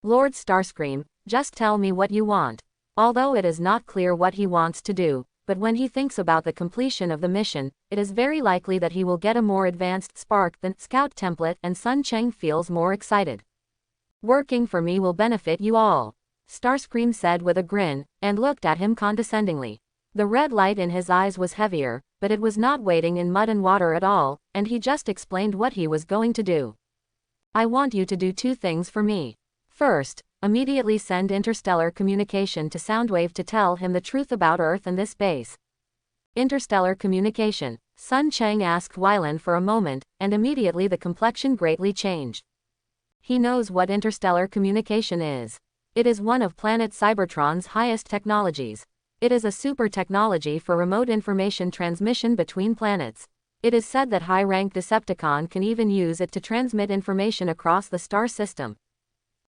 "Lord Starscream, just tell me what you want." Although it is not clear what he wants to do, but when he thinks about the completion of the mission, it is very likely that he will get a more advanced spark than scout template, and Sun Chang feels more excited. "Working for me will benefit you all," Starscream said with a grin, and looked at him condescendingly. The red light in his eyes was heavier, but it was not wading in mud and water at all, and he just explained what he was going to do. "I want you to do two things for me. First, immediately send interstellar communication to Soundwave to tell him the truth about Earth and this base. Interstellar communication. Sun Cheng asked Weiland for a moment, and immediately the complexion greatly changed. He knows what interstellar communication is. It is one of planet Cybertron's highest technologies. It is a super technology for remote information transmission between planets. It is said that high-ranked Decepticon can even use it to transmit information across the star system.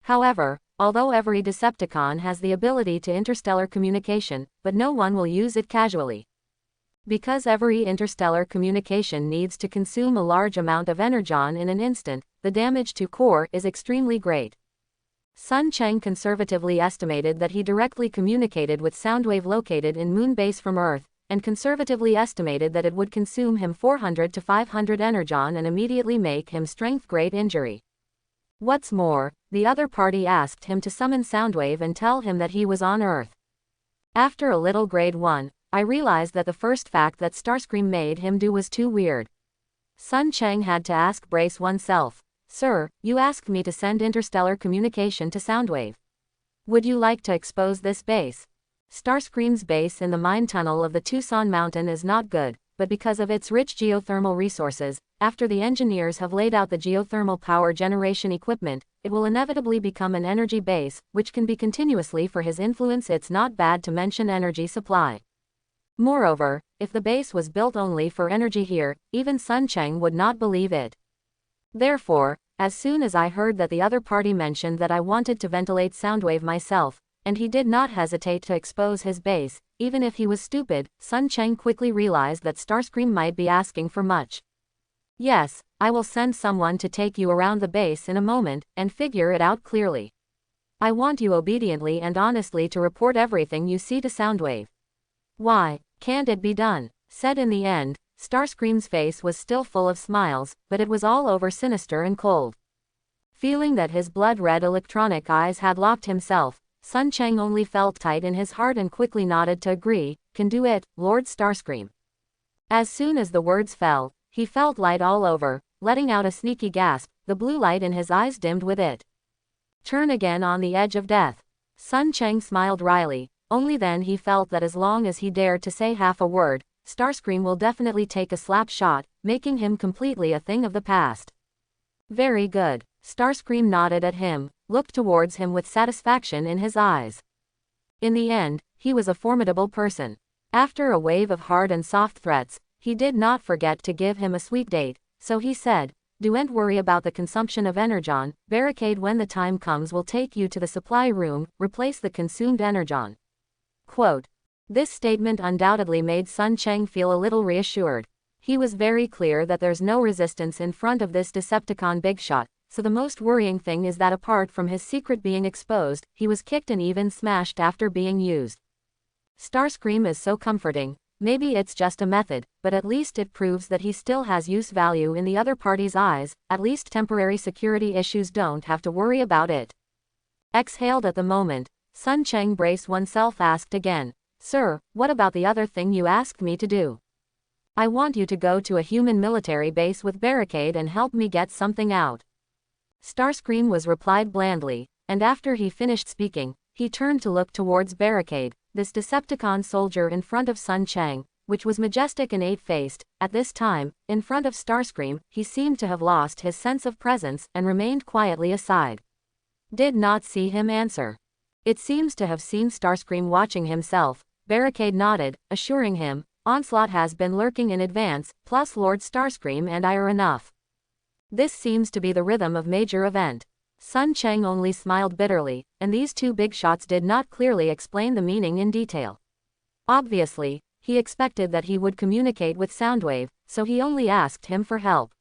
However, although every Decepticon has the ability to interstellar communication, but no one will use it casually. Because every interstellar communication needs to consume a large amount of Energon in an instant, the damage to core is extremely great. Sun Cheng conservatively estimated that he directly communicated with Soundwave located in Moon Base from Earth, and conservatively estimated that it would consume him 400 to 500 Energon and immediately make him strength great injury. What's more, the other party asked him to summon Soundwave and tell him that he was on Earth. After a little grade 1, I realized that the first fact that Starscream made him do was too weird. Sun Cheng had to brace oneself. Sir, you asked me to send interstellar communication to Soundwave. Would you like to expose this base? Starscream's base in the mine tunnel of the Tucson Mountain is not good, but because of its rich geothermal resources, after the engineers have laid out the geothermal power generation equipment, it will inevitably become an energy base, which can be continuously for his influence. It's not bad to mention energy supply. Moreover, if the base was built only for energy here, even Sun Cheng would not believe it. Therefore, as soon as I heard that the other party mentioned that I wanted to ventilate Soundwave myself, and he did not hesitate to expose his base, even if he was stupid, Sun Cheng quickly realized that Starscream might be asking for much. Yes, I will send someone to take you around the base in a moment, and figure it out clearly. I want you obediently and honestly to report everything you see to Soundwave. Why, can't it be done? Said in the end, Starscream's face was still full of smiles, but it was all over sinister and cold. Feeling that his blood-red electronic eyes had locked himself, Sun Cheng only felt tight in his heart and quickly nodded to agree. Can do it, Lord Starscream. As soon as the words fell, he felt light all over, letting out a sneaky gasp. The blue light in his eyes dimmed with it. Turn again on the edge of death. Sun Cheng smiled wryly. Only then he felt that as long as he dared to say half a word, Starscream will definitely take a slap shot, making him completely a thing of the past. Very good. Starscream nodded at him, looked towards him with satisfaction in his eyes. In the end, he was a formidable person. After a wave of hard and soft threats, he did not forget to give him a sweet date, so he said, "Don't worry about the consumption of Energon. Barricade when the time comes will take you to the supply room, replace the consumed Energon." Quote. This statement undoubtedly made Sun Cheng feel a little reassured. He was very clear that there's no resistance in front of this Decepticon bigshot, so the most worrying thing is that apart from his secret being exposed, he was kicked and even smashed after being used. Starscream is so comforting. Maybe it's just a method, but at least it proves that he still has use value in the other party's eyes. At least temporary security issues don't have to worry about it. Exhaled at the moment, Sun Cheng braced oneself asked again, "Sir, what about the other thing you asked me to do?" "I want you to go to a human military base with Barricade and help me get something out." Starscream was replied blandly, and after he finished speaking, he turned to look towards Barricade, this Decepticon soldier in front of Sun Cheng, which was majestic and eight-faced. At this time, in front of Starscream, he seemed to have lost his sense of presence and remained quietly aside. Did not see him answer. It seems to have seen Starscream watching himself. Barricade nodded, assuring him, "Onslaught has been lurking in advance, plus Lord Starscream and I are enough. This seems to be the rhythm of major event." Sun Cheng only smiled bitterly, and these two big shots did not clearly explain the meaning in detail. Obviously, he expected that he would communicate with Soundwave, so he only asked him for help.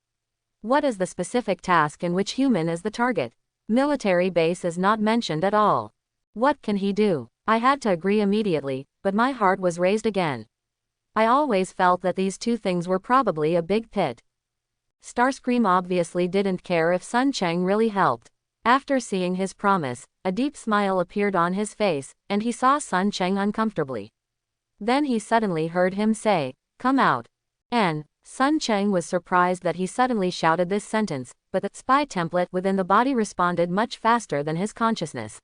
What is the specific task in which human is the target? Military base is not mentioned at all. What can he do? I had to agree immediately, but my heart was raised again. I always felt that these two things were probably a big pit. Starscream obviously didn't care if Sun Cheng really helped. After seeing his promise, a deep smile appeared on his face, and he saw Sun Cheng uncomfortably. Then he suddenly heard him say, "Come out." Sun Cheng was surprised that he suddenly shouted this sentence, but the spy template within the body responded much faster than his consciousness.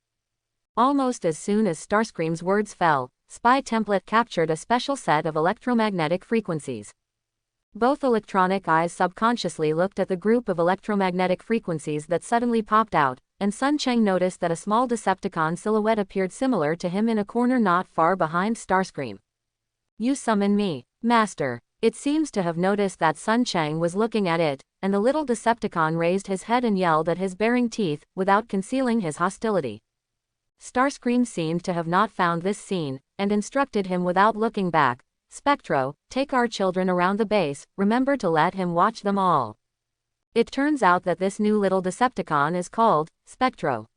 Almost as soon as Starscream's words fell, spy template captured a special set of electromagnetic frequencies. Both electronic eyes subconsciously looked at the group of electromagnetic frequencies that suddenly popped out, and Sun Cheng noticed that a small Decepticon silhouette appeared similar to him in a corner not far behind Starscream. "You summon me, Master." It seems to have noticed that Sun Cheng was looking at it, and the little Decepticon raised his head and yelled at his baring teeth, without concealing his hostility. Starscream seemed to have not found this scene, and instructed him without looking back, "Spectro, take our children around the base, remember to let him watch them all." It turns out that this new little Decepticon is called Spectro.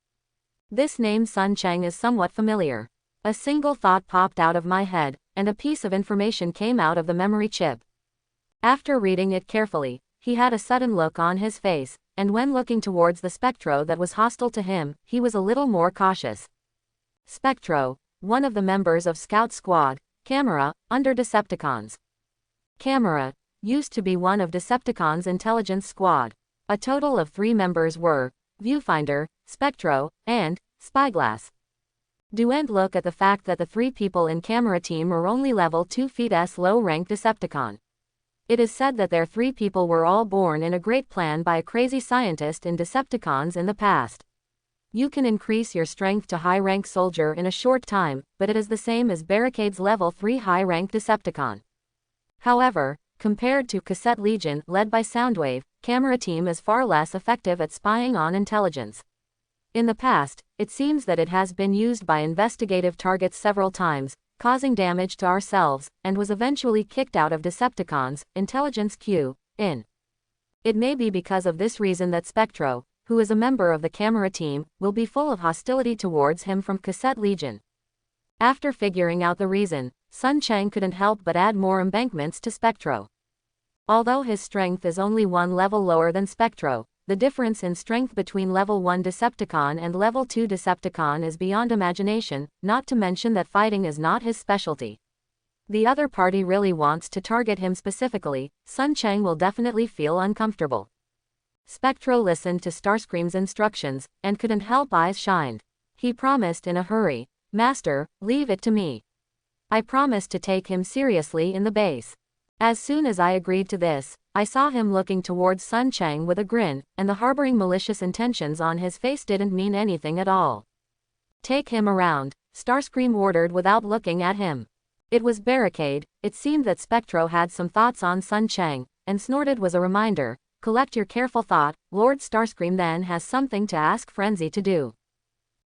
This name Sun Cheng is somewhat familiar. A single thought popped out of my head, and a piece of information came out of the memory chip. After reading it carefully, he had a sudden look on his face, and when looking towards the Spectro that was hostile to him, he was a little more cautious. Spectro, one of the members of Scout Squad, Camera, under Decepticons. Camera used to be one of Decepticon's intelligence squad. A total of 3 members were Viewfinder, Spectro, and Spyglass. Don't look at the fact that the 3 people in Camera team are only level 2 feet low-ranked Decepticon. It is said that their 3 people were all born in a great plan by a crazy scientist in Decepticons in the past. You can increase your strength to high-rank soldier in a short time, but it is the same as Barricade's level 3 high-rank Decepticon. However, compared to Cassette Legion led by Soundwave, Camera team is far less effective at spying on intelligence. In the past, it seems that it has been used by investigative targets several times, causing damage to ourselves, and was eventually kicked out of Decepticons' intelligence queue. It may be because of this reason that Spectro, who is a member of the Camera team, will be full of hostility towards him from Cassette Legion. After figuring out the reason, Sun Cheng couldn't help but add more embankments to Spectro. Although his strength is only 1 level lower than Spectro, the difference in strength between level 1 Decepticon and level 2 Decepticon is beyond imagination, not to mention that fighting is not his specialty. The other party really wants to target him specifically, Sun Cheng will definitely feel uncomfortable. Spectro listened to Starscream's instructions, and couldn't help eyes shined. He promised in a hurry, "Master, leave it to me. I promised to take him seriously in the base." As soon as I agreed to this, I saw him looking towards Sun Cheng with a grin, and the harboring malicious intentions on his face didn't mean anything at all. "Take him around," Starscream ordered without looking at him. It was Barricade. It seemed that Spectro had some thoughts on Sun Cheng, and snorted was a reminder, "Collect your careful thought, Lord Starscream then has something to ask Frenzy to do."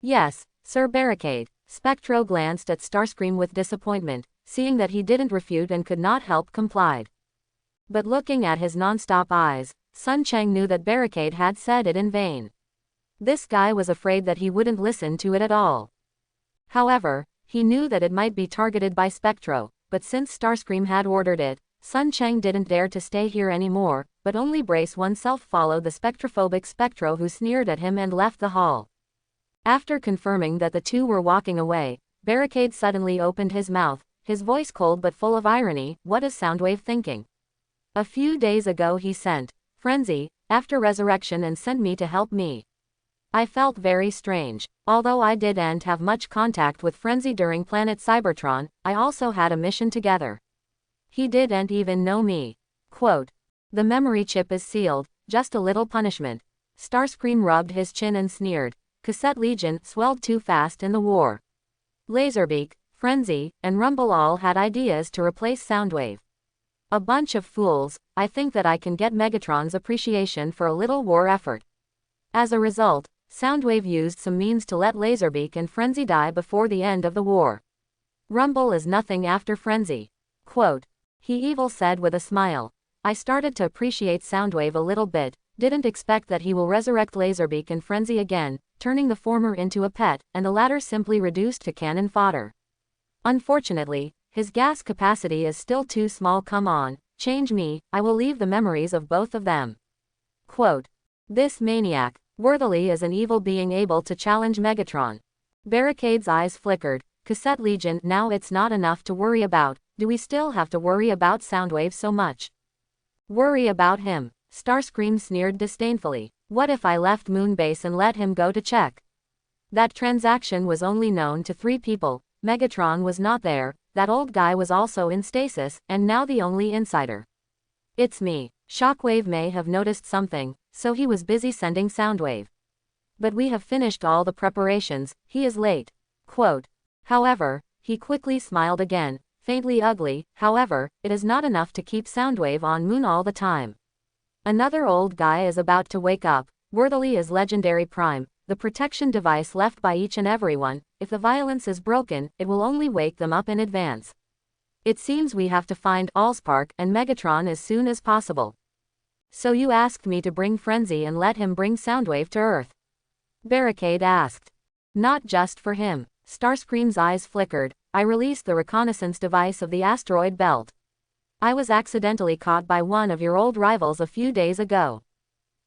"Yes, Sir Barricade." Spectro glanced at Starscream with disappointment, seeing that he didn't refute and could not help complied. But looking at his non-stop eyes, Sun Cheng knew that Barricade had said it in vain. This guy was afraid that he wouldn't listen to it at all. However, he knew that it might be targeted by Spectro, but since Starscream had ordered it, Sun Cheng didn't dare to stay here anymore, but only brace oneself follow the spectrophobic Spectro who sneered at him and left the hall. After confirming that the two were walking away, Barricade suddenly opened his mouth, his voice cold but full of irony. "What is Soundwave thinking? A few days ago he sent Frenzy after Resurrection and sent me to help me. I felt very strange. Although I didn't have much contact with Frenzy during Planet Cybertron, I also had a mission together. He didn't even know me." Quote, "The memory chip is sealed, just a little punishment." Starscream rubbed his chin and sneered, "Cassette Legion swelled too fast in the war. Laserbeak, Frenzy, and Rumble all had ideas to replace Soundwave. A bunch of fools. I think that I can get Megatron's appreciation for a little war effort." As a result, Soundwave used some means to let Laserbeak and Frenzy die before the end of the war. Rumble is nothing after Frenzy. Quote, he evil said with a smile. "I started to appreciate Soundwave a little bit, didn't expect that he will resurrect Laserbeak and Frenzy again, turning the former into a pet, and the latter simply reduced to cannon fodder. Unfortunately, his gas capacity is still too small. Come on, change me, I will leave the memories of both of them." Quote, "This maniac, worthily is an evil being able to challenge Megatron." Barricade's eyes flickered. "Cassette Legion, now it's not enough to worry about, do we still have to worry about Soundwave so much?" "Worry about him?" Starscream sneered disdainfully. "What if I left Moonbase and let him go to check? That transaction was only known to 3 people, Megatron was not there, that old guy was also in stasis, and now the only insider. It's me. Shockwave may have noticed something, so he was busy sending Soundwave. But we have finished all the preparations, he is late. Quote. However, he quickly smiled again, faintly ugly, however, it is not enough to keep Soundwave on Moon all the time. Another old guy is about to wake up, worthily as Legendary Prime, the protection device left by each and everyone. If the violence is broken, it will only wake them up in advance. It seems we have to find Allspark and Megatron as soon as possible. So you asked me to bring Frenzy and let him bring Soundwave to Earth? Barricade asked. Not just for him. Starscream's eyes flickered. I released the reconnaissance device of the asteroid belt. I was accidentally caught by one of your old rivals a few days ago.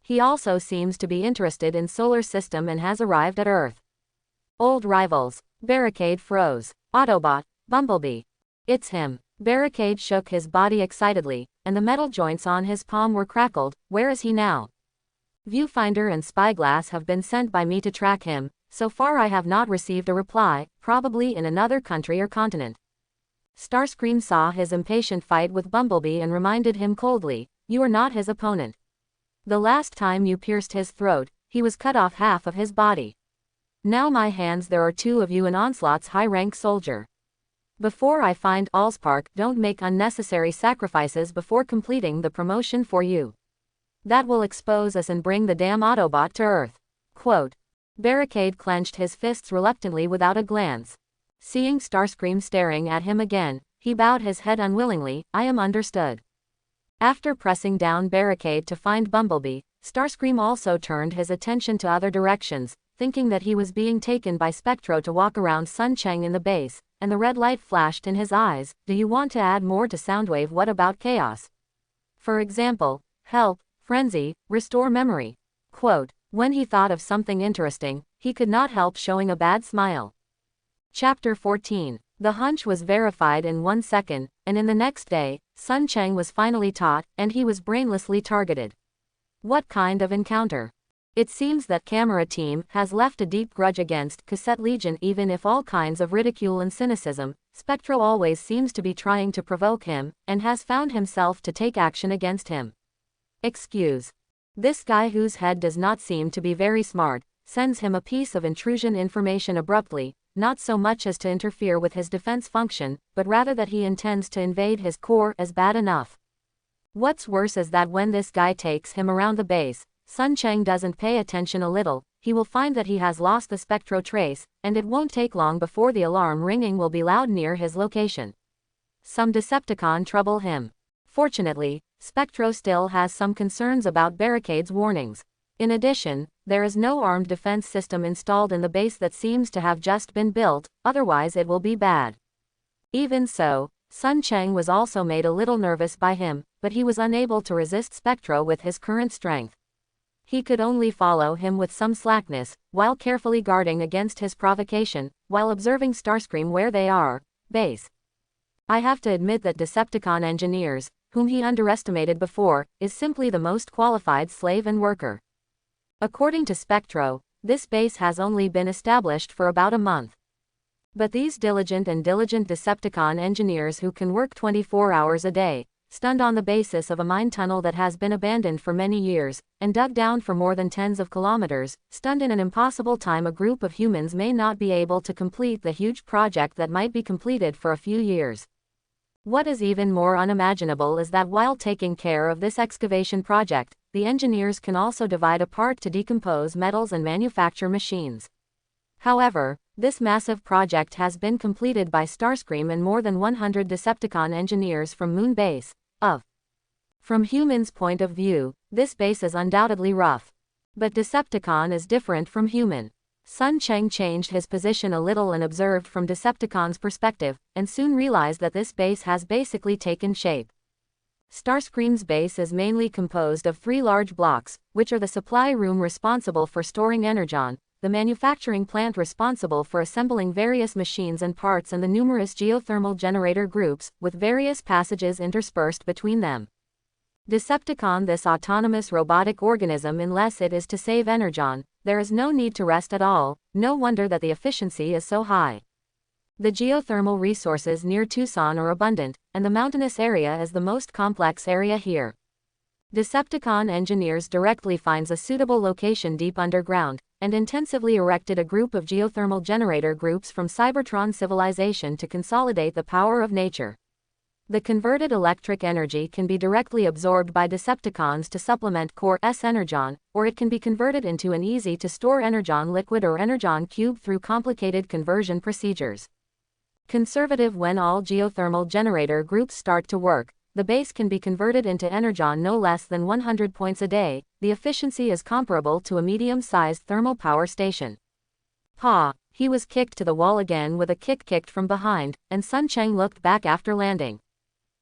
He also seems to be interested in solar system and has arrived at Earth. Old rivals. Barricade froze. Autobot, Bumblebee. It's him. Barricade shook his body excitedly, and the metal joints on his palm were crackled. Where is he now? Viewfinder and Spyglass have been sent by me to track him. So far I have not received a reply, probably in another country or continent. Starscream saw his impatient fight with Bumblebee and reminded him coldly, you are not his opponent. The last time you pierced his throat, he was cut off half of his body. Now my hands there are two of you, an Onslaught's high-rank soldier. Before I find Allspark, don't make unnecessary sacrifices before completing the promotion for you. That will expose us and bring the damn Autobot to Earth. Quote. Barricade clenched his fists reluctantly without a glance. Seeing Starscream staring at him again, he bowed his head unwillingly. I am understood. After pressing down Barricade to find Bumblebee, Starscream also turned his attention to other directions, thinking that he was being taken by Spectro to walk around Sunchang in the base, and the red light flashed in his eyes. Do you want to add more to Soundwave? What about chaos? For example, help, frenzy, restore memory. Quote. When he thought of something interesting, he could not help showing a bad smile. Chapter 14. The hunch was verified in 1 second, and in the next day, Sun Chang was finally taught, and he was brainlessly targeted. What kind of encounter? It seems that Camera Team has left a deep grudge against Cassette Legion. Even if all kinds of ridicule and cynicism, Spectro always seems to be trying to provoke him, and has found himself to take action against him. Excuse. This guy whose head does not seem to be very smart, sends him a piece of intrusion information abruptly, not so much as to interfere with his defense function, but rather that he intends to invade his core as bad enough. What's worse is that when this guy takes him around the base, Sun Chang doesn't pay attention a little, he will find that he has lost the Spectro trace, and it won't take long before the alarm ringing will be loud near his location. Some Decepticon trouble him. Fortunately, Spectro still has some concerns about Barricade's warnings. In addition, there is no armed defense system installed in the base that seems to have just been built, otherwise it will be bad. Even so, Sun Chang was also made a little nervous by him, but he was unable to resist Spectro with his current strength. He could only follow him with some slackness, while carefully guarding against his provocation, while observing Starscream where they are, base. I have to admit that Decepticon engineers, whom he underestimated before, is simply the most qualified slave and worker. According to Spectro, this base has only been established for about a month. But these diligent Decepticon engineers who can work 24 hours a day, stunned on the basis of a mine tunnel that has been abandoned for many years, and dug down for more than tens of kilometers, stunned in an impossible time, a group of humans may not be able to complete the huge project that might be completed for a few years. What is even more unimaginable is that while taking care of this excavation project, the engineers can also divide apart to decompose metals and manufacture machines. However, this massive project has been completed by Starscream and more than 100 Decepticon engineers from Moon Base. From humans' point of view, this base is undoubtedly rough. But Decepticon is different from human. Sun Chang changed his position a little and observed from Decepticon's perspective, and soon realized that this base has basically taken shape. Starscream's base is mainly composed of 3 large blocks, which are the supply room responsible for storing Energon, the manufacturing plant responsible for assembling various machines and parts, and the numerous geothermal generator groups, with various passages interspersed between them. Decepticon, this autonomous robotic organism, unless it is to save Energon, there is no need to rest at all. No wonder that the efficiency is so high. The geothermal resources near Tucson are abundant, and the mountainous area is the most complex area here. Decepticon engineers directly finds a suitable location deep underground, and intensively erected a group of geothermal generator groups from Cybertron civilization to consolidate the power of nature. The converted electric energy can be directly absorbed by Decepticons to supplement Core-S Energon, or it can be converted into an easy-to-store Energon liquid or Energon cube through complicated conversion procedures. Conservative: when all geothermal generator groups start to work, the base can be converted into Energon no less than 100 points a day. The efficiency is comparable to a medium-sized thermal power station. Ha! He was kicked to the wall again with a kick kicked from behind, and Sun Cheng looked back after landing.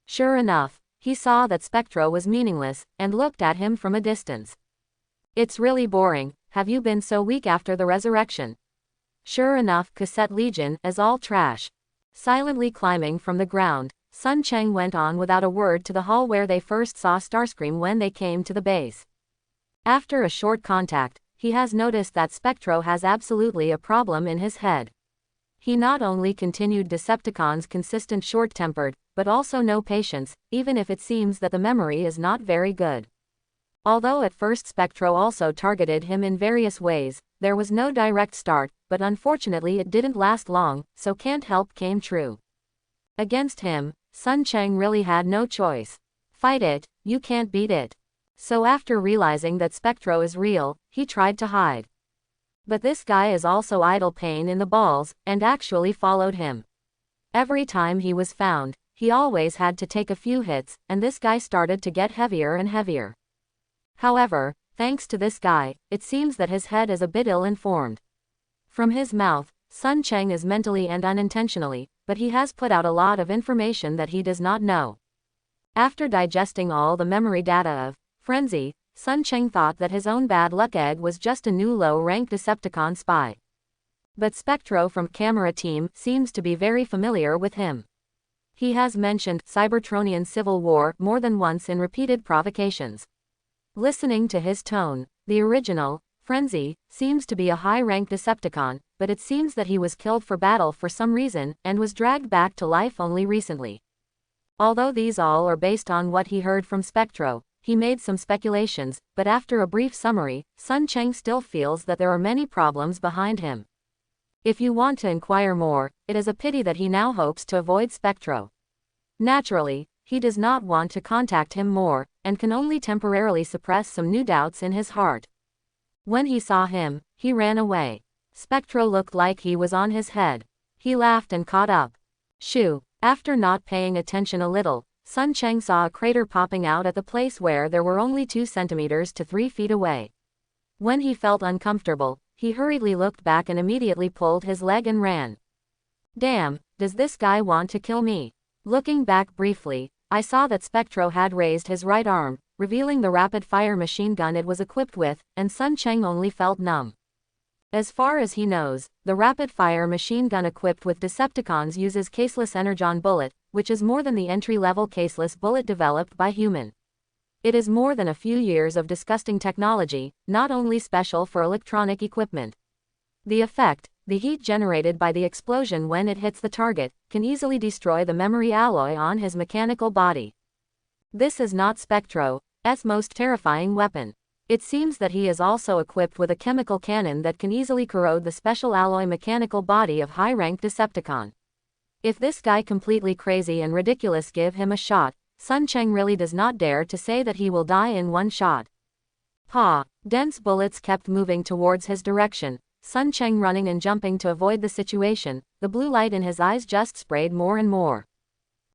Sure enough, he saw that Spectro was meaningless, and looked at him from a distance. It's really boring. Have you been so weak after the resurrection? Sure enough, Cassette Legion is all trash. Silently climbing from the ground, Sun Cheng went on without a word to the hall where they first saw Starscream when they came to the base. After a short contact, he has noticed that Spectro has absolutely a problem in his head. He not only continued Decepticon's consistent short-tempered, but also no patience, even if it seems that the memory is not very good. Although at first Spectro also targeted him in various ways, there was no direct start, but unfortunately it didn't last long, so can't help came true. Against him, Sun Cheng really had no choice. Fight it, you can't beat it. So after realizing that Spectro is real, he tried to hide. But this guy is also idle pain in the balls, and actually followed him. Every time he was found, he always had to take a few hits, and this guy started to get heavier and heavier. However, thanks to this guy, it seems that his head is a bit ill-informed. From his mouth, Sun Cheng is mentally and unintentionally, but he has put out a lot of information that he does not know. After digesting all the memory data of Frenzy, Sun Cheng thought that his own bad luck egg was just a new low-ranked Decepticon spy. But Spectro from Camera Team seems to be very familiar with him. He has mentioned Cybertronian Civil War more than once in repeated provocations. Listening to his tone, the original, Frenzy, seems to be a high-ranked Decepticon, but it seems that he was killed for battle for some reason, and was dragged back to life only recently. Although these all are based on what he heard from Spectro, he made some speculations, but after a brief summary, Sun Cheng still feels that there are many problems behind him. If you want to inquire more, it is a pity that he now hopes to avoid Spectro. Naturally, he does not want to contact him more, and can only temporarily suppress some new doubts in his heart. When he saw him, he ran away. Spectro looked like he was on his head. He laughed and caught up. Shoo! After not paying attention a little, Sun Cheng saw a crater popping out at the place where there were only 2 centimeters to 3 feet away. When he felt uncomfortable, he hurriedly looked back and immediately pulled his leg and ran. Damn, does this guy want to kill me? Looking back briefly, I saw that Spectro had raised his right arm, revealing the rapid-fire machine gun it was equipped with, and Sun Cheng only felt numb. As far as he knows, the rapid-fire machine gun equipped with Decepticons uses caseless Energon bullet, which is more than the entry-level caseless bullet developed by human. It is more than a few years of disgusting technology, not only special for electronic equipment. The effect, the heat generated by the explosion when it hits the target, can easily destroy the memory alloy on his mechanical body. This is not Spectro's most terrifying weapon. It seems that he is also equipped with a chemical cannon that can easily corrode the special alloy mechanical body of high-ranked Decepticon. If this guy completely crazy and ridiculous give him a shot, Sun Cheng really does not dare to say that he will die in one shot. Ha! Dense bullets kept moving towards his direction, Sun Cheng running and jumping to avoid the situation, the blue light in his eyes just sprayed more and more.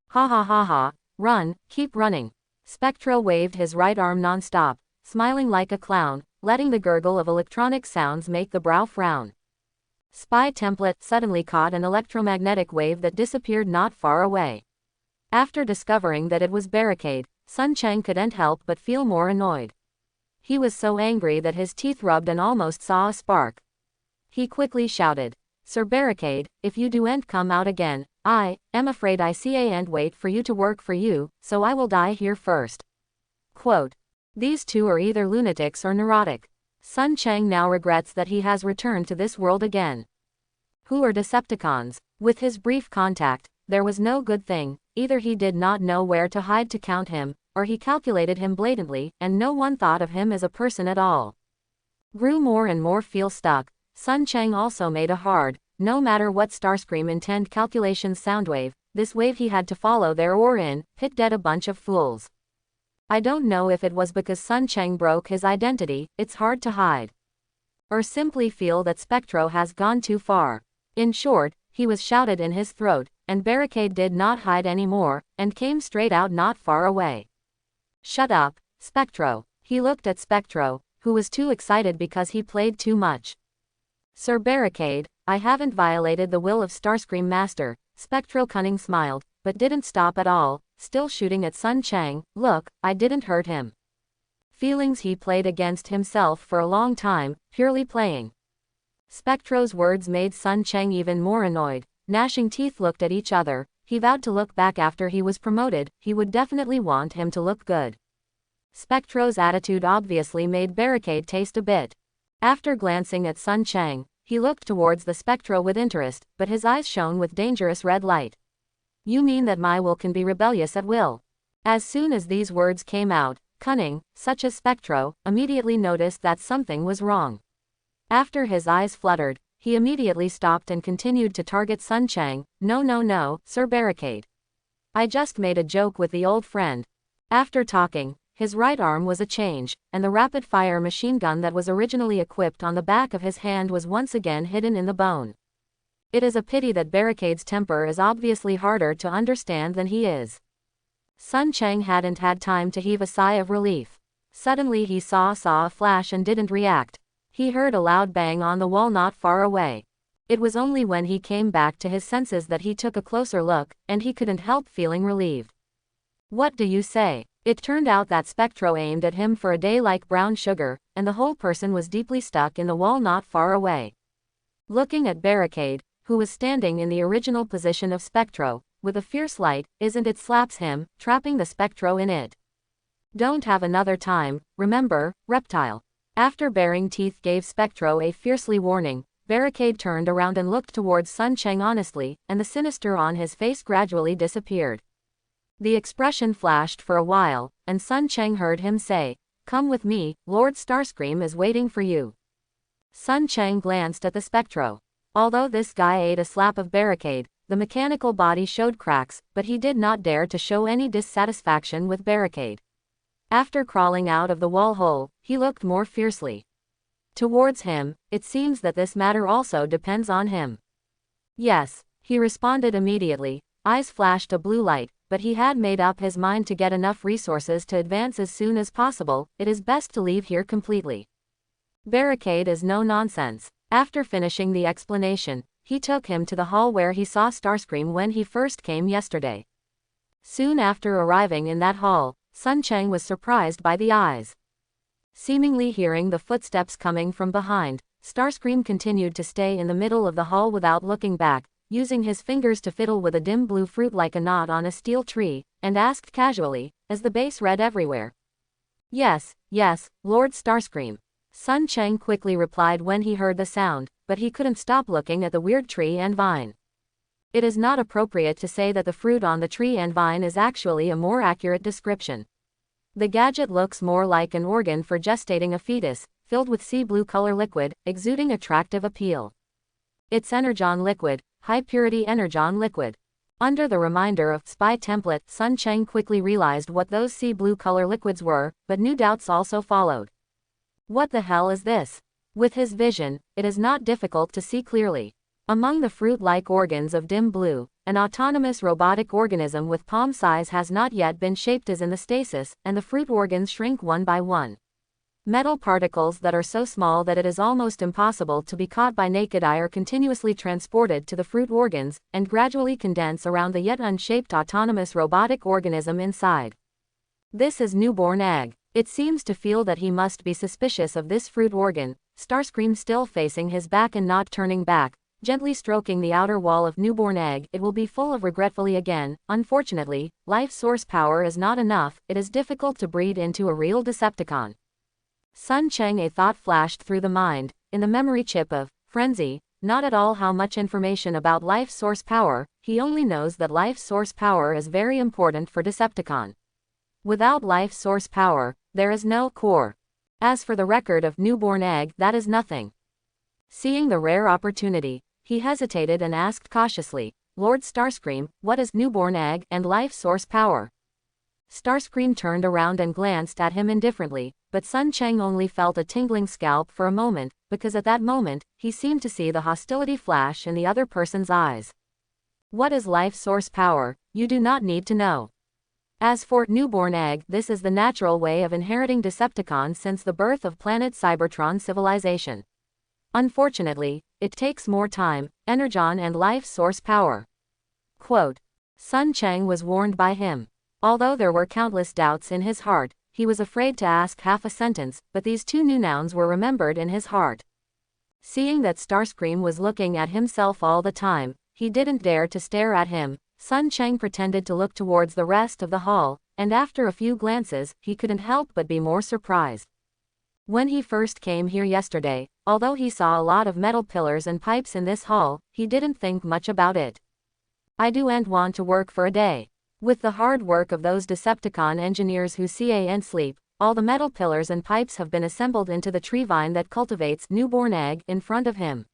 Ha ha ha ha, run, keep running. Spectro waved his right arm non-stop, smiling like a clown, letting the gurgle of electronic sounds make the brow frown. Spy template suddenly caught an electromagnetic wave that disappeared not far away. After discovering that it was Barricade, Sun Cheng couldn't help but feel more annoyed. He was so angry that his teeth rubbed and almost saw a spark. He quickly shouted, "Sir Barricade, if you do'n't come out again, I am afraid I can't wait for you to work for you, so I will die here first." Quote. These two are either lunatics or neurotic. Sun Cheng now regrets that he has returned to this world again. Who are Decepticons? With his brief contact, there was no good thing. Either he did not know where to hide to count him, or he calculated him blatantly, and no one thought of him as a person at all. Grew more and more feel stuck. Sun Chang also made a hard, no matter what Starscream intend calculations Soundwave, this wave he had to follow there or in, pit dead a bunch of fools. I don't know if it was because Sun Chang broke his identity, it's hard to hide. Or simply feel that Spectro has gone too far. In short, he was shouted in his throat, and Barricade did not hide anymore, and came straight out not far away. Shut up, Spectro. He looked at Spectro, who was too excited because he played too much. Sir Barricade, I haven't violated the will of Starscream Master, Spectro cunning smiled, but didn't stop at all, still shooting at Sun Chang. Look, I didn't hurt him. Feelings he played against himself for a long time, purely playing. Spectro's words made Sun Chang even more annoyed. Gnashing teeth looked at each other. He vowed to look back after he was promoted, he would definitely want him to look good. Spectro's attitude obviously made Barricade taste a bit. After glancing at Sun Chang, he looked towards the Spectro with interest, but his eyes shone with dangerous red light. You mean that my will can be rebellious at will? As soon as these words came out, cunning, such as Spectro, immediately noticed that something was wrong. After his eyes fluttered, he immediately stopped and continued to target Sun Chang. No, Sir Barricade. I just made a joke with the old friend. After talking, his right arm was a change, and the rapid-fire machine gun that was originally equipped on the back of his hand was once again hidden in the bone. It is a pity that Barricade's temper is obviously harder to understand than he is. Sun Chang hadn't had time to heave a sigh of relief. Suddenly he saw a flash and didn't react. He heard a loud bang on the wall not far away. It was only when he came back to his senses that he took a closer look, and he couldn't help feeling relieved. What do you say? It turned out that Spectro aimed at him for a day like brown sugar, and the whole person was deeply stuck in the wall not far away. Looking at Barricade, who was standing in the original position of Spectro, with a fierce light, isn't it slaps him, trapping the Spectro in it. Don't have another time, remember, reptile. After baring teeth gave Spectro a fiercely warning, Barricade turned around and looked towards Sun Chang honestly, and the sinister on his face gradually disappeared. The expression flashed for a while, and Sun Chang heard him say, "Come with me, Lord Starscream is waiting for you." Sun Chang glanced at the Spectro. Although this guy ate a slap of Barricade, the mechanical body showed cracks, but he did not dare to show any dissatisfaction with Barricade. After crawling out of the wall hole, he looked more fiercely towards him. It seems that this matter also depends on him. Yes, he responded immediately. Eyes flashed a blue light, but he had made up his mind to get enough resources to advance as soon as possible. It is best to leave here completely. Barricade is no nonsense. After finishing the explanation, he took him to the hall where he saw Starscream when he first came yesterday. Soon after arriving in that hall, Sun Chang was surprised by the eyes. Seemingly hearing the footsteps coming from behind, Starscream continued to stay in the middle of the hall without looking back, using his fingers to fiddle with a dim blue fruit like a knot on a steel tree, and asked casually, as the bass read everywhere. Yes, Lord Starscream. Sun Chang quickly replied when he heard the sound, but he couldn't stop looking at the weird tree and vine. It is not appropriate to say that the fruit on the tree and vine is actually a more accurate description. The gadget looks more like an organ for gestating a fetus, filled with sea blue color liquid, exuding attractive appeal. It's Energon liquid, high-purity Energon liquid. Under the reminder of spy template, Sun Chang quickly realized what those sea blue color liquids were, but new doubts also followed. What the hell is this? With his vision, it is not difficult to see clearly. Among the fruit-like organs of dim blue, an autonomous robotic organism with palm size has not yet been shaped as in the stasis, and the fruit organs shrink one by one. Metal particles that are so small that it is almost impossible to be caught by naked eye are continuously transported to the fruit organs, and gradually condense around the yet unshaped autonomous robotic organism inside. This is newborn egg. It seems to feel that he must be suspicious of this fruit organ. Starscream still facing his back and not turning back, gently stroking the outer wall of newborn egg. It will be full of regretfully again. Unfortunately, life source power is not enough. It is difficult to breed into a real Decepticon. Sun Chang, a thought flashed through the mind. In the memory chip of frenzy, not at all how much information about life source power, he only knows that life source power is very important for Decepticon. Without life source power, there is no core. As for the record of newborn egg, that is nothing. Seeing the rare opportunity, he hesitated and asked cautiously, Lord Starscream, what is newborn egg and life source power? Starscream turned around and glanced at him indifferently, but Sun Cheng only felt a tingling scalp for a moment, because at that moment, he seemed to see the hostility flash in the other person's eyes. What is life source power? You do not need to know. As for newborn egg, this is the natural way of inheriting Decepticon since the birth of planet Cybertron civilization. Unfortunately, it takes more time, Energon and life source power. Quote. Sun Cheng was warned by him. Although there were countless doubts in his heart, he was afraid to ask half a sentence, but these two new nouns were remembered in his heart. Seeing that Starscream was looking at himself all the time, he didn't dare to stare at him. Sun Cheng pretended to look towards the rest of the hall, and after a few glances, he couldn't help but be more surprised. When he first came here yesterday, although he saw a lot of metal pillars and pipes in this hall, he didn't think much about it. I don't want to work for a day. With the hard work of those Decepticon engineers who can't sleep, all the metal pillars and pipes have been assembled into the tree vine that cultivates newborn egg in front of him.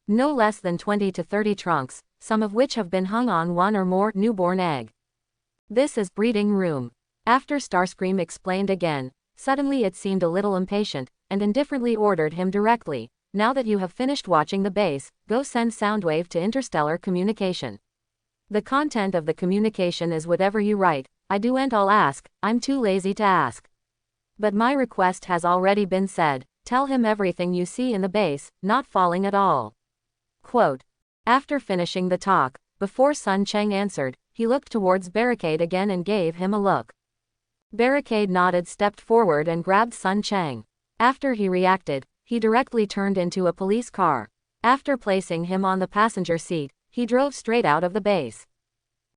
No less than 20 to 30 trunks, some of which have been hung on one or more newborn egg. This is breeding room. After Starscream explained again, suddenly it seemed a little impatient, and indifferently ordered him directly, now that you have finished watching the base, go send Soundwave to Interstellar communication. The content of the communication is whatever you write, I don't all ask, I'm too lazy to ask. But my request has already been said, tell him everything you see in the base, not falling at all. Quote. After finishing the talk, before Sun Cheng answered, he looked towards Barricade again and gave him a look. Barricade nodded, stepped forward and grabbed Sun Cheng. After he reacted, he directly turned into a police car. After placing him on the passenger seat, he drove straight out of the base.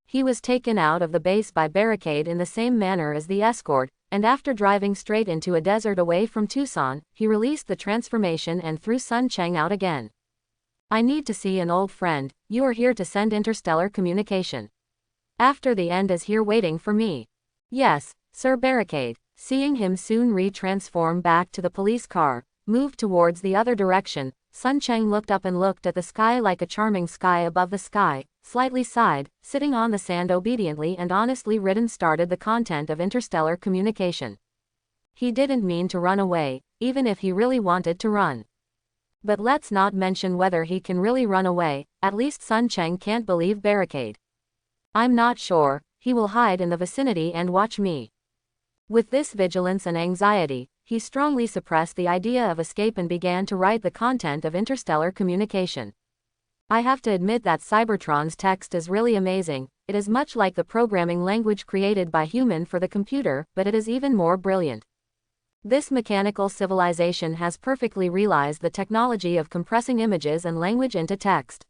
He was taken out of the base by Barricade in the same manner as the escort, and after driving straight into a desert away from Tucson, he released the transformation and threw Sun Cheng out again. I need to see an old friend, you are here to send interstellar communication. After the end is here waiting for me. Yes, Sir. Barricade, seeing him soon re-transform back to the police car, moved towards the other direction. Sun Cheng looked up and looked at the sky like a charming sky above the sky, slightly sighed, sitting on the sand obediently and honestly written started the content of interstellar communication. He didn't mean to run away, even if he really wanted to run. But let's not mention whether he can really run away, at least Sun Cheng can't believe Barricade. I'm not sure, he will hide in the vicinity and watch me. With this vigilance and anxiety, he strongly suppressed the idea of escape and began to write the content of interstellar communication. I have to admit that Cybertron's text is really amazing. It is much like the programming language created by human for the computer, but it is even more brilliant. This mechanical civilization has perfectly realized the technology of compressing images and language into text.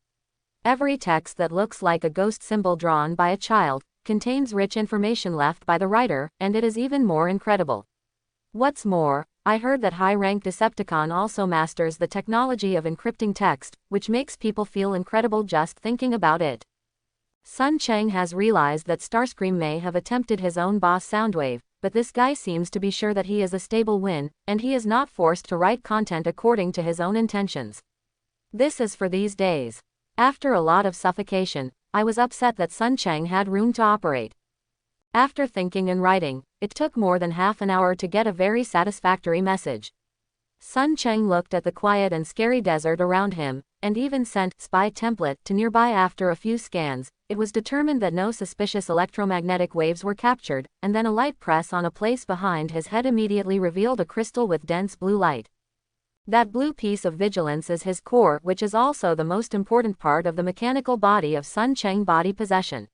Every text that looks like a ghost symbol drawn by a child contains rich information left by the writer, and it is even more incredible. What's more, I heard that high-ranked Decepticon also masters the technology of encrypting text, which makes people feel incredible just thinking about it. Sun Cheng has realized that Starscream may have attempted his own boss Soundwave, but this guy seems to be sure that he is a stable win, and he is not forced to write content according to his own intentions. This is for these days. After a lot of suffocation, I was upset that Sun Cheng had room to operate. After thinking and writing, it took more than half an hour to get a very satisfactory message. Sun Cheng looked at the quiet and scary desert around him, and even sent spy template to nearby. After a few scans, it was determined that no suspicious electromagnetic waves were captured, and then a light press on a place behind his head immediately revealed a crystal with dense blue light. That blue piece of vigilance is his core, which is also the most important part of the mechanical body of Sun Cheng body possession.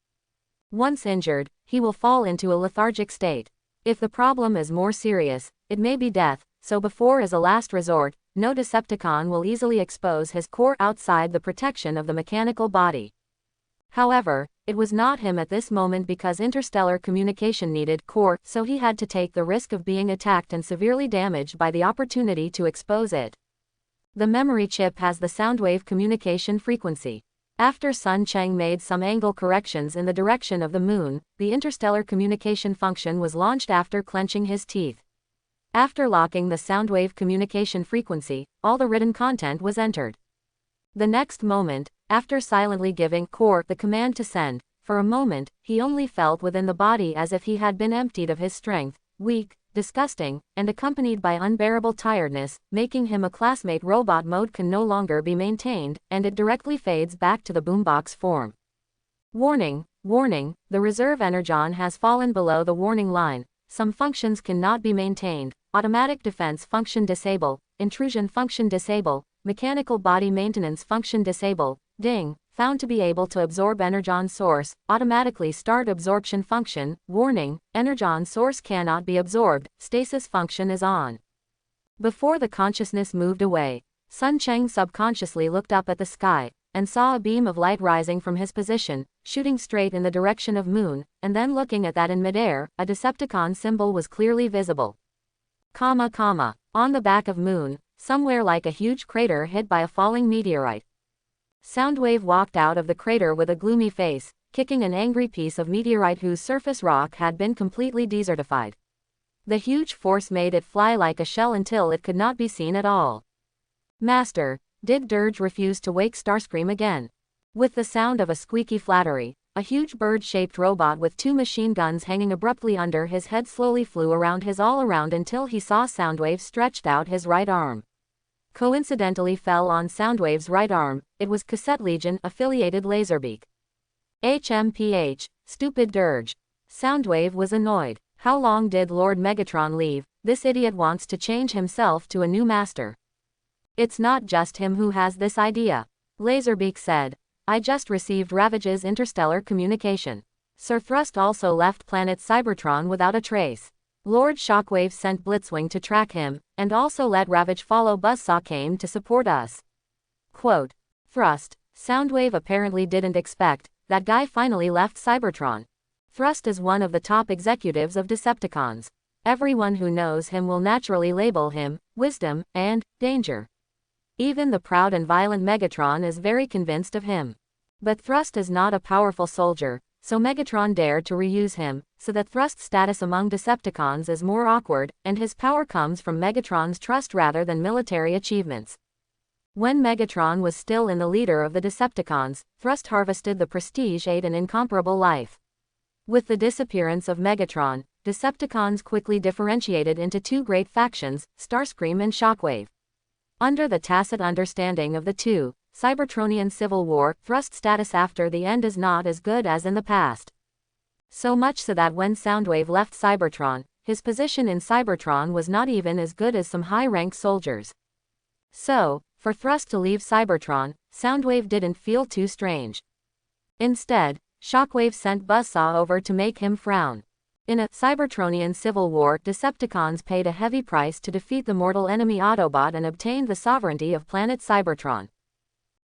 Once injured, he will fall into a lethargic state. If the problem is more serious, it may be death, so before as a last resort, no Decepticon will easily expose his core outside the protection of the mechanical body. However, it was not him at this moment because interstellar communication needed core, so he had to take the risk of being attacked and severely damaged by the opportunity to expose it. The memory chip has the Soundwave communication frequency. After Sun Cheng made some angle corrections in the direction of the moon, the interstellar communication function was launched after clenching his teeth. After locking the Soundwave communication frequency, all the written content was entered. The next moment, after silently giving Core the command to send, for a moment, he only felt within the body as if he had been emptied of his strength, weak, disgusting, and accompanied by unbearable tiredness, making him a classmate. Robot mode can no longer be maintained, and it directly fades back to the boombox form. Warning, warning, the reserve Energon has fallen below the warning line. Some functions cannot be maintained. Automatic defense function disable, intrusion function disable, mechanical body maintenance function disable, ding, found to be able to absorb Energon source, automatically start absorption function, warning, Energon source cannot be absorbed, stasis function is on. Before the consciousness moved away, Sun Cheng subconsciously looked up at the sky, and saw a beam of light rising from his position, shooting straight in the direction of moon, and then looking at that in midair, a Decepticon symbol was clearly visible. On the back of moon, somewhere like a huge crater hit by a falling meteorite. Soundwave walked out of the crater with a gloomy face, kicking an angry piece of meteorite whose surface rock had been completely desertified. The huge force made it fly like a shell until it could not be seen at all. Master, did Dirge refuse to wake Starscream again? With the sound of a squeaky flattery, a huge bird-shaped robot with 2 machine guns hanging abruptly under his head slowly flew around his all-around until he saw Soundwave stretched out his right arm. Coincidentally fell on Soundwave's right arm, it was Cassette Legion-affiliated Laserbeak. HMPH, stupid Dirge. Soundwave was annoyed. How long did Lord Megatron leave? This idiot wants to change himself to a new master. It's not just him who has this idea. Laserbeak said. I just received Ravage's interstellar communication. Sir Thrust also left planet Cybertron without a trace. Lord Shockwave sent Blitzwing to track him, and also let Ravage follow. Buzzsaw came to support us. Quote. Thrust. Soundwave apparently didn't expect, that guy finally left Cybertron. Thrust is one of the top executives of Decepticons. Everyone who knows him will naturally label him, wisdom, and danger. Even the proud and violent Megatron is very convinced of him. But Thrust is not a powerful soldier, so Megatron dared to reuse him, so that Thrust's status among Decepticons is more awkward, and his power comes from Megatron's trust rather than military achievements. When Megatron was still in the leader of the Decepticons, Thrust harvested the prestige ate an incomparable life. With the disappearance of Megatron, Decepticons quickly differentiated into 2 great factions, Starscream and Shockwave. Under the tacit understanding of the two, Cybertronian Civil War, Thrust's status after the end is not as good as in the past. So much so that when Soundwave left Cybertron, his position in Cybertron was not even as good as some high-rank soldiers. So, for Thrust to leave Cybertron, Soundwave didn't feel too strange. Instead, Shockwave sent Buzzsaw over to make him frown. In a Cybertronian Civil War, Decepticons paid a heavy price to defeat the mortal enemy Autobot and obtained the sovereignty of planet Cybertron.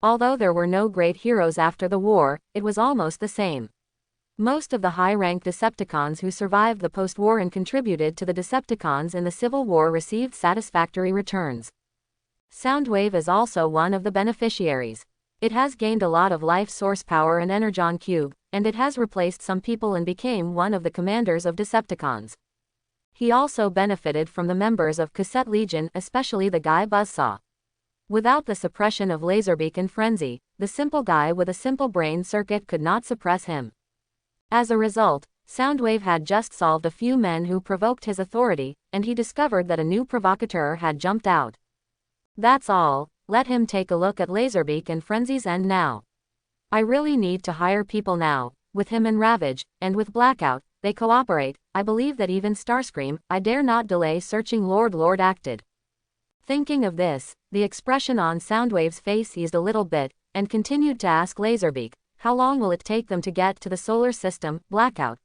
Although there were no great heroes after the war, it was almost the same. Most of the high-ranked Decepticons who survived the post-war and contributed to the Decepticons in the Civil War received satisfactory returns. Soundwave is also one of the beneficiaries. It has gained a lot of life source power and Energon cube, and it has replaced some people and became one of the commanders of Decepticons. He also benefited from the members of Cassette Legion, especially the guy Buzzsaw. Without the suppression of Laserbeak and Frenzy, the simple guy with a simple brain circuit could not suppress him. As a result, Soundwave had just solved a few men who provoked his authority, and he discovered that a new provocateur had jumped out. That's all, let him take a look at Laserbeak and Frenzy's end now. I really need to hire people now. With him and Ravage, and with Blackout, they cooperate. I believe that even Starscream, I dare not delay searching. Lord acted. Thinking of this, the expression on Soundwave's face eased a little bit, and continued to ask Laserbeak, how long will it take them to get to the solar system, Blackout?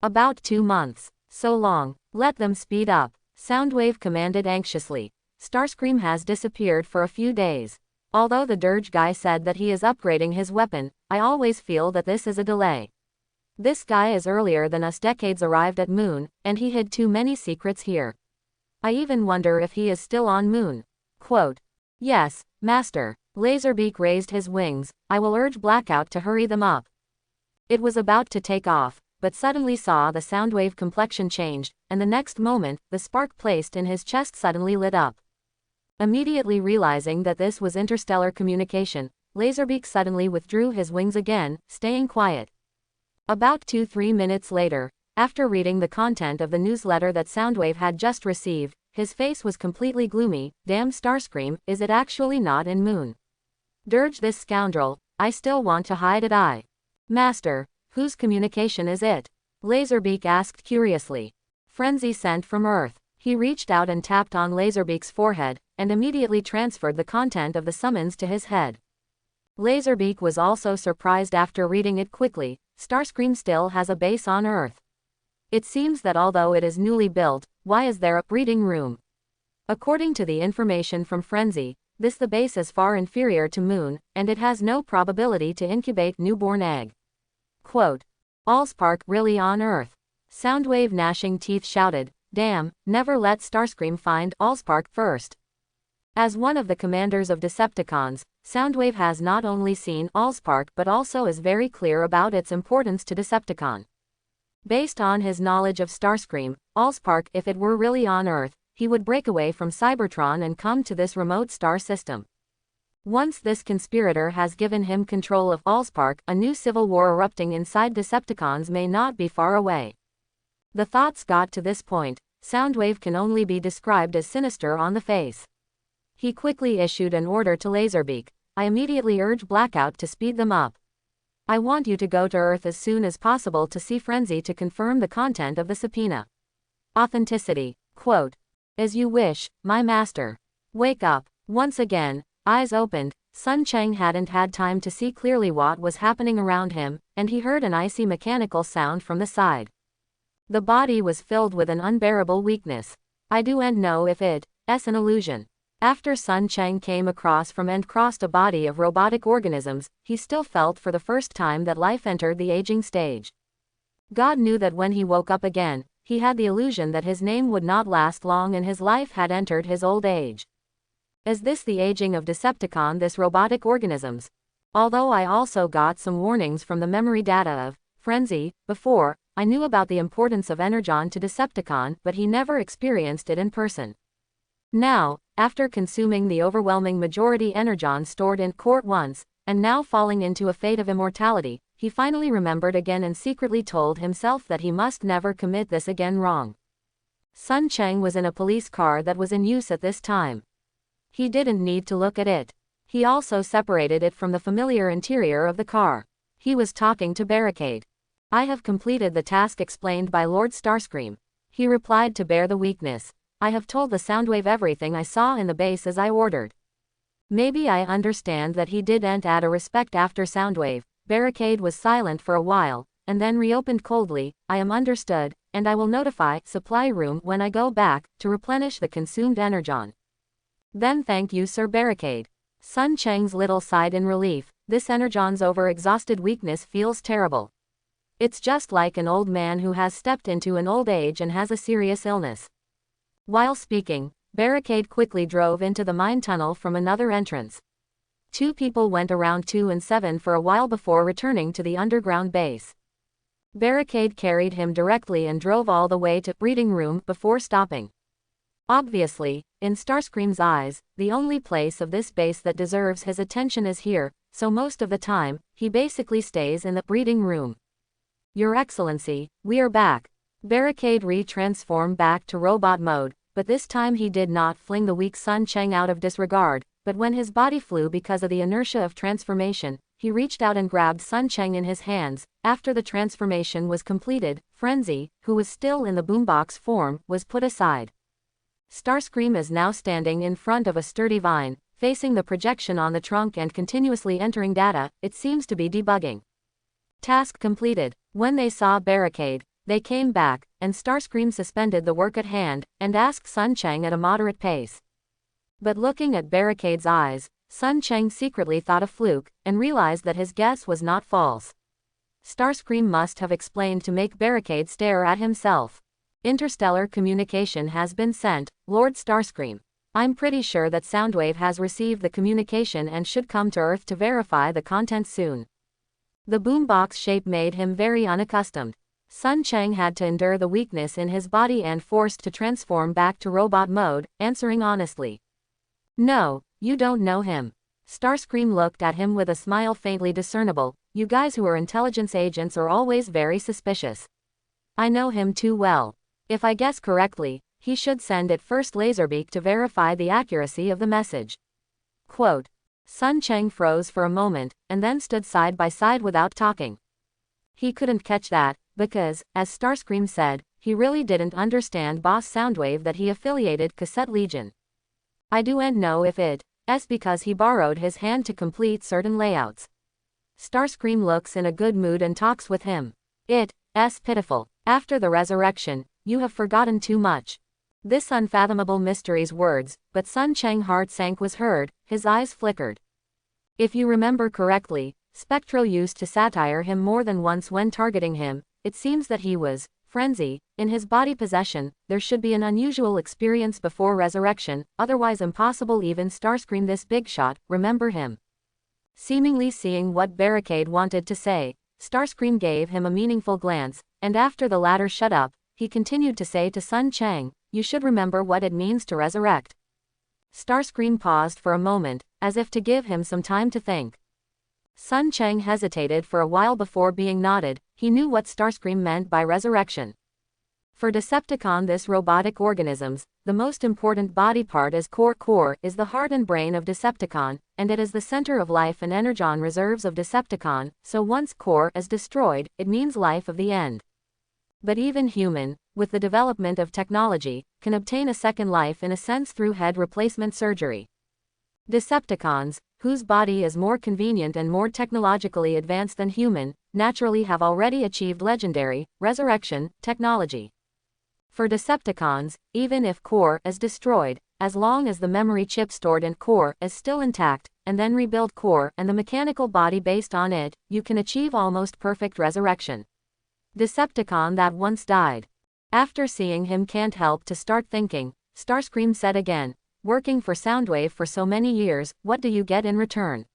About 2 months. So long, let them speed up, Soundwave commanded anxiously. Starscream has disappeared for a few days. Although the Dirge guy said that he is upgrading his weapon, I always feel that this is a delay. This guy is earlier than us decades arrived at Moon, and he hid too many secrets here. I even wonder if he is still on Moon. Quote. Yes, Master. Laserbeak raised his wings. I will urge Blackout to hurry them up. It was about to take off, but suddenly saw the Soundwave complexion changed, and the next moment, the spark placed in his chest suddenly lit up. Immediately realizing that this was interstellar communication, Laserbeak suddenly withdrew his wings again, staying quiet. About 2-3 minutes later, after reading the content of the newsletter that Soundwave had just received, his face was completely gloomy. Damn Starscream, is it actually not in Moon? Dirge this scoundrel, I still want to hide it. Master, whose communication is it? Laserbeak asked curiously. Frenzy sent from Earth. He reached out and tapped on Laserbeak's forehead, and immediately transferred the content of the summons to his head. Laserbeak was also surprised after reading it quickly. Starscream still has a base on Earth. It seems that although it is newly built, why is there a breeding room? According to the information from Frenzy, the base is far inferior to Moon, and it has no probability to incubate newborn egg. Quote. Allspark really on Earth? Soundwave gnashing teeth shouted, damn, never let Starscream find Allspark first. As one of the commanders of Decepticons, Soundwave has not only seen Allspark but also is very clear about its importance to Decepticon. Based on his knowledge of Starscream, Allspark, if it were really on Earth, he would break away from Cybertron and come to this remote star system. Once this conspirator has given him control of Allspark, a new civil war erupting inside Decepticons may not be far away. The thoughts got to this point. Soundwave can only be described as sinister on the face. He quickly issued an order to Laserbeak. I immediately urge Blackout to speed them up. I want you to go to Earth as soon as possible to see Frenzy to confirm the content of the subpoena. Authenticity. Quote. As you wish, my master. Wake up. Once again, eyes opened, Sun Cheng hadn't had time to see clearly what was happening around him, and he heard an icy mechanical sound from the side. The body was filled with an unbearable weakness. I do and know if it's an illusion. After Sun Cheng came across from and crossed a body of robotic organisms, he still felt for the first time that life entered the aging stage. God knew that when he woke up again, he had the illusion that his name would not last long and his life had entered his old age. Is this the aging of Decepticon, this robotic organisms? Although I also got some warnings from the memory data of Frenzy before, I knew about the importance of Energon to Decepticon, but he never experienced it in person. Now, after consuming the overwhelming majority Energon stored in court once, and now falling into a fate of immortality, he finally remembered again and secretly told himself that he must never commit this again wrong. Sun Cheng was in a police car that was in use at this time. He didn't need to look at it. He also separated it from the familiar interior of the car. He was talking to Barricade. I have completed the task explained by Lord Starscream. He replied to bear the weakness. I have told the Soundwave everything I saw in the base as I ordered. Maybe I understand that he didn't add a respect after Soundwave. Barricade was silent for a while, and then reopened coldly. I am understood, and I will notify supply room when I go back to replenish the consumed Energon. Then thank you, Sir Barricade. Sun Cheng's little sighed in relief. This Energon's overexhausted weakness feels terrible. It's just like an old man who has stepped into an old age and has a serious illness. While speaking, Barricade quickly drove into the mine tunnel from another entrance. Two people went around 2 and 7 for a while before returning to the underground base. Barricade carried him directly and drove all the way to breeding room before stopping. Obviously, in Starscream's eyes, the only place of this base that deserves his attention is here, so most of the time, he basically stays in the breeding room. Your Excellency, we are back. Barricade re-transformed back to robot mode, but this time he did not fling the weak Sun Cheng out of disregard, but when his body flew because of the inertia of transformation, he reached out and grabbed Sun Cheng in his hands. After the transformation was completed, Frenzy, who was still in the boombox form, was put aside. Starscream is now standing in front of a sturdy vine, facing the projection on the trunk and continuously entering data. It seems to be debugging. Task completed. When they saw Barricade, they came back, and Starscream suspended the work at hand, and asked Sun Cheng at a moderate pace. But looking at Barricade's eyes, Sun Cheng secretly thought a fluke, and realized that his guess was not false. Starscream must have explained to make Barricade stare at himself. Interstellar communication has been sent, Lord Starscream. I'm pretty sure that Soundwave has received the communication and should come to Earth to verify the content soon. The boombox shape made him very unaccustomed. Sun Cheng had to endure the weakness in his body and forced to transform back to robot mode, answering honestly. No, you don't know him. Starscream looked at him with a smile faintly discernible. You guys who are intelligence agents are always very suspicious. I know him too well. If I guess correctly, he should send it first Laserbeak to verify the accuracy of the message. Quote. Sun Cheng froze for a moment, and then stood side by side without talking. He couldn't catch that, because, as Starscream said, he really didn't understand Boss Soundwave that he affiliated Cassette Legion. I do and know if it's because he borrowed his hand to complete certain layouts. Starscream looks in a good mood and talks with him. It's pitiful. After the resurrection, you have forgotten too much. This unfathomable mystery's words, but Sun Cheng's heart sank was heard, his eyes flickered. If you remember correctly, Spectro used to satire him more than once when targeting him. It seems that he was frenzy in his body possession. There should be an unusual experience before resurrection, otherwise impossible. Even Starscream, this big shot, remember him. Seemingly seeing what Barricade wanted to say, Starscream gave him a meaningful glance, and after the latter shut up, he continued to say to Sun Cheng, you should remember what it means to resurrect. Starscream paused for a moment, as if to give him some time to think. Sun Cheng hesitated for a while before being nodded. He knew what Starscream meant by resurrection. For Decepticon, this robotic organisms, the most important body part is core. Core is the heart and brain of Decepticon, and it is the center of life and Energon reserves of Decepticon, so once core is destroyed, it means life of the end. But even human, with the development of technology, can obtain a second life in a sense through head replacement surgery. Decepticons, whose body is more convenient and more technologically advanced than human, naturally have already achieved legendary resurrection technology. For Decepticons, even if core is destroyed, as long as the memory chip stored in core is still intact, and then rebuild core and the mechanical body based on it, you can achieve almost perfect resurrection. Decepticon that once died. After seeing him can't help to start thinking, Starscream said again, working for Soundwave for so many years, what do you get in return?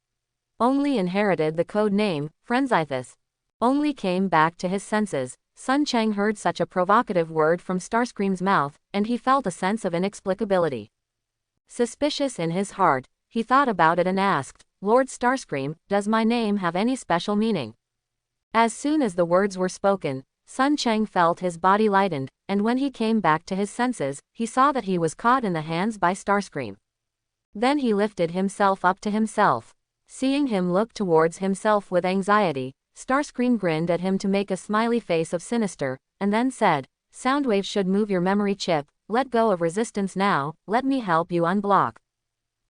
Only inherited the code name, Frenzithus. Only came back to his senses. Sun Cheng heard such a provocative word from Starscream's mouth, and he felt a sense of inexplicability. Suspicious in his heart, he thought about it and asked, Lord Starscream, does my name have any special meaning? As soon as the words were spoken, Sun Cheng felt his body lightened, and when he came back to his senses, he saw that he was caught in the hands by Starscream. Then he lifted himself up to himself. Seeing him look towards himself with anxiety, Starscream grinned at him to make a smiley face of sinister, and then said, Soundwave should move your memory chip, let go of resistance now, let me help you unblock.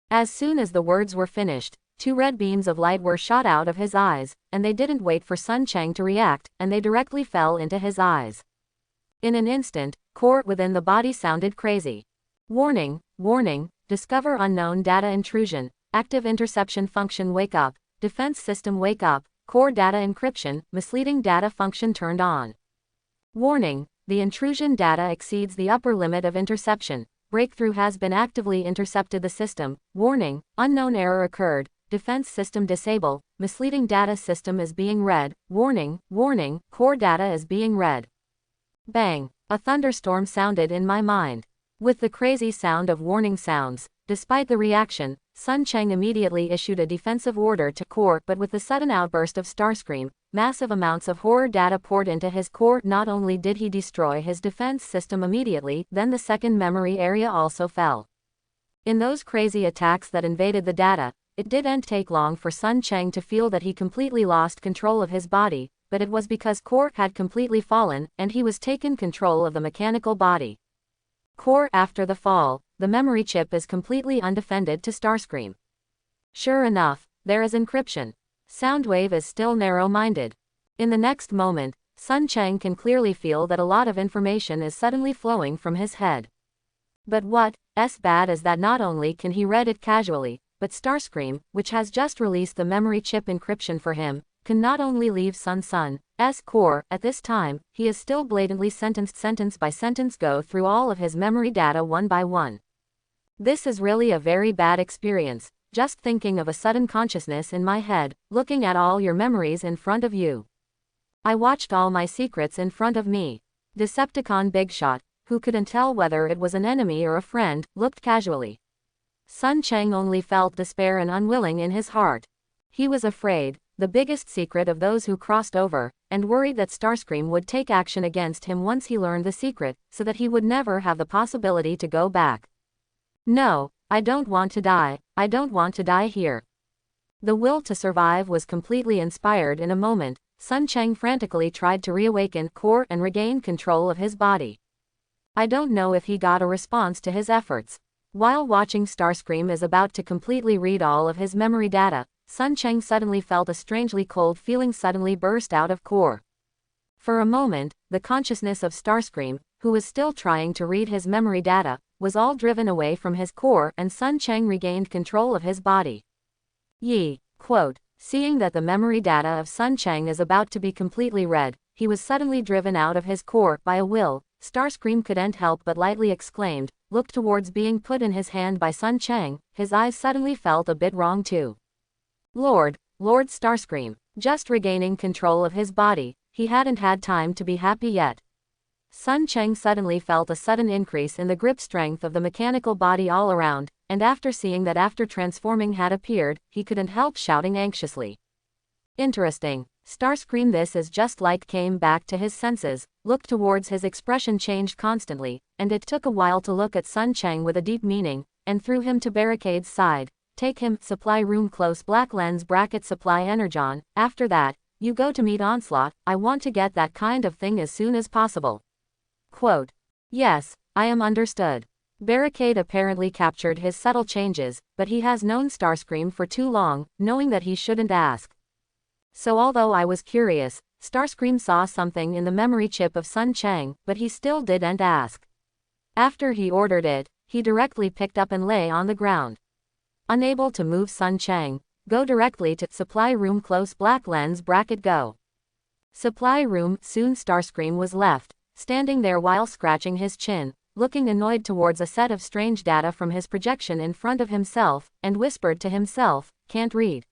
As soon as the words were finished, 2 red beams of light were shot out of his eyes, and they didn't wait for Sun Cheng to react, and they directly fell into his eyes. In an instant, core within the body sounded crazy. Warning, warning, discover unknown data intrusion, active interception function wake up, defense system wake up, core data encryption, misleading data function turned on. Warning, the intrusion data exceeds the upper limit of interception, breakthrough has been actively intercepted the system, warning, unknown error occurred, defense system disable, misleading data system is being read, warning, warning, core data is being read. Bang! A thunderstorm sounded in my mind. With the crazy sound of warning sounds, despite the reaction, Sun Cheng immediately issued a defensive order to core, but with the sudden outburst of Starscream, massive amounts of horror data poured into his core. Not only did he destroy his defense system immediately, then the second memory area also fell. In those crazy attacks that invaded the data, it didn't take long for Sun Cheng to feel that he completely lost control of his body, but it was because core had completely fallen, and he was taken control of the mechanical body. Core after the fall, the memory chip is completely undefended to Starscream. Sure enough, there is encryption. Soundwave is still narrow-minded. In the next moment, Sun Cheng can clearly feel that a lot of information is suddenly flowing from his head. But what's bad is that not only can he read it casually, but Starscream, which has just released the memory chip encryption for him, can not only leave Sun's core at this time, he is still blatantly sentence by sentence go through all of his memory data one by one. This is really a very bad experience, just thinking of a sudden consciousness in my head, looking at all your memories in front of you. I watched all my secrets in front of me. Decepticon Bigshot, who couldn't tell whether it was an enemy or a friend, looked casually. Sun Cheng only felt despair and unwilling in his heart. He was afraid, the biggest secret of those who crossed over, and worried that Starscream would take action against him once he learned the secret, so that he would never have the possibility to go back. No, I don't want to die, I don't want to die here. The will to survive was completely inspired in a moment. Sun Cheng frantically tried to reawaken core and regain control of his body. I don't know if he got a response to his efforts. While watching Starscream is about to completely read all of his memory data, Sun Cheng suddenly felt a strangely cold feeling suddenly burst out of core. For a moment, the consciousness of Starscream, who was still trying to read his memory data, was all driven away from his core and Sun Cheng regained control of his body. Yi, quote, seeing that the memory data of Sun Cheng is about to be completely read, he was suddenly driven out of his core by a will. Starscream couldn't help but lightly exclaimed, looked towards being put in his hand by Sun Cheng. His eyes suddenly felt a bit wrong too. Lord Starscream, just regaining control of his body, he hadn't had time to be happy yet. Sun Cheng suddenly felt a sudden increase in the grip strength of the mechanical body all around, and after seeing that after transforming had appeared, he couldn't help shouting anxiously. Interesting. Starscream this is just like came back to his senses, looked towards his expression changed constantly, and it took a while to look at Sun Cheng with a deep meaning, and threw him to Barricade's side. Take him, supply room close black lens bracket supply Energon, after that, you go to meet Onslaught, I want to get that kind of thing as soon as possible. Quote. Yes, I am understood. Barricade apparently captured his subtle changes, but he has known Starscream for too long, knowing that he shouldn't ask. So although I was curious, Starscream saw something in the memory chip of Sun Cheng, but he still didn't ask. After he ordered it, he directly picked up and lay on the ground. Unable to move Sun Cheng, go directly to supply room close black lens bracket go. Supply room, soon Starscream was left, standing there while scratching his chin, looking annoyed towards a set of strange data from his projection in front of himself, and whispered to himself, can't read.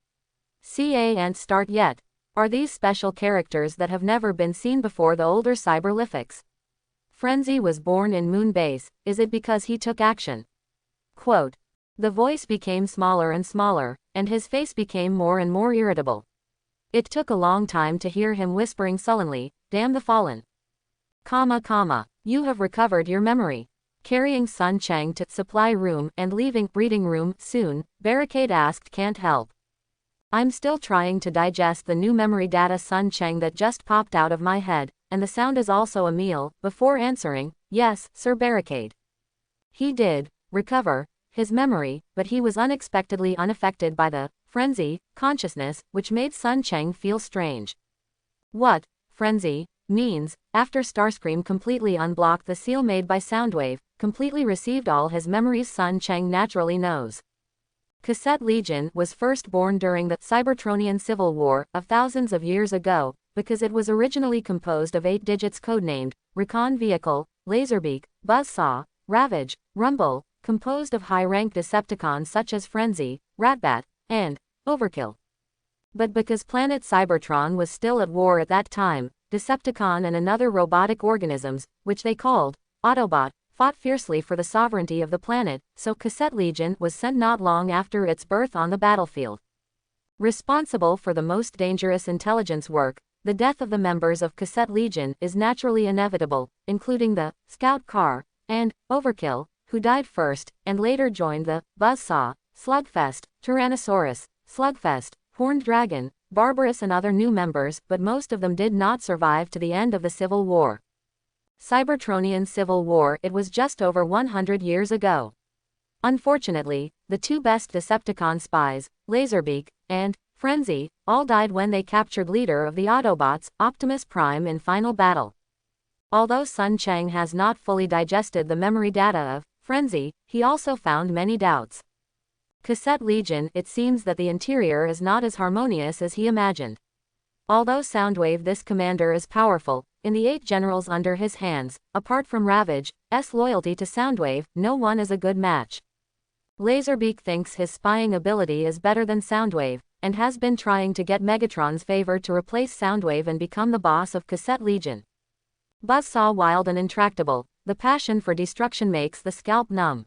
CA ain't start yet. Are these special characters that have never been seen before the older cyberlifics? Frenzy was born in Moonbase, is it because he took action? Quote. The voice became smaller and smaller, and his face became more and more irritable. It took a long time to hear him whispering sullenly, damn the fallen. You have recovered your memory. Carrying Sun Cheng to supply room and leaving reading room soon, Barricade asked can't help. I'm still trying to digest the new memory data Sun Cheng that just popped out of my head, and the sound is also a meal, before answering, yes, Sir Barricade. He did recover his memory, but he was unexpectedly unaffected by the frenzy consciousness, which made Sun Cheng feel strange. What frenzy means, after Starscream completely unblocked the seal made by Soundwave, completely received all his memories Sun Cheng naturally knows. Cassette Legion was first born during the Cybertronian Civil War of thousands of years ago, because it was originally composed of 8 digits codenamed Recon Vehicle, Laserbeak, Buzzsaw, Ravage, Rumble, composed of high-ranked Decepticons such as Frenzy, Ratbat, and Overkill. But because planet Cybertron was still at war at that time, Decepticon and another robotic organisms, which they called Autobot, fought fiercely for the sovereignty of the planet, so Cassette Legion was sent not long after its birth on the battlefield. Responsible for the most dangerous intelligence work, the death of the members of Cassette Legion is naturally inevitable, including the Scout Car and Overkill, who died first, and later joined the Buzzsaw, Slugfest, Tyrannosaurus, Slugfest, Horned Dragon, Barbarous and other new members, but most of them did not survive to the end of the Civil War. Cybertronian Civil War, it was just over 100 years ago. Unfortunately, the two best Decepticon spies, Laserbeak and Frenzy, all died when they captured leader of the Autobots, Optimus Prime in final battle. Although Sun Cheng has not fully digested the memory data of Frenzy, he also found many doubts. Cassette Legion, it seems that the interior is not as harmonious as he imagined. Although Soundwave this commander is powerful, in the 8 generals under his hands, apart from Ravage's loyalty to Soundwave, no one is a good match. Laserbeak thinks his spying ability is better than Soundwave, and has been trying to get Megatron's favor to replace Soundwave and become the boss of Cassette Legion. Buzzsaw wild and intractable, the passion for destruction makes the scalp numb.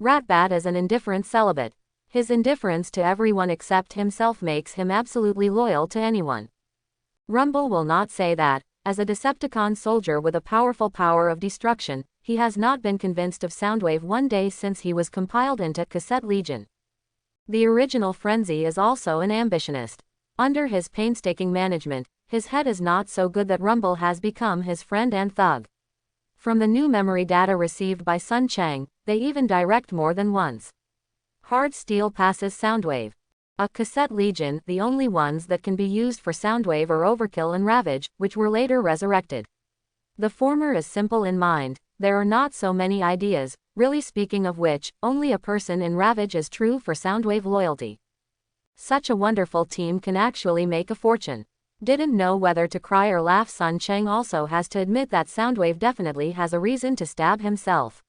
Ratbat is an indifferent celibate. His indifference to everyone except himself makes him absolutely loyal to anyone. Rumble will not say that, as a Decepticon soldier with a powerful power of destruction, he has not been convinced of Soundwave one day since he was compiled into Cassette Legion. The original Frenzy is also an ambitionist. Under his painstaking management, his head is not so good that Rumble has become his friend and thug. From the new memory data received by Sun Chang, they even direct more than once. Hard Steel passes Soundwave. A Cassette Legion, the only ones that can be used for Soundwave are Overkill and Ravage, which were later resurrected. The former is simple in mind, there are not so many ideas, really speaking of which, only a person in Ravage is true for Soundwave loyalty. Such a wonderful team can actually make a fortune. Didn't know whether to cry or laugh. Sun Chang also has to admit that Soundwave definitely has a reason to stab himself.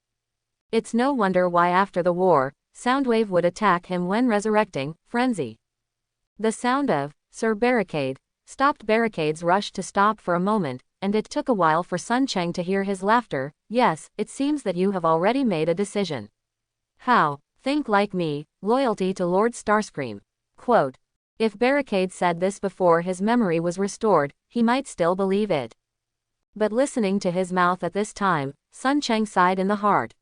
It's no wonder why after the war, Soundwave would attack him when resurrecting Frenzy. The sound of Sir Barricade stopped Barricade's rush to stop for a moment, and it took a while for Sun Chang to hear his laughter. Yes, it seems that you have already made a decision. How? Think like me, loyalty to Lord Starscream. Quote. If Barricade said this before his memory was restored, he might still believe it. But listening to his mouth at this time, Sun Chang sighed in the heart.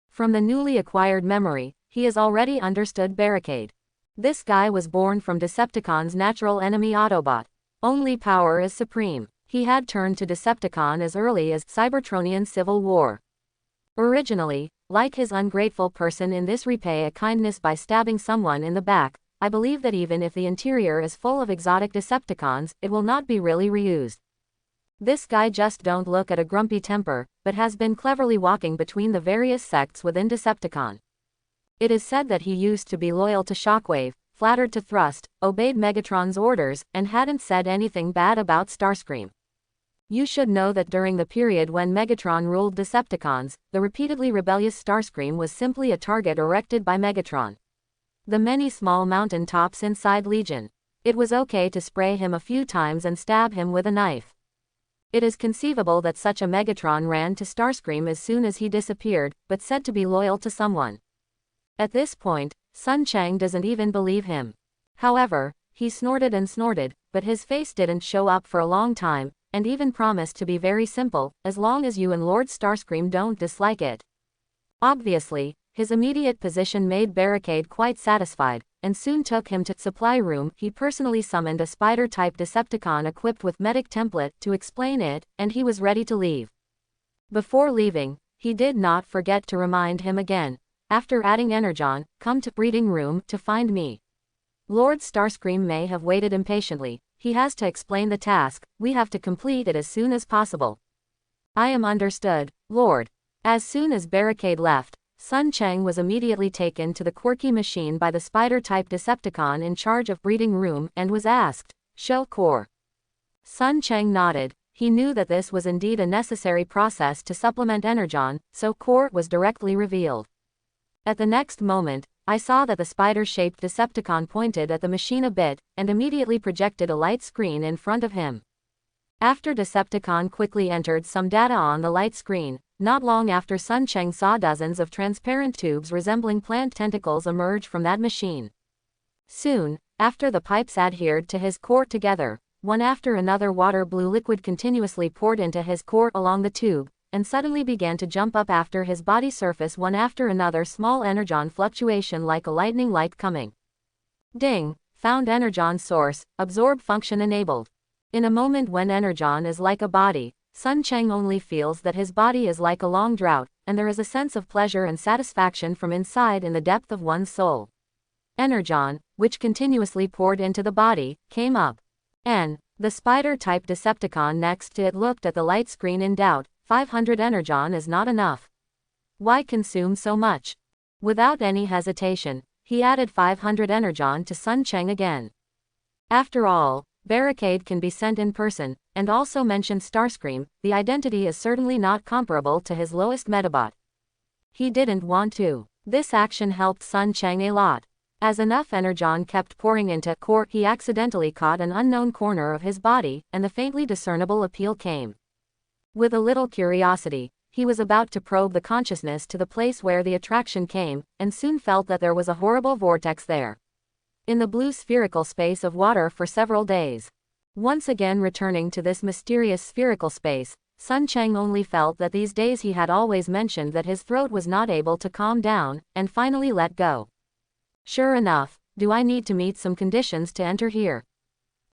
From the newly acquired memory, he has already understood Barricade. This guy was born from Decepticon's natural enemy Autobot. Only power is supreme. He had turned to Decepticon as early as Cybertronian Civil War. Originally, like his ungrateful person in this repay a kindness by stabbing someone in the back, I believe that even if the interior is full of exotic Decepticons, it will not be really reused. This guy just don't look at a grumpy temper, but has been cleverly walking between the various sects within Decepticon. It is said that he used to be loyal to Shockwave, flattered to Thrust, obeyed Megatron's orders, and hadn't said anything bad about Starscream. You should know that during the period when Megatron ruled Decepticons, the repeatedly rebellious Starscream was simply a target erected by Megatron. The many small mountain tops inside Legion. It was okay to spray him a few times and stab him with a knife. It is conceivable that such a Megatron ran to Starscream as soon as he disappeared, but said to be loyal to someone. At this point, Sun Chang doesn't even believe him. However, he snorted and snorted, but his face didn't show up for a long time, and even promised to be very simple, as long as you and Lord Starscream don't dislike it. Obviously, his immediate position made Barricade quite satisfied, and soon took him to supply room. He personally summoned a spider-type Decepticon equipped with medic template to explain it, and he was ready to leave. Before leaving, he did not forget to remind him again. After adding Energon, come to breeding room to find me. Lord Starscream may have waited impatiently. He has to explain the task. We have to complete it as soon as possible. I am understood, Lord. As soon as Barricade left, Sun Chang was immediately taken to the quirky machine by the spider-type Decepticon in charge of breeding room and was asked, "Show core." Sun Chang nodded. He knew that this was indeed a necessary process to supplement Energon, so core was directly revealed. At the next moment, I saw that the spider-shaped Decepticon pointed at the machine a bit, and immediately projected a light screen in front of him. After Decepticon quickly entered some data on the light screen, not long after Sun Chang saw dozens of transparent tubes resembling plant tentacles emerge from that machine. Soon, after the pipes adhered to his core together, one after another water-blue liquid continuously poured into his core along the tube, and suddenly began to jump up after his body surface one after another, small Energon fluctuation like a lightning light coming. Ding! Found Energon source, absorb function enabled. In a moment when Energon is like a body, Sun Chang only feels that his body is like a long drought, and there is a sense of pleasure and satisfaction from inside in the depth of one's soul. Energon, which continuously poured into the body, came up. The spider-type Decepticon next to it looked at the light screen in doubt. 500 Energon is not enough. Why consume so much? Without any hesitation, he added 500 Energon to Sun Chang again. After all, Barricade can be sent in person, and also mentioned Starscream. The identity is certainly not comparable to his lowest Metabot. He didn't want to This action helped Sun Chang a lot. As enough Energon kept pouring into core, he accidentally caught an unknown corner of his body, and the faintly discernible appeal came. With a little curiosity, he was about to probe the consciousness to the place where the attraction came, and soon felt that there was a horrible vortex there. In the blue spherical space of water for several days. Once again returning to this mysterious spherical space, Sun Chang only felt that these days he had always mentioned that his throat was not able to calm down, and finally let go. Sure enough, do I need to meet some conditions to enter here?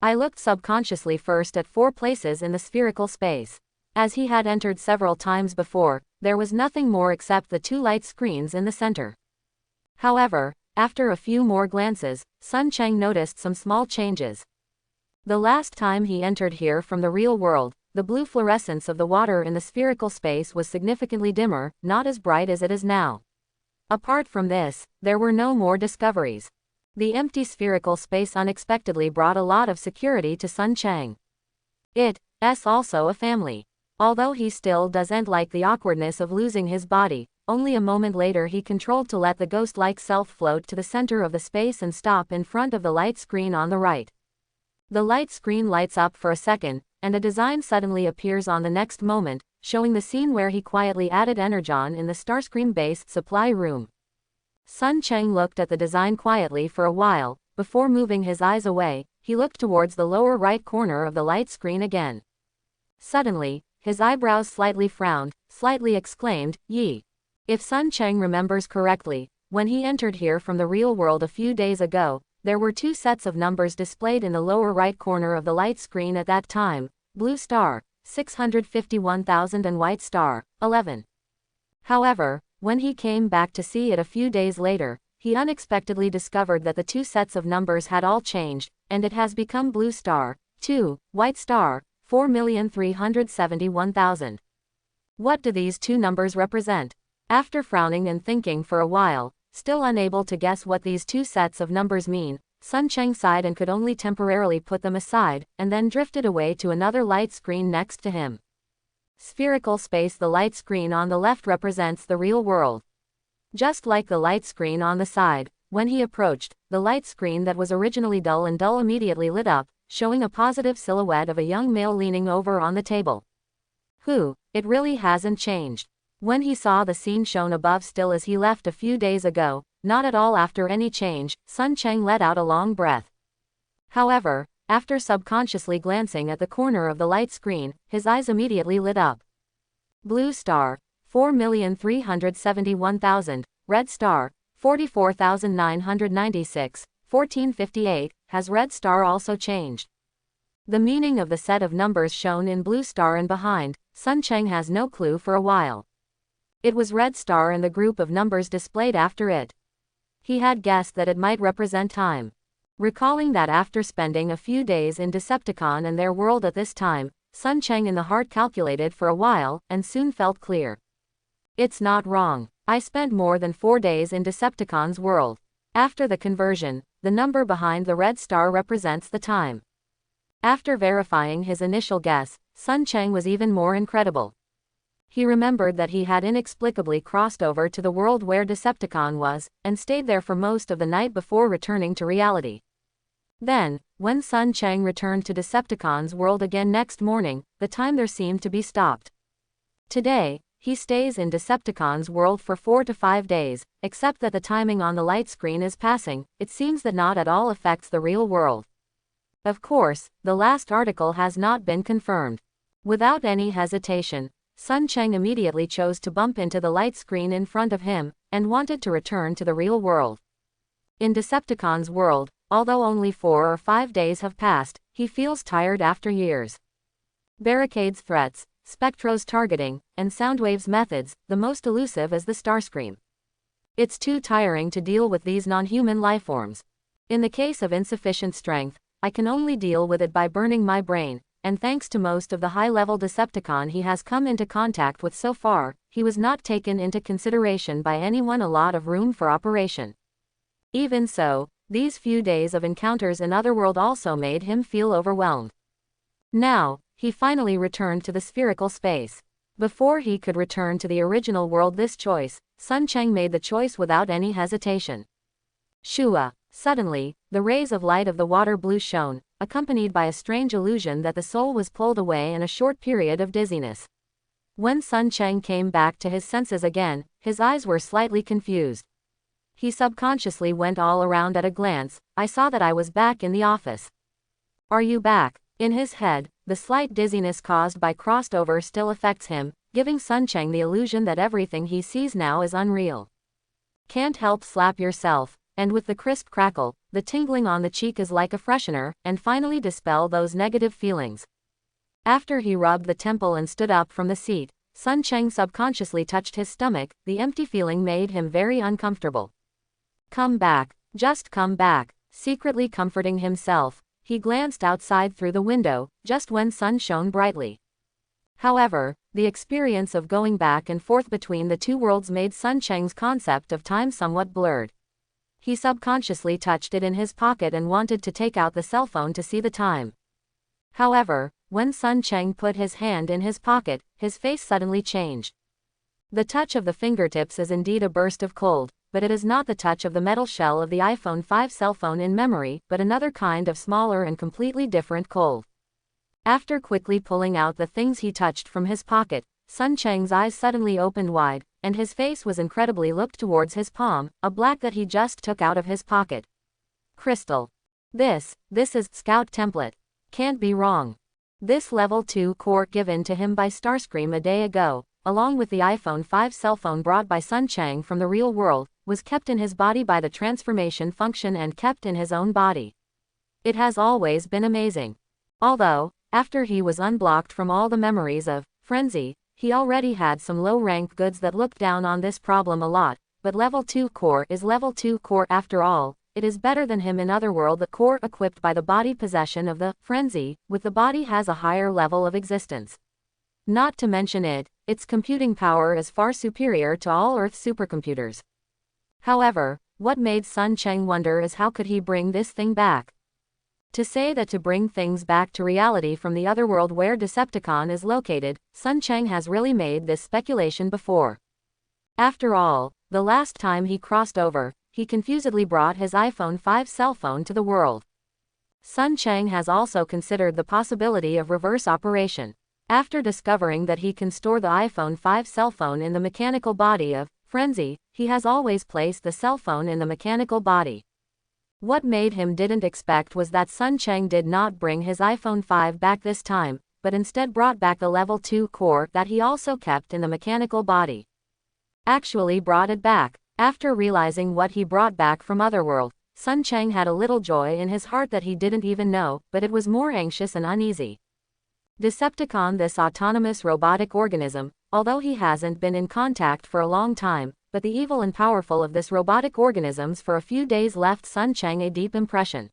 I looked subconsciously first at 4 places in the spherical space. As he had entered several times before, there was nothing more except the 2 light screens in the center. However, after a few more glances, Sun Chang noticed some small changes. The last time he entered here from the real world, the blue fluorescence of the water in the spherical space was significantly dimmer, not as bright as it is now. Apart from this, there were no more discoveries. The empty spherical space unexpectedly brought a lot of security to Sun Chang. It's also a family. Although he still doesn't like the awkwardness of losing his body, only a moment later he controlled to let the ghost-like self float to the center of the space and stop in front of the light screen on the right. The light screen lights up for a second, and a design suddenly appears on the next moment, showing the scene where he quietly added Energon in the Starscream-based supply room. Sun Chang looked at the design quietly for a while. Before moving his eyes away, he looked towards the lower right corner of the light screen again. Suddenly, his eyebrows slightly frowned, slightly exclaimed, "Yi." If Sun Chang remembers correctly, when he entered here from the real world a few days ago, there were 2 sets of numbers displayed in the lower right corner of the light screen at that time: blue star, 651,000, and white star, 11. However, when he came back to see it a few days later, he unexpectedly discovered that the 2 sets of numbers had all changed, and it has become blue star, 2, white star, 4,371,000. What do these 2 numbers represent? After frowning and thinking for a while, still unable to guess what these 2 sets of numbers mean, Sun Chang sighed and could only temporarily put them aside, and then drifted away to another light screen next to him. Spherical space. The light screen on the left represents the real world. Just like the light screen on the side, when he approached, the light screen that was originally dull immediately lit up, showing a positive silhouette of a young male leaning over on the table. It really hasn't changed. When he saw the scene shown above still as he left a few days ago, not at all after any change, Sun Chang let out a long breath. However, after subconsciously glancing at the corner of the light screen, his eyes immediately lit up. Blue star, 4,371,000, red star, 44,996, 1458, has red star also changed? The meaning of the set of numbers shown in blue star and behind, Sun Chang has no clue for a while. It was red star and the group of numbers displayed after it. He had guessed that it might represent time. Recalling that after spending a few days in Decepticon and their world at this time, Sun Chang in the heart calculated for a while, and soon felt clear. It's not wrong. I spent more than 4 days in Decepticon's world. After the conversion, the number behind the red star represents the time. After verifying his initial guess, Sun Chang was even more incredible. He remembered that he had inexplicably crossed over to the world where Decepticon was, and stayed there for most of the night before returning to reality. Then, when Sun Chang returned to Decepticon's world again next morning, the time there seemed to be stopped. Today, he stays in Decepticon's world for 4 to 5 days, except that the timing on the light screen is passing. It seems that not at all affects the real world. Of course, the last article has not been confirmed. Without any hesitation, Sun Chang immediately chose to bump into the light screen in front of him, and wanted to return to the real world. In Decepticon's world, although only 4 or 5 days have passed, he feels tired after years. Barricade's threats, Spectro's targeting, and Soundwave's methods, the most elusive is the Starscream. It's too tiring to deal with these non-human lifeforms. In the case of insufficient strength, I can only deal with it by burning my brain, and thanks to most of the high-level Decepticon he has come into contact with so far, he was not taken into consideration by anyone. A lot of room for operation. Even so, these few days of encounters in Otherworld also made him feel overwhelmed. Now, he finally returned to the spherical space. Before he could return to the original world this choice, Sun Cheng made the choice without any hesitation. Shua. Suddenly, the rays of light of the water blue shone, accompanied by a strange illusion that the soul was pulled away in a short period of dizziness. When Sun Cheng came back to his senses again, his eyes were slightly confused. He subconsciously went all around at a glance. I saw that I was back in the office. Are you back? In his head, the slight dizziness caused by crossed over still affects him, giving Sun Cheng the illusion that everything he sees now is unreal. Can't help slap yourself, and with the crisp crackle, the tingling on the cheek is like a freshener, and finally dispel those negative feelings. After he rubbed the temple and stood up from the seat, Sun Cheng subconsciously touched his stomach. The empty feeling made him very uncomfortable. Come back, just come back. Secretly comforting himself, he glanced outside through the window, just when sun shone brightly. However, the experience of going back and forth between the two worlds made Sun Cheng's concept of time somewhat blurred. He subconsciously touched it in his pocket and wanted to take out the cell phone to see the time. However, when Sun Cheng put his hand in his pocket, his face suddenly changed. The touch of the fingertips is indeed a burst of cold, but it is not the touch of the metal shell of the iPhone 5 cell phone in memory, but another kind of smaller and completely different cold. After quickly pulling out the things he touched from his pocket, Sun Cheng's eyes suddenly opened wide, and his face was incredibly looked towards his palm, a black that he just took out of his pocket. Crystal. This is Scout template. Can't be wrong. This level 2 core given to him by Starcream a day ago, along with the iPhone 5 cell phone brought by Sun Cheng from the real world, was kept in his body by the transformation function and kept in his own body. It has always been amazing. Although, after he was unblocked from all the memories of frenzy, he already had some low-rank goods that looked down on this problem a lot, but level 2 core is level 2 core after all. It is better than him in Otherworld. The core equipped by the body possession of the frenzy, with the body has a higher level of existence. Not to mention its computing power is far superior to all Earth supercomputers. However, what made Sun Cheng wonder is how could he bring this thing back? To say that to bring things back to reality from the Otherworld where Decepticon is located, Sun Cheng has really made this speculation before. After all, the last time he crossed over, he confusedly brought his iPhone 5 cell phone to the world. Sun Cheng has also considered the possibility of reverse operation. After discovering that he can store the iPhone 5 cell phone in the mechanical body of frenzy, he has always placed the cell phone in the mechanical body. What made him didn't expect was that Sun Cheng did not bring his iPhone 5 back this time, but instead brought back the level 2 core that he also kept in the mechanical body. Actually brought it back. After realizing what he brought back from Otherworld, Sun Cheng had a little joy in his heart that he didn't even know, but it was more anxious and uneasy. Decepticon, this autonomous robotic organism, although he hasn't been in contact for a long time, but the evil and powerful of this robotic organisms for a few days left Sun Cheng a deep impression.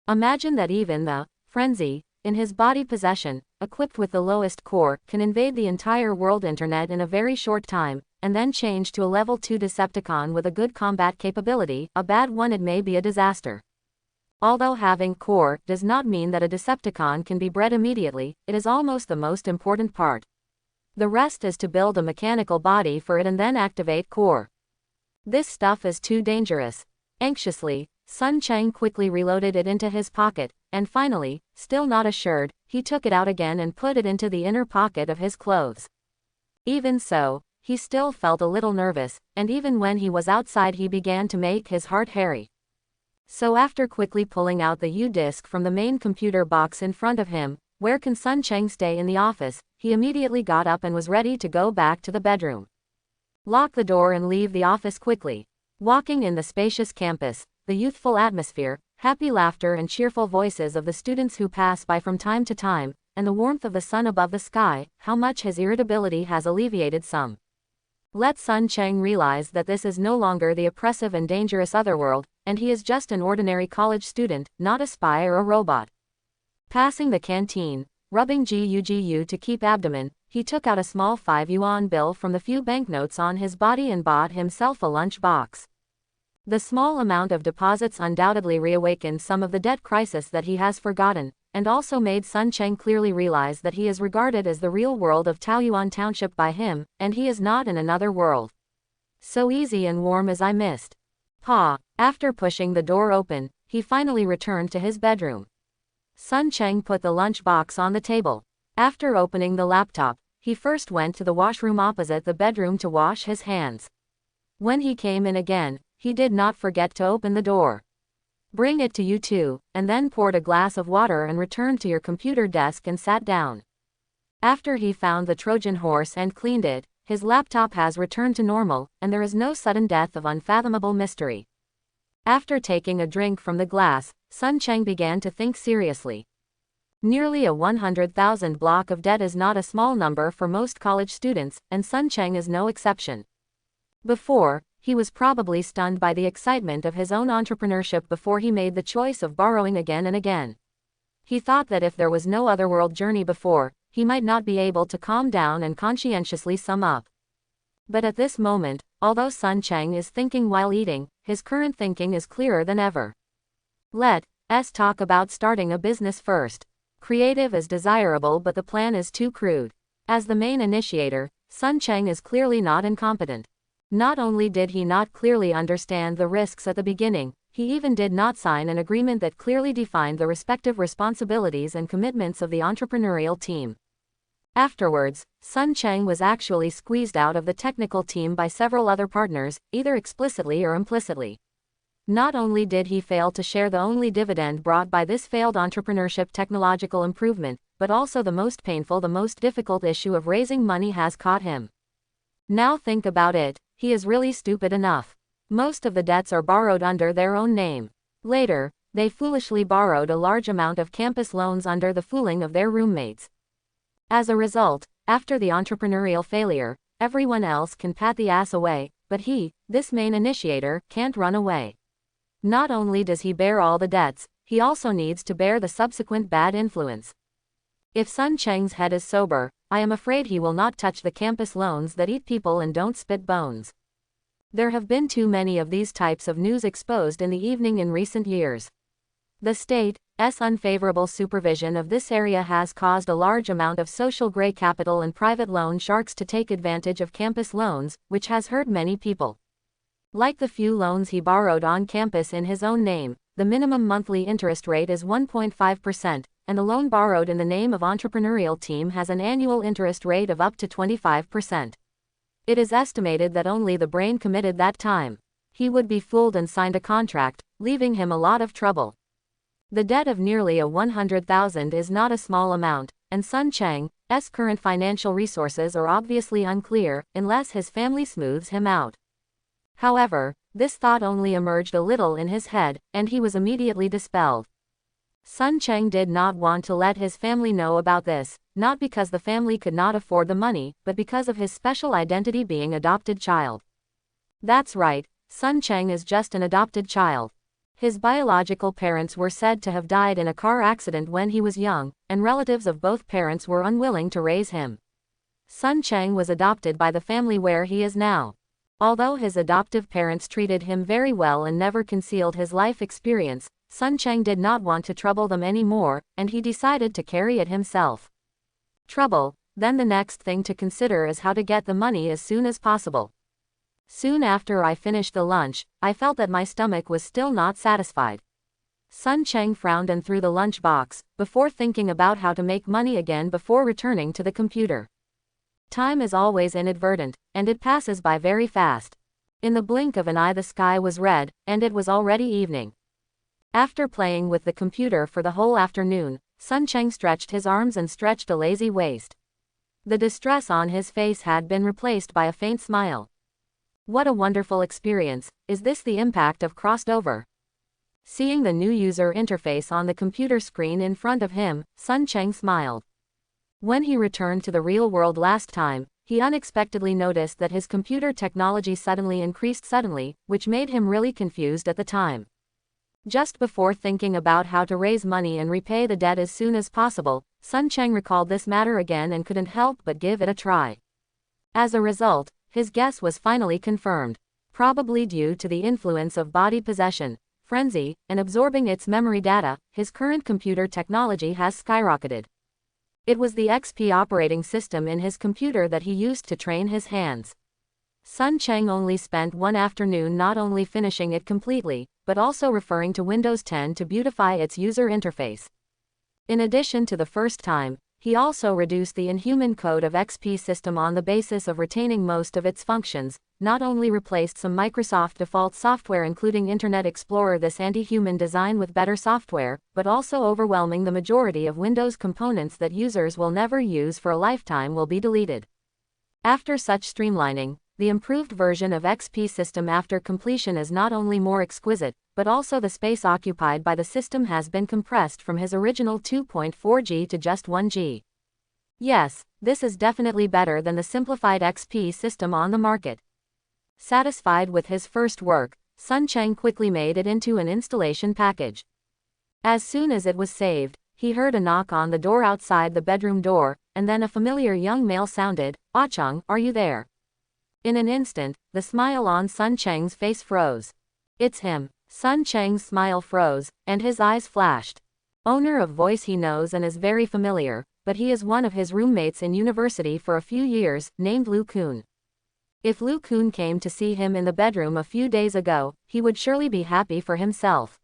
Imagine that even the frenzy, in his body possession, equipped with the lowest core, can invade the entire world internet in a very short time, and then change to a level 2 Decepticon with a good combat capability. A bad one, it may be a disaster. Although having core does not mean that a Decepticon can be bred immediately, it is almost the most important part. The rest is to build a mechanical body for it and then activate core. This stuff is too dangerous. Anxiously, Sun Cheng quickly reloaded it into his pocket, and finally, still not assured, he took it out again and put it into the inner pocket of his clothes. Even so, he still felt a little nervous, and even when he was outside he began to make his heart hairy. So after quickly pulling out the U-disk from the main computer box in front of him, where can Sun Cheng stay in the office, he immediately got up and was ready to go back to the bedroom. Lock the door and leave the office quickly. Walking in the spacious campus, the youthful atmosphere, happy laughter and cheerful voices of the students who pass by from time to time, and the warmth of the sun above the sky, how much his irritability has alleviated some. Let Sun Cheng realize that this is no longer the oppressive and dangerous Otherworld, and he is just an ordinary college student, not a spy or a robot. Passing the canteen, rubbing GU to keep abdomen, he took out a small 5 yuan bill from the few banknotes on his body and bought himself a lunch box. The small amount of deposits undoubtedly reawakened some of the debt crisis that he has forgotten, and also made Sun Cheng clearly realize that he is regarded as the real world of Taoyuan Township by him, and he is not in another world. So easy and warm as I missed. Pa. After pushing the door open, he finally returned to his bedroom. Sun Cheng put the lunchbox on the table. After opening the laptop, he first went to the washroom opposite the bedroom to wash his hands. When he came in again, he did not forget to open the door. Bring it to you too, and then poured a glass of water and returned to your computer desk and sat down. After he found the Trojan horse and cleaned it, his laptop has returned to normal, and there is no sudden death of unfathomable mystery. After taking a drink from the glass, Sun Cheng began to think seriously. Nearly a 100,000 block of debt is not a small number for most college students, and Sun Cheng is no exception. Before, he was probably stunned by the excitement of his own entrepreneurship before he made the choice of borrowing again and again. He thought that if there was no otherworld journey before, he might not be able to calm down and conscientiously sum up. But at this moment, although Sun Cheng is thinking while eating, his current thinking is clearer than ever. Let's talk about starting a business first. Creative is desirable, but the plan is too crude. As the main initiator, Sun Cheng is clearly not incompetent. Not only did he not clearly understand the risks at the beginning, he even did not sign an agreement that clearly defined the respective responsibilities and commitments of the entrepreneurial team. Afterwards, Sun Cheng was actually squeezed out of the technical team by several other partners, either explicitly or implicitly. Not only did he fail to share the only dividend brought by this failed entrepreneurship technological improvement, but also the most painful, the most difficult issue of raising money has caught him. Now think about it, he is really stupid enough. Most of the debts are borrowed under their own name. Later, they foolishly borrowed a large amount of campus loans under the fooling of their roommates. As a result, after the entrepreneurial failure, everyone else can pat the ass away, but he, this main initiator, can't run away. Not only does he bear all the debts, he also needs to bear the subsequent bad influence. If Sun Cheng's head is sober, I am afraid he will not touch the campus loans that eat people and don't spit bones. There have been too many of these types of news exposed in the evening in recent years. The state's unfavorable supervision of this area has caused a large amount of social gray capital and private loan sharks to take advantage of campus loans, which has hurt many people. Like the few loans he borrowed on campus in his own name, the minimum monthly interest rate is 1.5%, and the loan borrowed in the name of entrepreneurial team has an annual interest rate of up to 25%. It is estimated that only the brain committed that time. He would be fooled and signed a contract, leaving him a lot of trouble. The debt of nearly a 100,000 is not a small amount, and Sun Cheng's current financial resources are obviously unclear, unless his family smooths him out. However, this thought only emerged a little in his head, and he was immediately dispelled. Sun Cheng did not want to let his family know about this, not because the family could not afford the money, but because of his special identity being adopted child. That's right, Sun Cheng is just an adopted child. His biological parents were said to have died in a car accident when he was young, and relatives of both parents were unwilling to raise him. Sun Cheng was adopted by the family where he is now. Although his adoptive parents treated him very well and never concealed his life experience, Sun Cheng did not want to trouble them anymore, and he decided to carry it himself. Trouble, then the next thing to consider is how to get the money as soon as possible. Soon after I finished the lunch, I felt that my stomach was still not satisfied. Sun Cheng frowned and threw the lunch box, before thinking about how to make money again before returning to the computer. Time is always inadvertent, and it passes by very fast. In the blink of an eye the sky was red, and it was already evening. After playing with the computer for the whole afternoon, Sun Cheng stretched his arms and stretched a lazy waist. The distress on his face had been replaced by a faint smile. What a wonderful experience, is this the impact of crossed over? Seeing the new user interface on the computer screen in front of him, Sun Cheng smiled. When he returned to the real world last time, he unexpectedly noticed that his computer technology suddenly increased suddenly, which made him really confused at the time. Just before thinking about how to raise money and repay the debt as soon as possible, Sun Cheng recalled this matter again and couldn't help but give it a try. As a result, his guess was finally confirmed. Probably due to the influence of body possession, frenzy, and absorbing its memory data, his current computer technology has skyrocketed. It was the XP operating system in his computer that he used to train his hands. Sun Cheng only spent one afternoon not only finishing it completely, but also referring to Windows 10 to beautify its user interface. In addition to the first time, he also reduced the inhuman code of XP system on the basis of retaining most of its functions, not only replaced some Microsoft default software including Internet Explorer this anti-human design with better software, but also overwhelming the majority of Windows components that users will never use for a lifetime will be deleted. After such streamlining, the improved version of XP system after completion is not only more exquisite, but also the space occupied by the system has been compressed from his original 2.4 GB to just 1 GB. Yes, this is definitely better than the simplified XP system on the market. Satisfied with his first work, Sun Cheng quickly made it into an installation package. As soon as it was saved, he heard a knock on the door outside the bedroom door, and then a familiar young male sounded, "Ah Chung, are you there?" In an instant, the smile on Sun Cheng's face froze. It's him. Sun Cheng's smile froze, and his eyes flashed. Owner of voice he knows and is very familiar, but he is one of his roommates in university for a few years, named Lu Kun. If Lu Kun came to see him in the bedroom a few days ago, he would surely be happy for himself.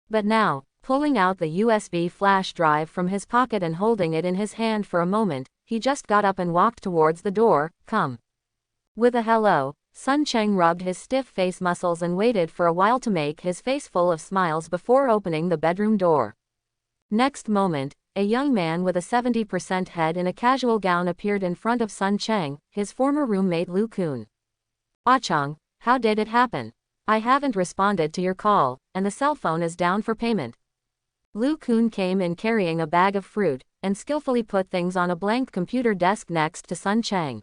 But now, pulling out the USB flash drive from his pocket and holding it in his hand for a moment, he just got up and walked towards the door. Come. With a hello, Sun Cheng rubbed his stiff face muscles and waited for a while to make his face full of smiles before opening the bedroom door. Next moment, a young man with a 70% head in a casual gown appeared in front of Sun Cheng, his former roommate Lu Kun. "Ah Chung, how did it happen? I haven't responded to your call, and the cell phone is down for payment." Lu Kun came in carrying a bag of fruit, and skillfully put things on a blank computer desk next to Sun Cheng.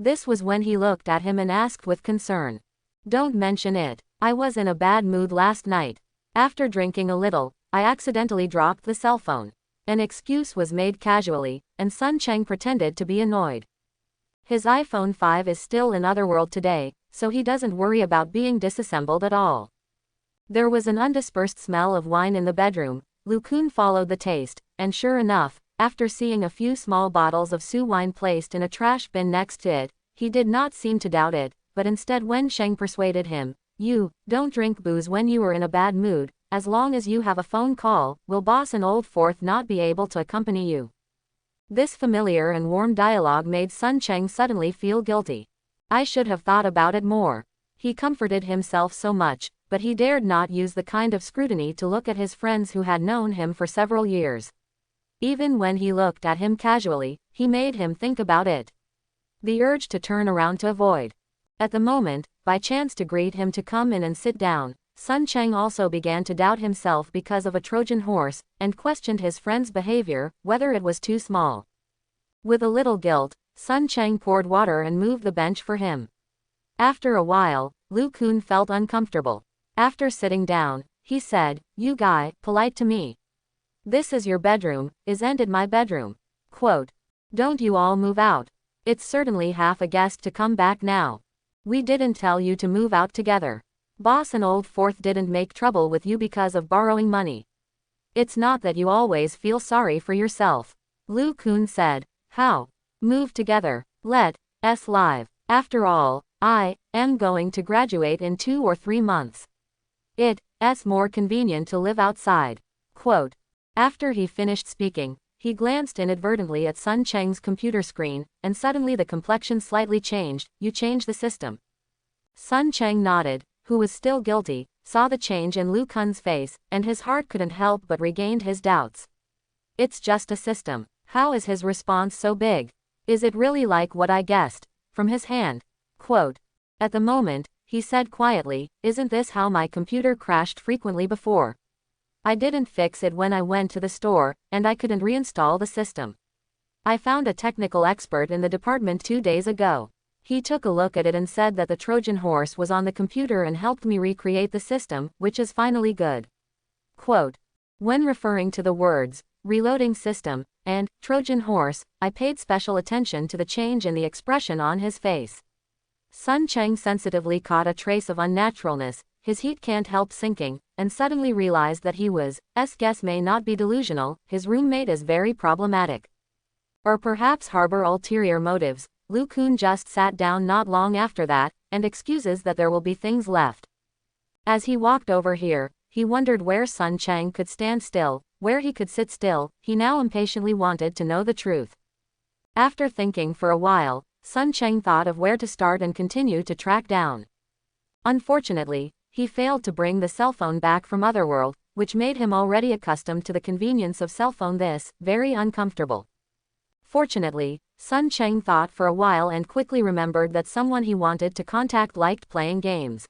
This was when he looked at him and asked with concern. "Don't mention it. I was in a bad mood last night. After drinking a little, I accidentally dropped the cell phone." An excuse was made casually, and Sun Cheng pretended to be annoyed. His iPhone 5 is still in Otherworld today, so he doesn't worry about being disassembled at all. There was an undispersed smell of wine in the bedroom. Lu Kun followed the taste, and sure enough, after seeing a few small bottles of Su wine placed in a trash bin next to it, he did not seem to doubt it, but instead when Sheng persuaded him, "You don't drink booze when you are in a bad mood, as long as you have a phone call, will boss and old fourth not be able to accompany you?" This familiar and warm dialogue made Sun Cheng suddenly feel guilty. I should have thought about it more. He comforted himself so much, but he dared not use the kind of scrutiny to look at his friends who had known him for several years. Even when he looked at him casually, he made him think about it. The urge to turn around to avoid. At the moment, by chance to greet him to come in and sit down, Sun Cheng also began to doubt himself because of a Trojan horse, and questioned his friend's behavior, whether it was too small. With a little guilt, Sun Cheng poured water and moved the bench for him. After a while, Lu Kun felt uncomfortable. After sitting down, he said, "You guy, polite to me. This is your bedroom, isn't it my bedroom? Quote. Don't you all move out. It's certainly half a guest to come back now. We didn't tell you to move out together. Boss and old fourth didn't make trouble with you because of borrowing money. It's not that you always feel sorry for yourself." Lu Kun said, "How? Move together. Let's live. After all, I am going to graduate in 2 or 3 months. It's more convenient to live outside." Quote. After he finished speaking, he glanced inadvertently at Sun Cheng's computer screen, and suddenly the complexion slightly changed. "You changed the system?" Sun Cheng nodded, who was still guilty, saw the change in Lu Kun's face, and his heart couldn't help but regained his doubts. "It's just a system. How is his response so big? Is it really like what I guessed from his hand?" Quote. At the moment, he said quietly, "Isn't this how my computer crashed frequently before? I didn't fix it when I went to the store, and I couldn't reinstall the system. I found a technical expert in the department 2 days ago. He took a look at it and said that the Trojan horse was on the computer and helped me recreate the system, which is finally good." Quote. When referring to the words, "reloading system," and "Trojan horse," I paid special attention to the change in the expression on his face. Sun Cheng sensitively caught a trace of unnaturalness, his heat can't help sinking, and suddenly realized that his guess may not be delusional, his roommate is very problematic. Or perhaps harbor ulterior motives. Lu Kun just sat down not long after that, and excuses that there will be things left. As he walked over here, he wondered where Sun Chang could stand still, where he could sit still. He now impatiently wanted to know the truth. After thinking for a while, Sun Chang thought of where to start and continued to track down. Unfortunately, he failed to bring the cell phone back from Otherworld, which made him already accustomed to the convenience of cell phone this, very uncomfortable. Fortunately, Sun Chang thought for a while and quickly remembered that someone he wanted to contact liked playing games.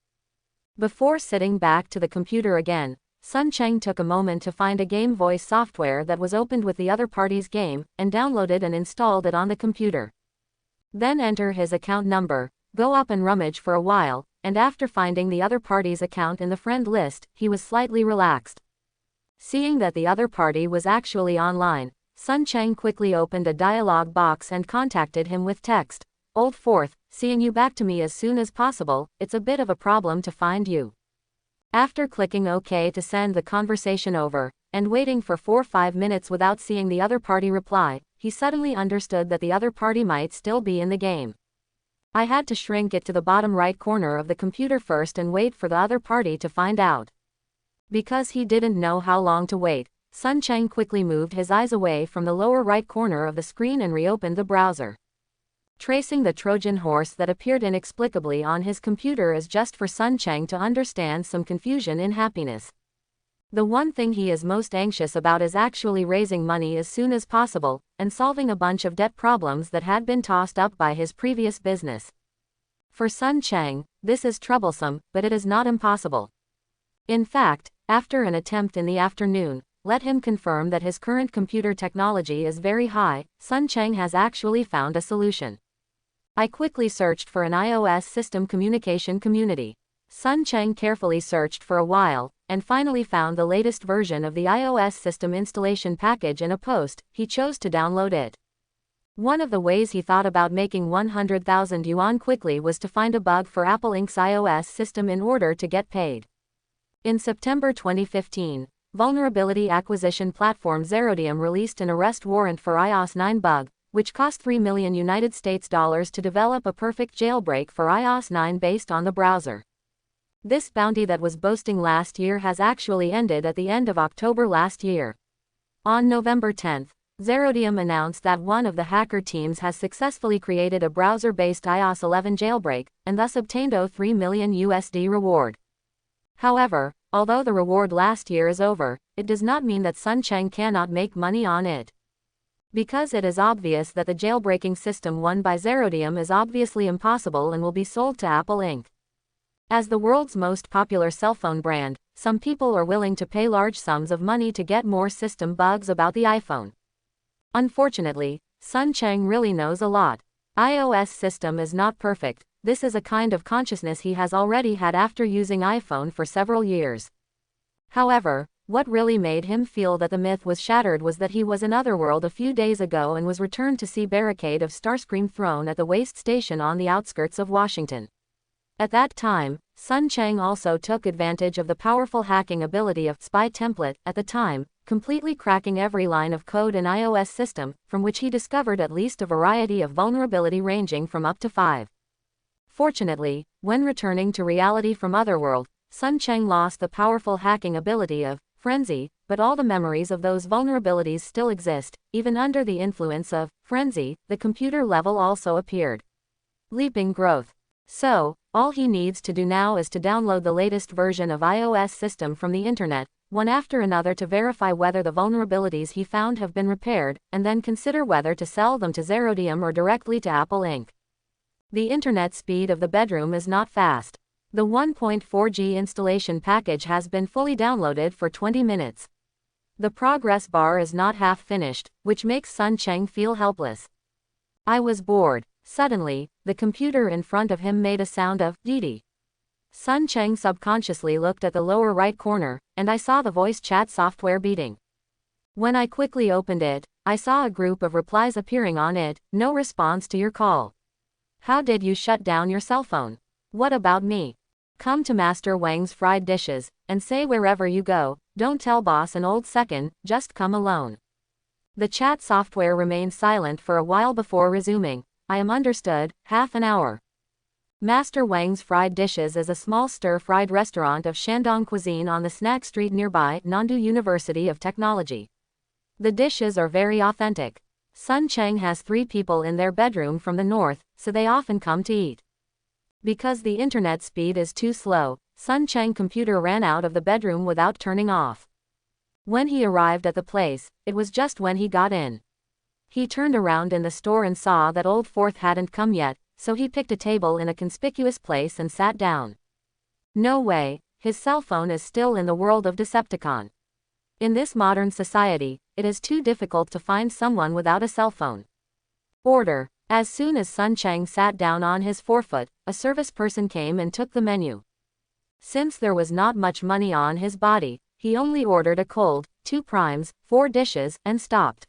Before sitting back to the computer again, Sun Chang took a moment to find a game voice software that was opened with the other party's game, and downloaded and installed it on the computer. Then enter his account number, go up and rummage for a while, and after finding the other party's account in the friend list, he was slightly relaxed. Seeing that the other party was actually online, Sun Chang quickly opened a dialog box and contacted him with text. Old Fourth, seeing you back to me as soon as possible, it's a bit of a problem to find you. After clicking OK to send the conversation over, and waiting for 4-5 minutes without seeing the other party reply, he suddenly understood that the other party might still be in the game. I had to shrink it to the bottom right corner of the computer first and wait for the other party to find out. Because he didn't know how long to wait, Sun Chang quickly moved his eyes away from the lower right corner of the screen and reopened the browser. Tracing the Trojan horse that appeared inexplicably on his computer is just for Sun Chang to understand some confusion in happiness. The one thing he is most anxious about is actually raising money as soon as possible, and solving a bunch of debt problems that had been tossed up by his previous business. For Sun Chang, this is troublesome, but it is not impossible. In fact, after an attempt in the afternoon, let him confirm that his current computer technology is very high, Sun Chang has actually found a solution. I quickly searched for an iOS system communication community. Sun Chang carefully searched for a while, and finally found the latest version of the iOS system installation package in a post. He chose to download it. One of the ways he thought about making 100,000 yuan quickly was to find a bug for Apple Inc.'s iOS system in order to get paid. In September 2015, vulnerability acquisition platform Zerodium released an arrest warrant for iOS 9 bug, which cost $3 million to develop a perfect jailbreak for iOS 9 based on the browser. This bounty that was boasting last year has actually ended at the end of October last year. On November 10, Zerodium announced that one of the hacker teams has successfully created a browser-based iOS 11 jailbreak, and thus obtained a $3 million reward. However, although the reward last year is over, it does not mean that Sun Chang cannot make money on it. Because it is obvious that the jailbreaking system won by Zerodium is obviously impossible and will be sold to Apple Inc. As the world's most popular cell phone brand, some people are willing to pay large sums of money to get more system bugs about the iPhone. Unfortunately, Sun Chang really knows a lot. iOS system is not perfect. This is a kind of consciousness he has already had after using iPhone for several years. However, what really made him feel that the myth was shattered was that he was in Otherworld a few days ago and was returned to see Barricade of Starscream thrown at the waste station on the outskirts of Washington. At that time, Sun Chang also took advantage of the powerful hacking ability of Spy Template at the time, completely cracking every line of code in iOS system, from which he discovered at least a variety of vulnerability ranging from up to 5. Fortunately, when returning to reality from Otherworld, Sun Chang lost the powerful hacking ability of Frenzy, but all the memories of those vulnerabilities still exist. Even under the influence of Frenzy, the computer level also appeared. Leaping growth. So, all he needs to do now is to download the latest version of iOS system from the internet, one after another, to verify whether the vulnerabilities he found have been repaired, and then consider whether to sell them to Zerodium or directly to Apple Inc. The internet speed of the bedroom is not fast. The 1.4G installation package has been fully downloaded for 20 minutes. The progress bar is not half finished, which makes Sun Chang feel helpless. I was bored. Suddenly, the computer in front of him made a sound of dee. Sun Chang subconsciously looked at the lower right corner, and I saw the voice chat software beating. When I quickly opened it, I saw a group of replies appearing on it. No response to your call. How did you shut down your cell phone? What about me? Come to Master Wang's fried dishes, and say wherever you go, don't tell boss an old second, just come alone. The chat software remained silent for a while before resuming. I am understood, half an hour. Master Wang's Fried Dishes is a small stir-fried restaurant of Shandong cuisine on the snack street nearby Nandu University of Technology. The dishes are very authentic. Sun Cheng has 3 people in their bedroom from the north, so they often come to eat. Because the internet speed is too slow, Sun Cheng's computer ran out of the bedroom without turning off. When he arrived at the place, it was just when he got in. He turned around in the store and saw that Old Fourth hadn't come yet, so he picked a table in a conspicuous place and sat down. No way, his cell phone is still in the world of Decepticon. In this modern society, it is too difficult to find someone without a cell phone. Order. As soon as Sun Cheng sat down on his forefoot, a service person came and took the menu. Since there was not much money on his body, he only ordered a cold, 2 primes, 4 dishes, and stopped.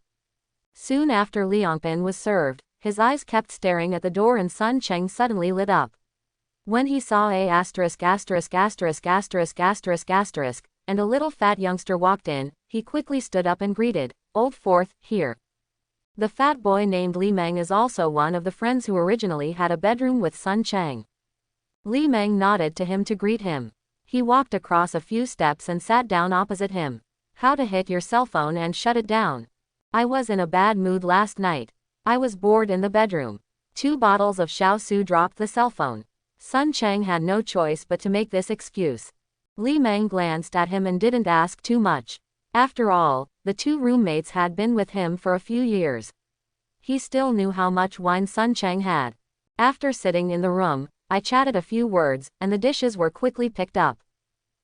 Soon after Liangpin was served, his eyes kept staring at the door and Sun Cheng suddenly lit up. When he saw a asterisk asterisk asterisk asterisk asterisk asterisk, and a little fat youngster walked in, he quickly stood up and greeted, Old Fourth, here. The fat boy named Li Meng is also one of the friends who originally had a bedroom with Sun Cheng. Li Meng nodded to him to greet him. He walked across a few steps and sat down opposite him. How to hit your cell phone and shut it down. I was in a bad mood last night. I was bored in the bedroom. 2 bottles of Xiao Su dropped the cell phone. Sun Cheng had no choice but to make this excuse. Li Meng glanced at him and didn't ask too much. After all, the 2 roommates had been with him for a few years. He still knew how much wine Sun Cheng had. After sitting in the room, I chatted a few words, and the dishes were quickly picked up.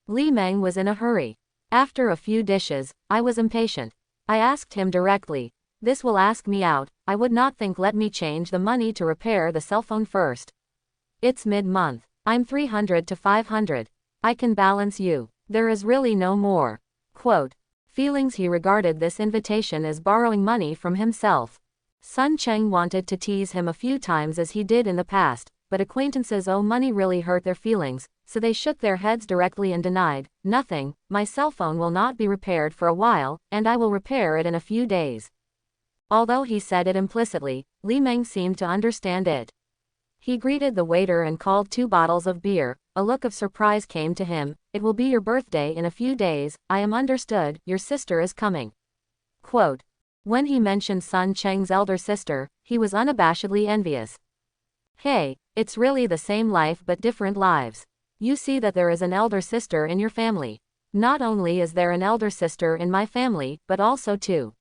Li Meng was in a hurry. After a few dishes, I was impatient. I asked him directly, this will ask me out, I would not think let me change the money to repair the cell phone first. It's mid-month. I'm 300 to 500. I can balance you. There is really no more. Quote. Feelings he regarded this invitation as borrowing money from himself. Sun Cheng wanted to tease him a few times as he did in the past, but acquaintances owe money really hurt their feelings, so they shook their heads directly and denied, nothing, my cell phone will not be repaired for a while, and I will repair it in a few days. Although he said it implicitly, Li Meng seemed to understand it. He greeted the waiter and called 2 bottles of beer. A look of surprise came to him. It will be your birthday in a few days, I am understood, your sister is coming. Quote. When he mentioned Sun Cheng's elder sister, he was unabashedly envious. Hey, it's really the same life but different lives. You see that there is an elder sister in your family. Not only is there an elder sister in my family, but also 2.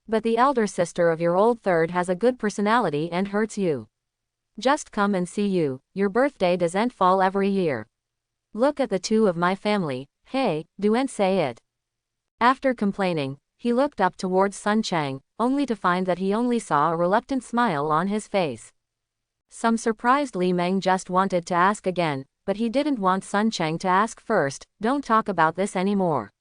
But the elder sister of your old third has a good personality and hurts you. Just come and see you, your birthday doesn't fall every year. Look at the 2 of my family, hey, don't say it. After complaining, he looked up towards Sun Cheng, only to find that he only saw a reluctant smile on his face. Some surprised Li Meng just wanted to ask again, but he didn't want Sun Cheng to ask first, don't talk about this anymore.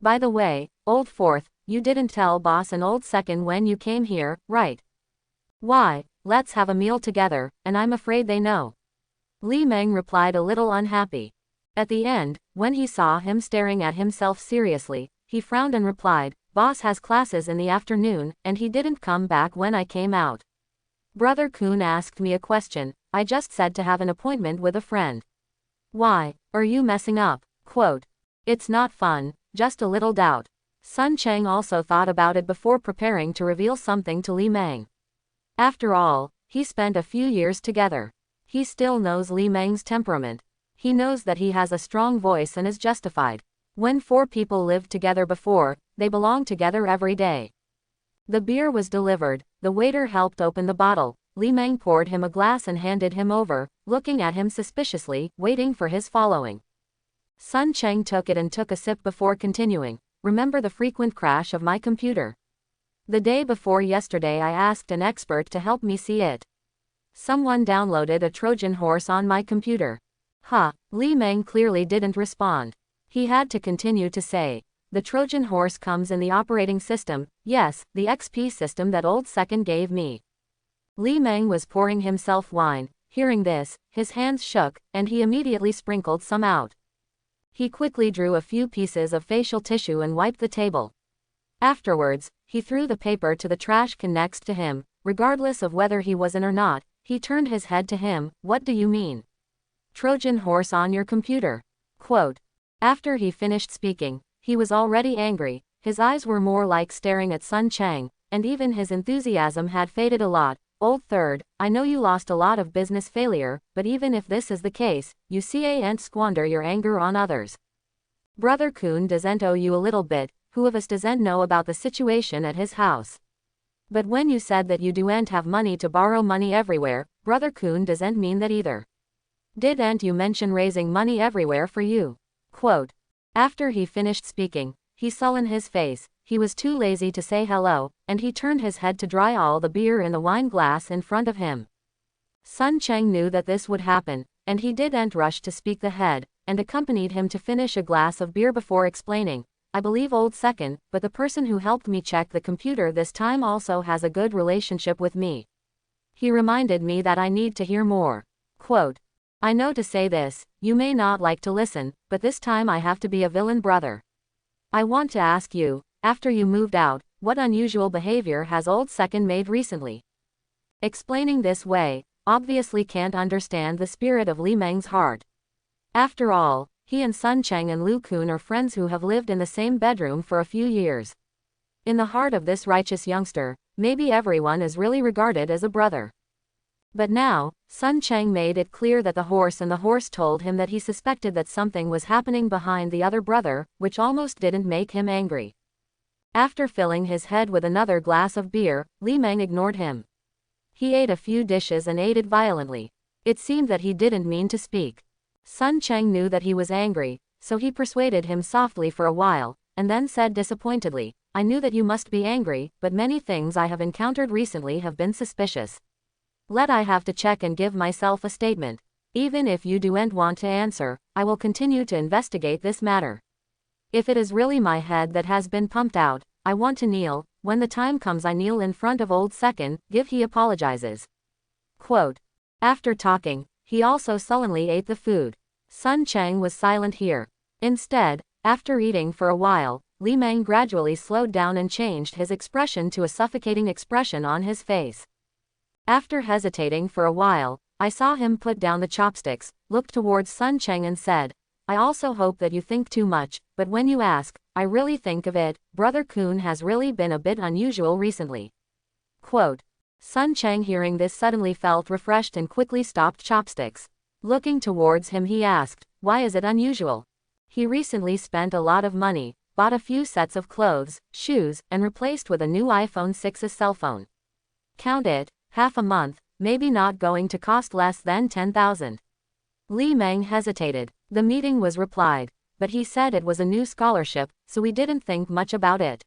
By the way, Old Fourth, you didn't tell boss an old second when you came here, right? Why, let's have a meal together, and I'm afraid they know. Li Meng replied a little unhappy. At the end, when he saw him staring at himself seriously, he frowned and replied, boss has classes in the afternoon, and he didn't come back when I came out. Brother Kun asked me a question, I just said to have an appointment with a friend. Why, are you messing up? Quote. It's not fun, just a little doubt. Sun Cheng also thought about it before preparing to reveal something to Li Meng. After all, he spent a few years together. He still knows Li Meng's temperament. He knows that he has a strong voice and is justified. When 4 people lived together before, they belong together every day. The beer was delivered, the waiter helped open the bottle, Li Meng poured him a glass and handed him over, looking at him suspiciously, waiting for his following. Sun Cheng took it and took a sip before continuing, remember the frequent crash of my computer. The day before yesterday I asked an expert to help me see it. Someone downloaded a Trojan horse on my computer. Li Meng clearly didn't respond. He had to continue to say, the Trojan horse comes in the operating system, yes, the XP system that old second gave me. Li Meng was pouring himself wine, Hearing this, his hands shook, and he immediately sprinkled some out. He quickly drew a few pieces of facial tissue and wiped the table. Afterwards, he threw the paper to the trash can next to him. Regardless of whether he was in or not, he turned his head to him. What do you mean? Trojan horse on your computer. Quote. After he finished speaking, he was already angry. His eyes were more like staring at Sun Chang, and even his enthusiasm had faded a lot. Old third, I know you lost a lot of business failure, but even if this is the case, you can't squander your anger on others. Brother Kun doesn't owe you a little bit. Who of us doesn't know about the situation at his house? But when you said that you don't have money to borrow money everywhere, Brother Kun doesn't mean that either. Didn't you mention raising money everywhere for you? Quote. After he finished speaking, he sullen his face, he was too lazy to say hello, and he turned his head to dry all the beer in the wine glass in front of him. Sun Chang knew that this would happen, and he didn't rush to speak the head, and accompanied him to finish a glass of beer before explaining, I believe old second, but the person who helped me check the computer this time also has a good relationship with me. He reminded me that I need to hear more. Quote. I know to say this, you may not like to listen, but this time I have to be a villain brother. I want to ask you, after you moved out, what unusual behavior has old second made recently? Explaining this way, obviously can't understand the spirit of Li Meng's heart. After all, he and Sun Chang and Lu Kun are friends who have lived in the same bedroom for a few years. In the heart of this righteous youngster, maybe everyone is really regarded as a brother. But now, Sun Chang made it clear that the horse told him that he suspected that something was happening behind the other brother, which almost didn't make him angry. After filling his head with another glass of beer, Li Meng ignored him. He ate a few dishes and ate it violently. It seemed that he didn't mean to speak. Sun Chang knew that he was angry, so he persuaded him softly for a while, and then said disappointedly, I knew that you must be angry, but many things I have encountered recently have been suspicious. I have to check and give myself a statement. Even if you don't want to answer, I will continue to investigate this matter. If it is really my head that has been pumped out, I want to kneel. When the time comes I kneel in front of old second, he apologizes. Quote. After talking, he also sullenly ate the food. Sun Chang was silent here. Instead, after eating for a while, Li Meng gradually slowed down and changed his expression to a suffocating expression on his face. After hesitating for a while, I saw him put down the chopsticks, looked towards Sun Chang and said, I also hope that you think too much, but when you ask, I really think of it. Brother Kun has really been a bit unusual recently. Quote. Sun Chang hearing this suddenly felt refreshed and quickly stopped chopsticks. Looking towards him he asked, why is it unusual? He recently spent a lot of money, bought a few sets of clothes, shoes, and replaced with a new iPhone 6's cell phone. Count it, half a month, maybe not going to cost less than 10,000. Li Meng hesitated. The meeting was replied, but he said it was a new scholarship, so we didn't think much about it.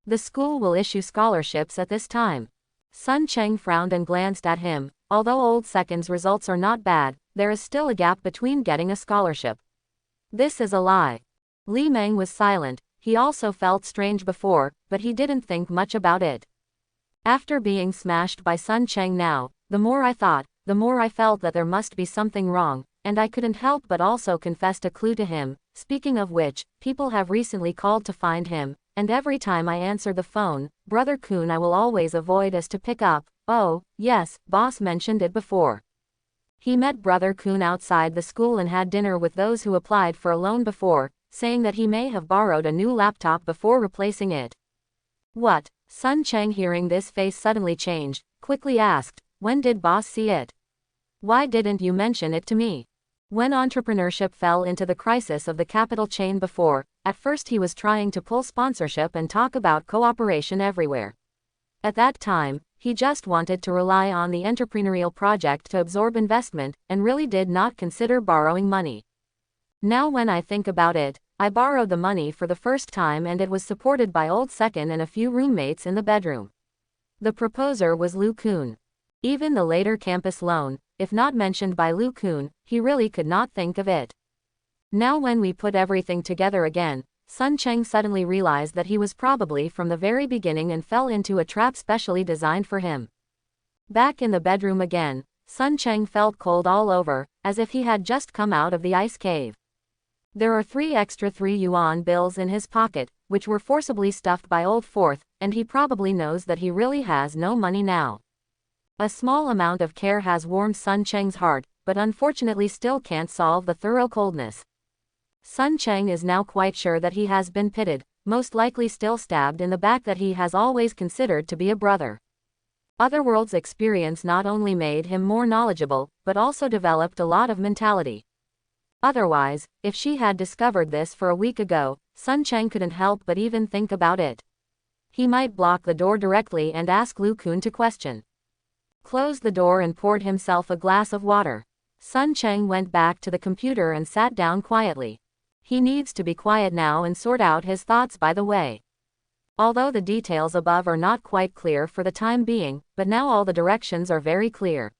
The school will issue scholarships at this time. Sun Chang frowned and glanced at him. Although old second's results are not bad, there is still a gap between getting a scholarship. This is a lie. Li Meng was silent. He also felt strange before, but he didn't think much about it. After being smashed by Sun Chang now, the more I thought, the more I felt that there must be something wrong, and I couldn't help but also confessed a clue to him. Speaking of which, people have recently called to find him, and every time I answer the phone, Brother Kun I will always avoid as to pick up. Oh, yes, boss mentioned it before. He met Brother Kun outside the school and had dinner with those who applied for a loan before, saying that he may have borrowed a new laptop before replacing it. What? Sun Chang hearing this face suddenly changed, quickly asked, when did boss see it? Why didn't you mention it to me? When entrepreneurship fell into the crisis of the capital chain before, at first he was trying to pull sponsorship and talk about cooperation everywhere. At that time, he just wanted to rely on the entrepreneurial project to absorb investment, and really did not consider borrowing money. Now when I think about it, I borrowed the money for the first time and it was supported by old second and a few roommates in the bedroom. The proposer was Lu Kun. Even the later campus loan, if not mentioned by Lu Kun, he really could not think of it. Now when we put everything together again, Sun Chang suddenly realized that he was probably from the very beginning and fell into a trap specially designed for him. Back in the bedroom again, Sun Cheng felt cold all over, as if he had just come out of the ice cave. There are 3 extra 3 yuan bills in his pocket, which were forcibly stuffed by Old Fourth, and he probably knows that he really has no money now. A small amount of care has warmed Sun Cheng's heart, but unfortunately still can't solve the thorough coldness. Sun Cheng is now quite sure that he has been pitted, most likely still stabbed in the back that he has always considered to be a brother. Otherworld's experience not only made him more knowledgeable, but also developed a lot of mentality. Otherwise, if she had discovered this for a week ago, Sun Cheng couldn't help but even think about it. He might block the door directly and ask Lu Kun to question. Closed the door and poured himself a glass of water. Sun Cheng went back to the computer and sat down quietly. He needs to be quiet now and sort out his thoughts by the way. Although the details above are not quite clear for the time being, but now all the directions are very clear.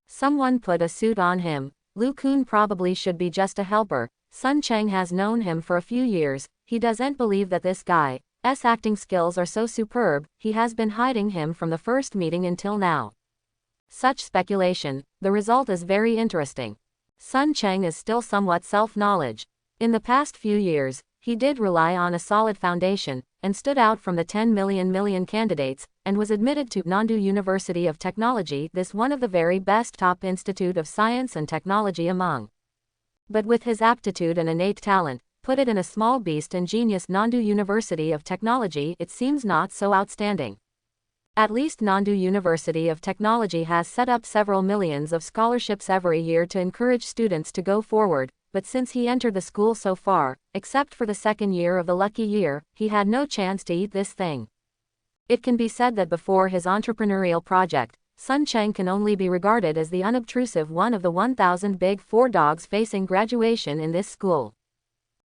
Someone put a suit on him. Lu Kun probably should be just a helper. Sun Cheng has known him for a few years. He doesn't believe that this guy's acting skills are so superb. He has been hiding him from the first meeting until now. Such speculation, the result is very interesting. Sun Cheng is still somewhat self-knowledge. In the past few years, he did rely on a solid foundation, and stood out from the 10 million candidates, and was admitted to Nandu University of Technology, this one of the very best top institute of science and technology among. But with his aptitude and innate talent, put it in a small beast and genius Nandu University of Technology, it seems not so outstanding. At least Nandu University of Technology has set up several millions of scholarships every year to encourage students to go forward, but since he entered the school so far, except for the second year of the lucky year, he had no chance to eat this thing. It can be said that before his entrepreneurial project, Sun Cheng can only be regarded as the unobtrusive one of the 1,000 big 4 dogs facing graduation in this school.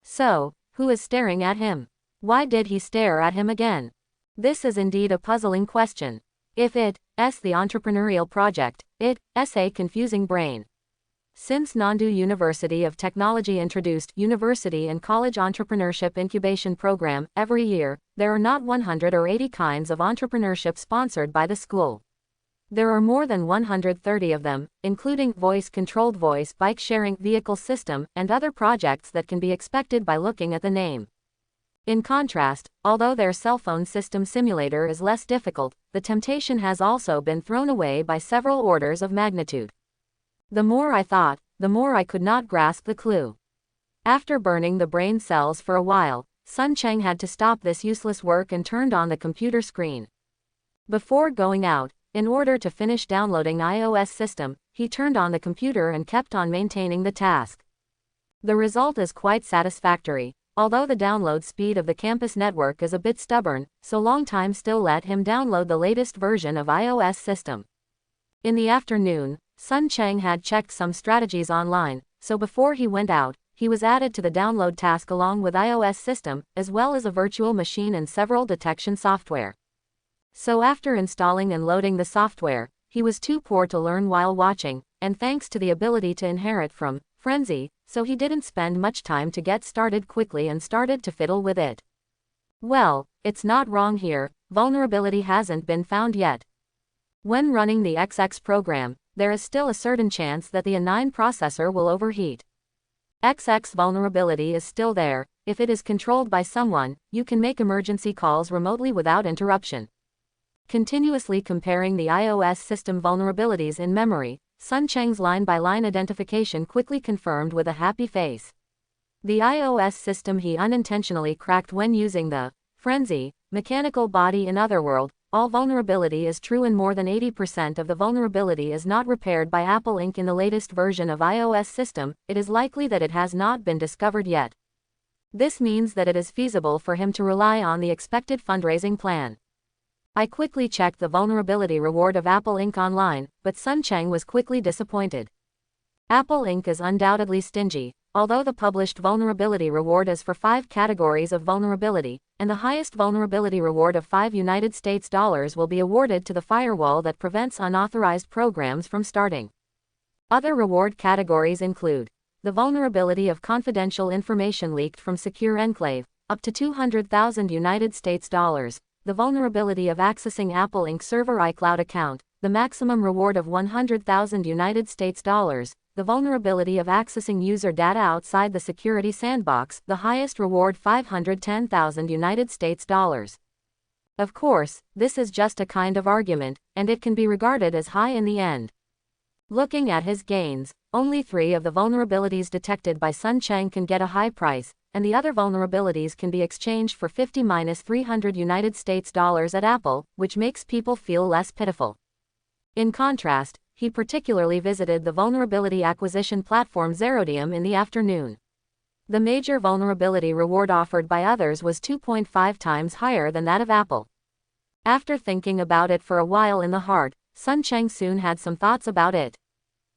So, who is staring at him? Why did he stare at him again? This is indeed a puzzling question. If it's the entrepreneurial project, it's a confusing brain. Since Nandu University of Technology introduced University and College Entrepreneurship Incubation Program every year, there are not 100 or 80 kinds of entrepreneurship sponsored by the school. There are more than 130 of them, including voice-controlled voice bike-sharing vehicle system and other projects that can be expected by looking at the name. In contrast, although their cell phone system simulator is less difficult, the temptation has also been thrown away by several orders of magnitude. The more I thought, the more I could not grasp the clue. After burning the brain cells for a while, Sun Cheng had to stop this useless work and turned on the computer screen. Before going out, in order to finish downloading iOS system, he turned on the computer and kept on maintaining the task. The result is quite satisfactory. Although the download speed of the campus network is a bit stubborn, so long time still let him download the latest version of iOS system. In the afternoon, Sun Cheng had checked some strategies online, so before he went out, he was added to the download task along with iOS system, as well as a virtual machine and several detection software. So after installing and loading the software, he was too poor to learn while watching, and thanks to the ability to inherit from frenzy, so he didn't spend much time to get started quickly and started to fiddle with it. Well, it's not wrong here, vulnerability hasn't been found yet. When running the XX program, there is still a certain chance that the A9 processor will overheat. XX vulnerability is still there. If it is controlled by someone, you can make emergency calls remotely without interruption. Continuously comparing the iOS system vulnerabilities in memory, Sun Cheng's line-by-line identification quickly confirmed with a happy face. The iOS system he unintentionally cracked when using the frenzy mechanical body in Otherworld, all vulnerability is true and more than 80% of the vulnerability is not repaired by Apple Inc. in the latest version of iOS system, it is likely that it has not been discovered yet. This means that it is feasible for him to rely on the expected fundraising plan. I quickly checked the vulnerability reward of Apple Inc. online, but Sun Cheng was quickly disappointed. Apple Inc. is undoubtedly stingy, although the published vulnerability reward is for 5 categories of vulnerability, and the highest vulnerability reward of $5 will be awarded to the firewall that prevents unauthorized programs from starting. Other reward categories include the vulnerability of confidential information leaked from secure enclave, up to $200,000, the vulnerability of accessing Apple Inc. server iCloud account, the maximum reward of 100,000 United States dollars, the vulnerability of accessing user data outside the security sandbox, the highest reward 510,000 United States dollars. Of course, this is just a kind of argument, and it can be regarded as high in the end. Looking at his gains, only 3 of the vulnerabilities detected by Sun Cheng can get a high price, and the other vulnerabilities can be exchanged for 50-300 United States dollars at Apple, which makes people feel less pitiful. In contrast, he particularly visited the vulnerability acquisition platform Zerodium in the afternoon. The major vulnerability reward offered by others was 2.5 times higher than that of Apple. After thinking about it for a while in the heart, Sun Cheng soon had some thoughts about it.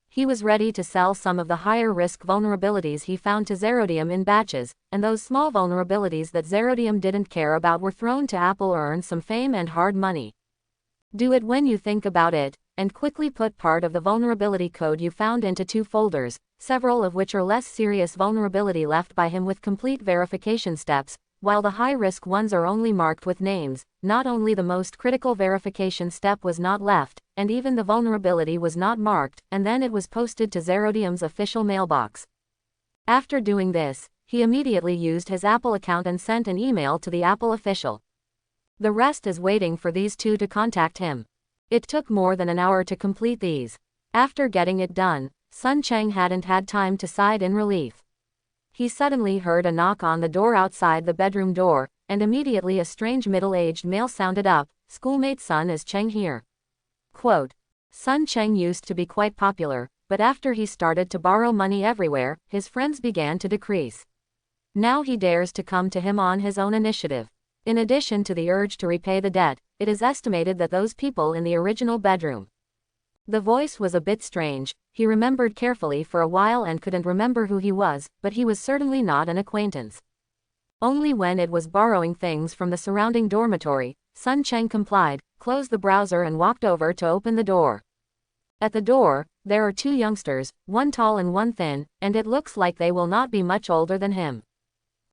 He was ready to sell some of the higher-risk vulnerabilities he found to Zerodium in batches, and those small vulnerabilities that Zerodium didn't care about were thrown to Apple to earn some fame and hard money. Do it when you think about it, and quickly put part of the vulnerability code you found into 2 folders, several of which are less serious vulnerability left by him with complete verification steps, while the high-risk ones are only marked with names. Not only the most critical verification step was not left, and even the vulnerability was not marked, and then it was posted to Zerodium's official mailbox. After doing this, he immediately used his Apple account and sent an email to the Apple official. The rest is waiting for these 2 to contact him. It took more than an hour to complete these. After getting it done, Sun Cheng hadn't had time to sigh in relief. He suddenly heard a knock on the door outside the bedroom door, and immediately a strange middle-aged male sounded up, "Schoolmate Sun, is Cheng here?" Quote, Sun Cheng used to be quite popular, but after he started to borrow money everywhere, his friends began to decrease. Now he dares to come to him on his own initiative. In addition to the urge to repay the debt, it is estimated that those people in the original bedroom. The voice was a bit strange. He remembered carefully for a while and couldn't remember who he was, but he was certainly not an acquaintance. Only when it was borrowing things from the surrounding dormitory, Sun Cheng complied, closed the browser and walked over to open the door. At the door, there are 2 youngsters, one tall and one thin, and it looks like they will not be much older than him.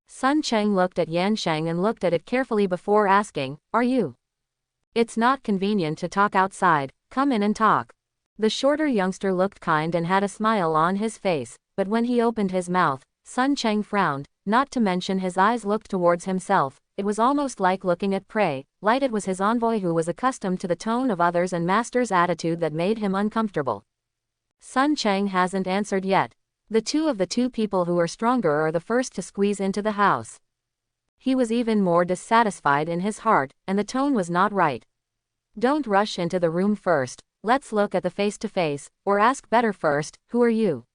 Sun Cheng looked at Yan Sheng and looked at it carefully before asking, "Are you? It's not convenient to talk outside, come in and talk." The shorter youngster looked kind and had a smile on his face, but when he opened his mouth, Sun Cheng frowned, not to mention his eyes looked towards himself. It was almost like looking at prey, like it was his envoy who was accustomed to the tone of others and master's attitude that made him uncomfortable. Sun Cheng hasn't answered yet. The 2 of the 2 people who are stronger are the first to squeeze into the house. He was even more dissatisfied in his heart, and the tone was not right. Don't rush into the room first. Let's look at the face-to-face, or ask better first, who are you?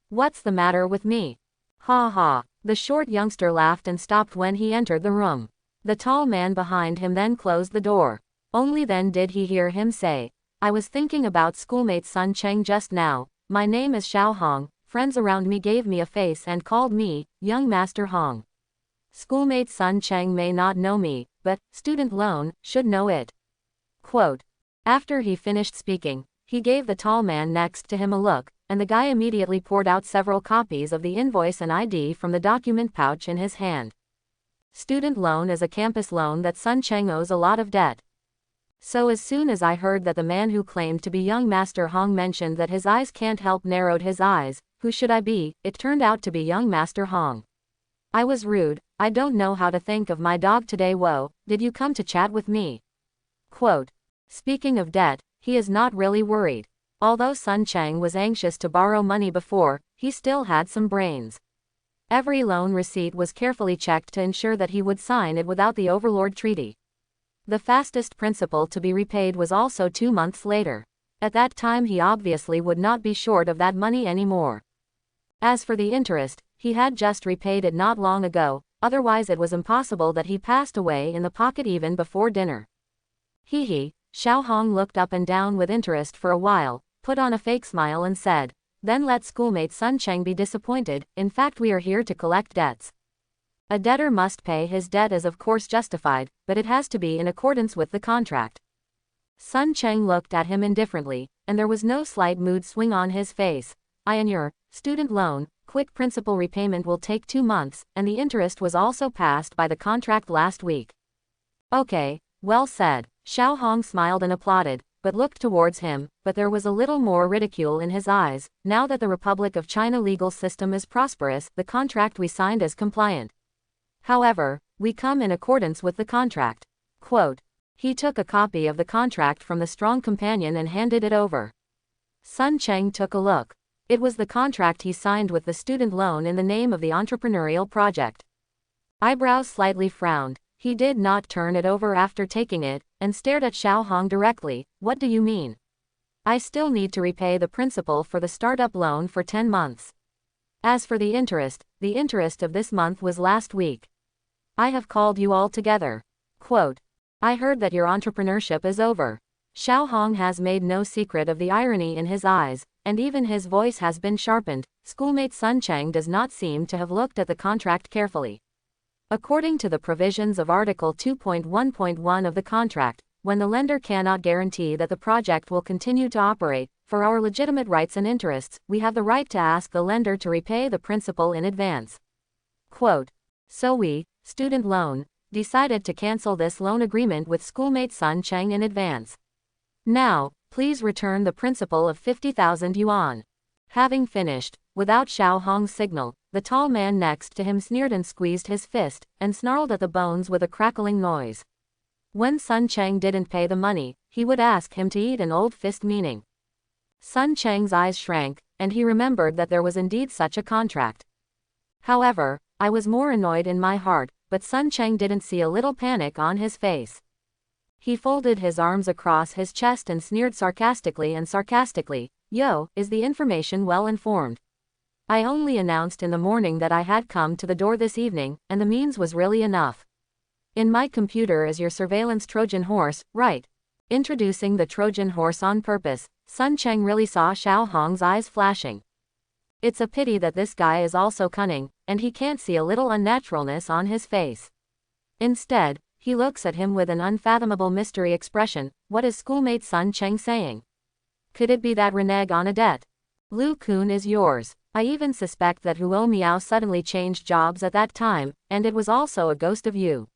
What's the matter with me? Ha ha. The short youngster laughed and stopped when he entered the room. The tall man behind him then closed the door. Only then did he hear him say, "I was thinking about schoolmate Sun Cheng just now. My name is Xiao Hong. Friends around me gave me a face and called me Young Master Hong. Schoolmate Sun Cheng may not know me, but student loan should know it." Quote. After he finished speaking, he gave the tall man next to him a look, and the guy immediately poured out several copies of the invoice and ID from the document pouch in his hand. Student loan is a campus loan that Sun Cheng owes a lot of debt. So as soon as I heard that the man who claimed to be Young Master Hong mentioned that his eyes can't help narrowed his eyes, who should I be? It turned out to be Young Master Hong. I was rude. I don't know how to think of my dog today. Whoa, did you come to chat with me? Quote. Speaking of debt, he is not really worried. Although Sun Cheng was anxious to borrow money before, he still had some brains. Every loan receipt was carefully checked to ensure that he would sign it without the Overlord Treaty. The fastest principal to be repaid was also 2 months later. At that time he obviously would not be short of that money anymore. As for the interest, he had just repaid it not long ago, otherwise it was impossible that he passed away in the pocket even before dinner. Hee hee. Xiao Hong looked up and down with interest for a while, put on a fake smile and said, "Then let schoolmate Sun Cheng be disappointed. In fact, we are here to collect debts. A debtor must pay his debt is of course justified, but it has to be in accordance with the contract." Sun Cheng looked at him indifferently, and there was no slight mood swing on his face. "I on your student loan, quick principal repayment will take 2 months, and the interest was also passed by the contract last week." "Okay, well said." Xiao Hong smiled and applauded, but looked towards him, but there was a little more ridicule in his eyes. Now that the Republic of China legal system is prosperous, the contract we signed is compliant. However, we come in accordance with the contract. Quote. He took a copy of the contract from the strong companion and handed it over. Sun Cheng took a look. It was the contract he signed with the student loan in the name of the entrepreneurial project. Eyebrows slightly frowned. He did not turn it over after taking it, and stared at Xiao Hong directly. What do you mean? I still need to repay the principal for the startup loan for 10 months. As for the interest of this month was last week. I have called you all together. Quote. I heard that your entrepreneurship is over. Xiao Hong has made no secret of the irony in his eyes, and even his voice has been sharpened. Schoolmate Sun Cheng does not seem to have looked at the contract carefully. According to the provisions of Article 2.1.1 of the contract, when the lender cannot guarantee that the project will continue to operate, for our legitimate rights and interests, we have the right to ask the lender to repay the principal in advance. Quote. So we, student loan, decided to cancel this loan agreement with schoolmate Sun Cheng in advance. Now, please return the principal of 50,000 yuan. Having finished, without Xiao Hong's signal, the tall man next to him sneered and squeezed his fist, and snarled at the bones with a crackling noise. When Sun Cheng didn't pay the money, he would ask him to eat an old fist meaning. Sun Cheng's eyes shrank, and he remembered that there was indeed such a contract. However, I was more annoyed in my heart, but Sun Cheng didn't see a little panic on his face. He folded his arms across his chest and sneered sarcastically, Yo, is the information well informed? I only announced in the morning that I had come to the door this evening, and the means was really enough. In my computer is your surveillance Trojan horse, right? Introducing the Trojan horse on purpose, Sun Cheng really saw Xiao Hong's eyes flashing. It's a pity that this guy is also cunning, and he can't see a little unnaturalness on his face. Instead, he looks at him with an unfathomable mystery expression. What is schoolmate Sun Cheng saying? Could it be that renege on a debt? Lu Kun is yours. I even suspect that Huo Miao suddenly changed jobs at that time, and it was also a ghost of you.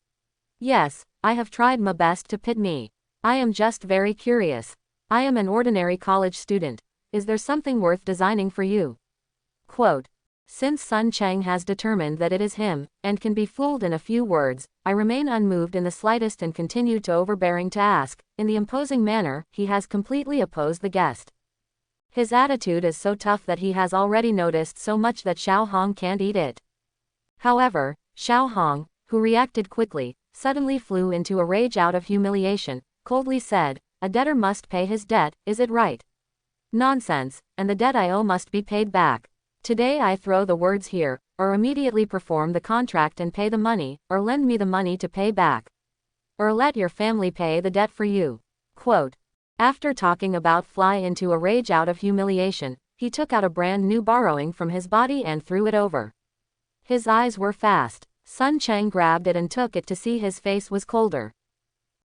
Yes, I have tried my best to pit me. I am just very curious. I am an ordinary college student. Is there something worth designing for you? Quote. Since Sun Cheng has determined that it is him, and can be fooled in a few words, I remain unmoved in the slightest and continue to overbearing to ask. In the imposing manner, he has completely opposed the guest. His attitude is so tough that he has already noticed so much that Xiao Hong can't eat it. However, Xiao Hong, who reacted quickly, suddenly flew into a rage out of humiliation, coldly said, a debtor must pay his debt, is it right? Nonsense, and the debt I owe must be paid back. Today I throw the words here, or immediately perform the contract and pay the money, or lend me the money to pay back. Or let your family pay the debt for you. Quote. After talking about fly into a rage out of humiliation, he took out a brand new borrowing from his body and threw it over. His eyes were fast. Sun Cheng grabbed it and took it to see his face was colder.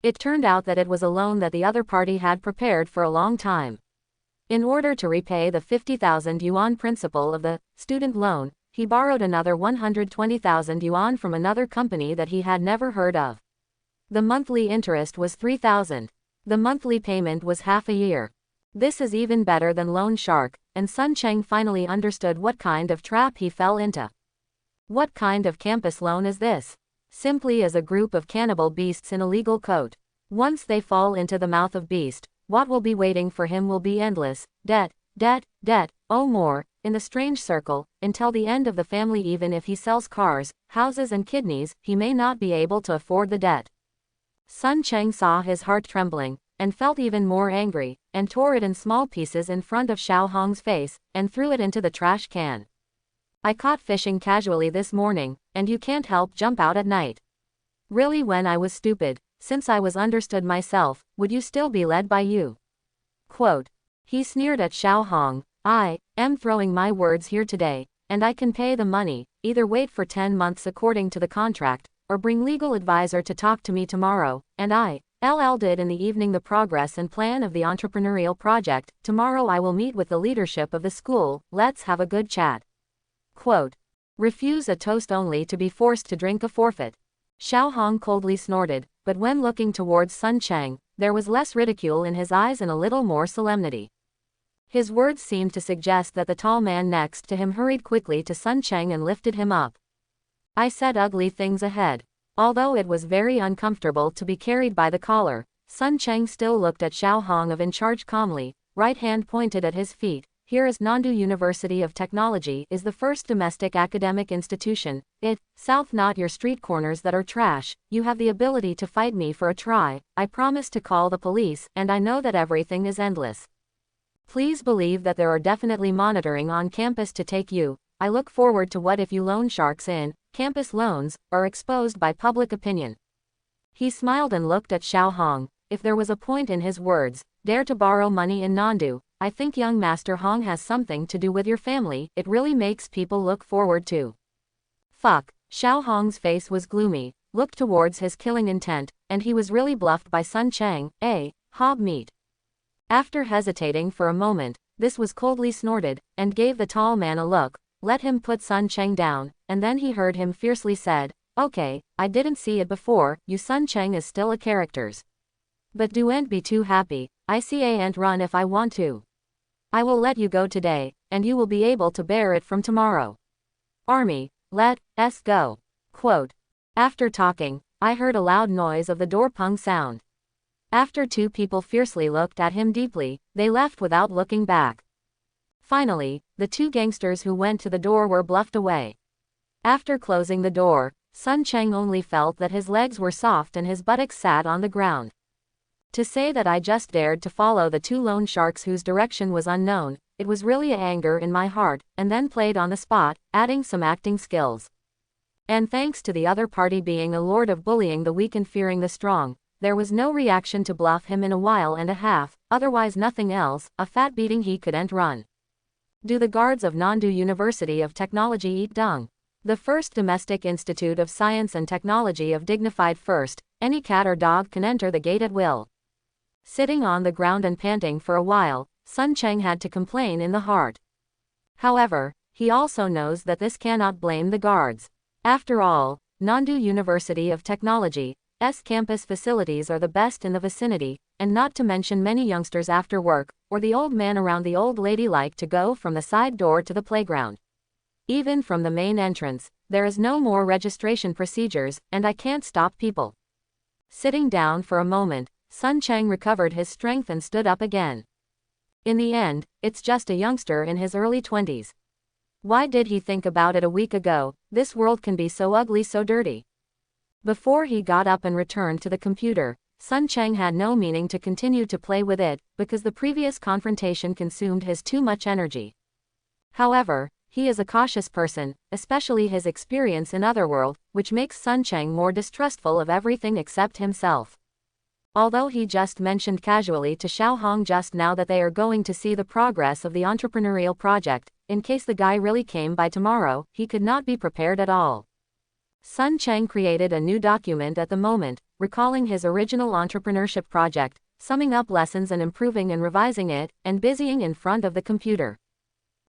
It turned out that it was a loan that the other party had prepared for a long time. In order to repay the 50,000 yuan principal of the student loan, he borrowed another 120,000 yuan from another company that he had never heard of. The monthly interest was 3,000. The monthly payment was half a year. This is even better than Loan Shark, and Sun Cheng finally understood what kind of trap he fell into. What kind of campus loan is this? Simply as a group of cannibal beasts in a legal coat. Once they fall into the mouth of beast, what will be waiting for him will be endless, debt, oh more, in the strange circle, until the end of the family. Even if he sells cars, houses and kidneys, he may not be able to afford the debt. Sun Cheng saw his heart trembling, and felt even more angry, and tore it in small pieces in front of Xiao Hong's face, and threw it into the trash can. I caught fishing casually this morning, and you can't help jump out at night. Really, when I was stupid, since I was understood myself, would you still be led by you? Quote. He sneered at Xiao Hong, I am throwing my words here today, and I can pay the money, either wait for 10 months according to the contract, or bring legal advisor to talk to me tomorrow, and I did in the evening the progress and plan of the entrepreneurial project. Tomorrow I will meet with the leadership of the school, let's have a good chat. Quote. Refuse a toast only to be forced to drink a forfeit. Xiao Hong coldly snorted, but when looking towards Sun Cheng, there was less ridicule in his eyes and a little more solemnity. His words seemed to suggest that the tall man next to him hurried quickly to Sun Cheng and lifted him up. I said ugly things ahead. Although it was very uncomfortable to be carried by the collar, Sun Cheng still looked at Xiao Hong of in charge calmly, right hand pointed at his feet. Here is Nandu University of Technology is the first domestic academic institution. South not your street corners that are trash. You have the ability to fight me for a try. I promise to call the police, and I know that everything is endless. Please believe that there are definitely monitoring on campus to take you. I look forward to what if you loan sharks in campus loans are exposed by public opinion. He smiled and looked at Xiao Hong. If there was a point in his words, dare to borrow money in Nandu, I think young Master Hong has something to do with your family. It really makes people look forward to. Fuck. Xiao Hong's face was gloomy, looked towards his killing intent, and he was really bluffed by Sun Cheng, hob meat. After hesitating for a moment, this was coldly snorted, and gave the tall man a look, let him put Sun Cheng down, and then he heard him fiercely said, okay, I didn't see it before, you Sun Cheng is still a characters. But doen't be too happy, I see ain't run if I want to. I will let you go today, and you will be able to bear it from tomorrow. Army, let us go. Quote. After talking, I heard a loud noise of the door pung sound. After two people fiercely looked at him deeply, they left without looking back. Finally, the two gangsters who went to the door were bluffed away. After closing the door, Sun Cheng only felt that his legs were soft and his buttocks sat on the ground. To say that I just dared to follow the two loan sharks whose direction was unknown, it was really a anger in my heart, and then played on the spot, adding some acting skills. And thanks to the other party being a lord of bullying the weak and fearing the strong, there was no reaction to bluff him in a while and a half, otherwise nothing else, a fat beating he couldn't run. Do the guards of Nandu University of Technology eat dung? The first domestic institute of science and technology of dignified first, any cat or dog can enter the gate at will. Sitting on the ground and panting for a while, Sun Cheng had to complain in the heart. However, he also knows that this cannot blame the guards. After all, Nandu University of Technology's campus facilities are the best in the vicinity, and not to mention many youngsters after work, or the old man around the old lady like to go from the side door to the playground. Even from the main entrance, there is no more registration procedures, and I can't stop people. Sitting down for a moment, Sun Cheng recovered his strength and stood up again. In the end, it's just a youngster in his early 20s. Why did he think about it a week ago? This world can be so ugly, so dirty. Before he got up and returned to the computer, Sun Cheng had no meaning to continue to play with it, because the previous confrontation consumed his too much energy. However, he is a cautious person, especially his experience in Otherworld, which makes Sun Cheng more distrustful of everything except himself. Although he just mentioned casually to Xiao Hong just now that they are going to see the progress of the entrepreneurial project, in case the guy really came by tomorrow, he could not be prepared at all. Sun Cheng created a new document at the moment, recalling his original entrepreneurship project, summing up lessons and improving and revising it, and busying in front of the computer.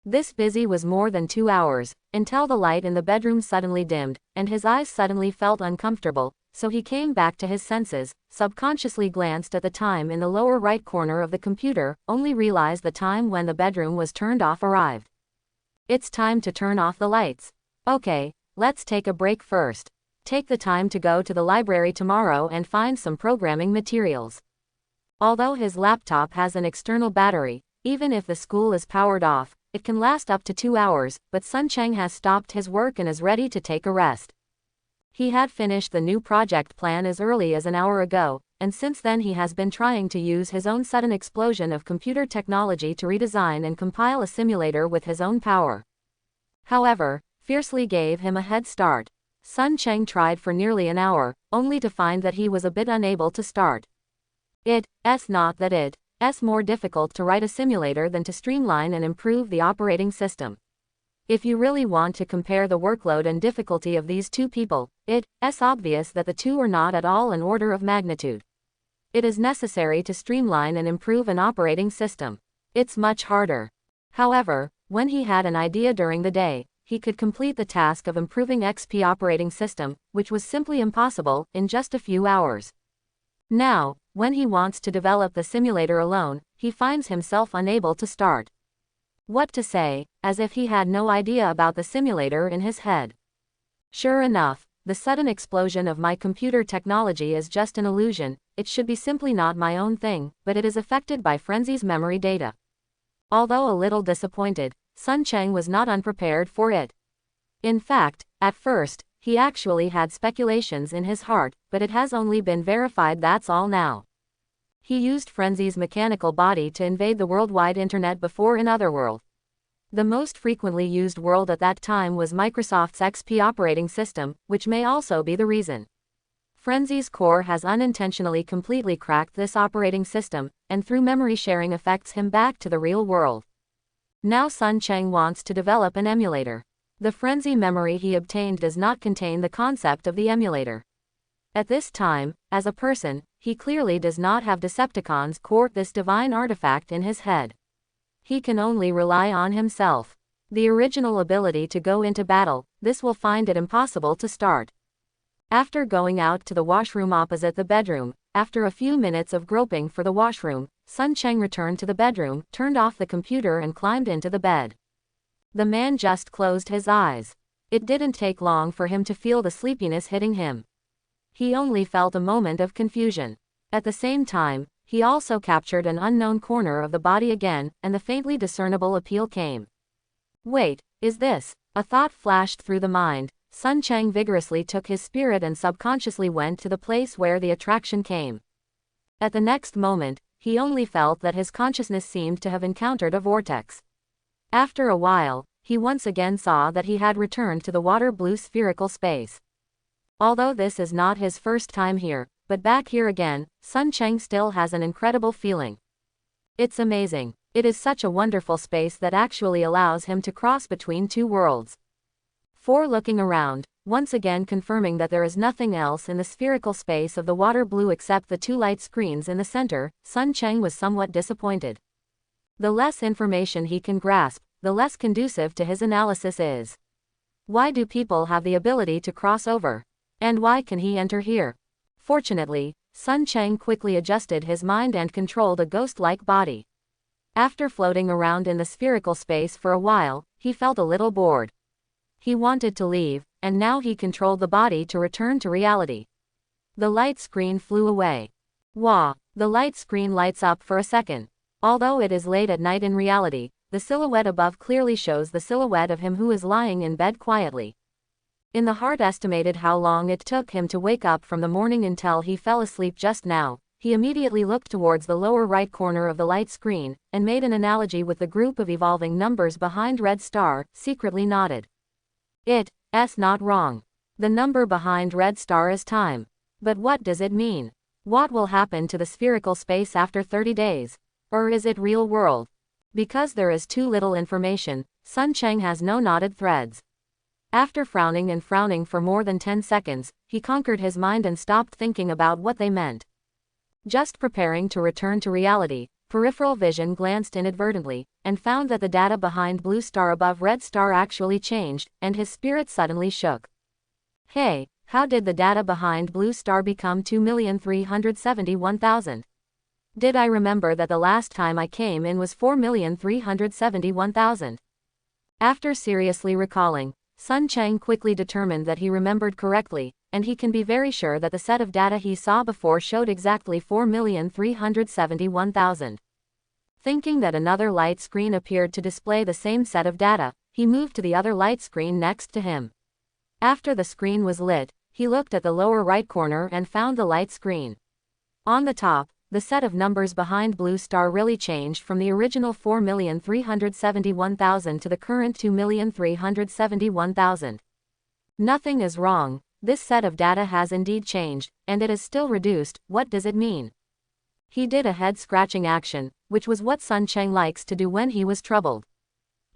This busy was more than 2 hours, until the light in the bedroom suddenly dimmed, and his eyes suddenly felt uncomfortable, so he came back to his senses, subconsciously glanced at the time in the lower right corner of the computer, only realized the time when the bedroom was turned off arrived. It's time to turn off the lights. Okay, let's take a break first. Take the time to go to the library tomorrow and find some programming materials. Although his laptop has an external battery, even if the school is powered off, it can last up to 2 hours, but Sun Cheng has stopped his work and is ready to take a rest. He had finished the new project plan as early as an hour ago, and since then he has been trying to use his own sudden explosion of computer technology to redesign and compile a simulator with his own power. However, fiercely gave him a head start. Sun Cheng tried for nearly an hour, only to find that he was a bit unable to start. It's not that it's more difficult to write a simulator than to streamline and improve the operating system. If you really want to compare the workload and difficulty of these two people, it's obvious that the two are not at all an order of magnitude. It is necessary to streamline and improve an operating system. It's much harder. However, when he had an idea during the day, he could complete the task of improving XP operating system, which was simply impossible, in just a few hours. Now, when he wants to develop the simulator alone, he finds himself unable to start. What to say, as if he had no idea about the simulator in his head. Sure enough, the sudden explosion of my computer technology is just an illusion, it should be simply not my own thing, but it is affected by Frenzy's memory data. Although a little disappointed, Sun Cheng was not unprepared for it. In fact, at first, he actually had speculations in his heart, but it has only been verified, that's all now. He used Frenzy's mechanical body to invade the worldwide internet before in Otherworld. The most frequently used world at that time was Microsoft's XP operating system, which may also be the reason. Frenzy's core has unintentionally completely cracked this operating system, and through memory sharing affects him back to the real world. Now Sun Cheng wants to develop an emulator. The Frenzy memory he obtained does not contain the concept of the emulator. At this time, as a person, he clearly does not have Decepticon's core, this divine artifact in his head. He can only rely on himself. The original ability to go into battle, this will find it impossible to start. After going out to the washroom opposite the bedroom, after a few minutes of groping for the washroom, Sun Cheng returned to the bedroom, turned off the computer and climbed into the bed. The man just closed his eyes. It didn't take long for him to feel the sleepiness hitting him. He only felt a moment of confusion. At the same time, he also captured an unknown corner of the body again, and the faintly discernible appeal came. Wait, is this? A thought flashed through the mind. Sun Cheng vigorously took his spirit and subconsciously went to the place where the attraction came. At the next moment, he only felt that his consciousness seemed to have encountered a vortex. After a while, he once again saw that he had returned to the water-blue spherical space. Although this is not his first time here, but back here again, Sun Cheng still has an incredible feeling. It's amazing. It is such a wonderful space that actually allows him to cross between two worlds. For looking around, once again confirming that there is nothing else in the spherical space of the water blue except the two light screens in the center, Sun Cheng was somewhat disappointed. The less information he can grasp, the less conducive to his analysis is. Why do people have the ability to cross over? And why can he enter here? Fortunately, Sun Cheng quickly adjusted his mind and controlled a ghost-like body. After floating around in the spherical space for a while, he felt a little bored. He wanted to leave, and now he controlled the body to return to reality. The light screen flew away. Wah! The light screen lights up for a second. Although it is late at night in reality, the silhouette above clearly shows the silhouette of him who is lying in bed quietly. In the heart estimated how long it took him to wake up from the morning until he fell asleep just now, he immediately looked towards the lower right corner of the light screen, and made an analogy with the group of evolving numbers behind Red Star, secretly nodded. It's not wrong. The number behind Red Star is time. But what does it mean? What will happen to the spherical space after 30 days? Or is it real world? Because there is too little information, Sun Cheng has no knotted threads. After frowning and frowning for more than 10 seconds, he conquered his mind and stopped thinking about what they meant. Just preparing to return to reality, peripheral vision glanced inadvertently, and found that the data behind Blue Star above Red Star actually changed, and his spirit suddenly shook. Hey, how did the data behind Blue Star become 2,371,000? Did I remember that the last time I came in was 4,371,000? After seriously recalling, Sun Cheng quickly determined that he remembered correctly, and he can be very sure that the set of data he saw before showed exactly 4,371,000. Thinking that another light screen appeared to display the same set of data, he moved to the other light screen next to him. After the screen was lit, he looked at the lower right corner and found the light screen. On the top, the set of numbers behind Blue Star really changed from the original 4,371,000 to the current 2,371,000. Nothing is wrong. This set of data has indeed changed, and it is still reduced. What does it mean? He did a head-scratching action, which was what Sun Cheng likes to do when he was troubled.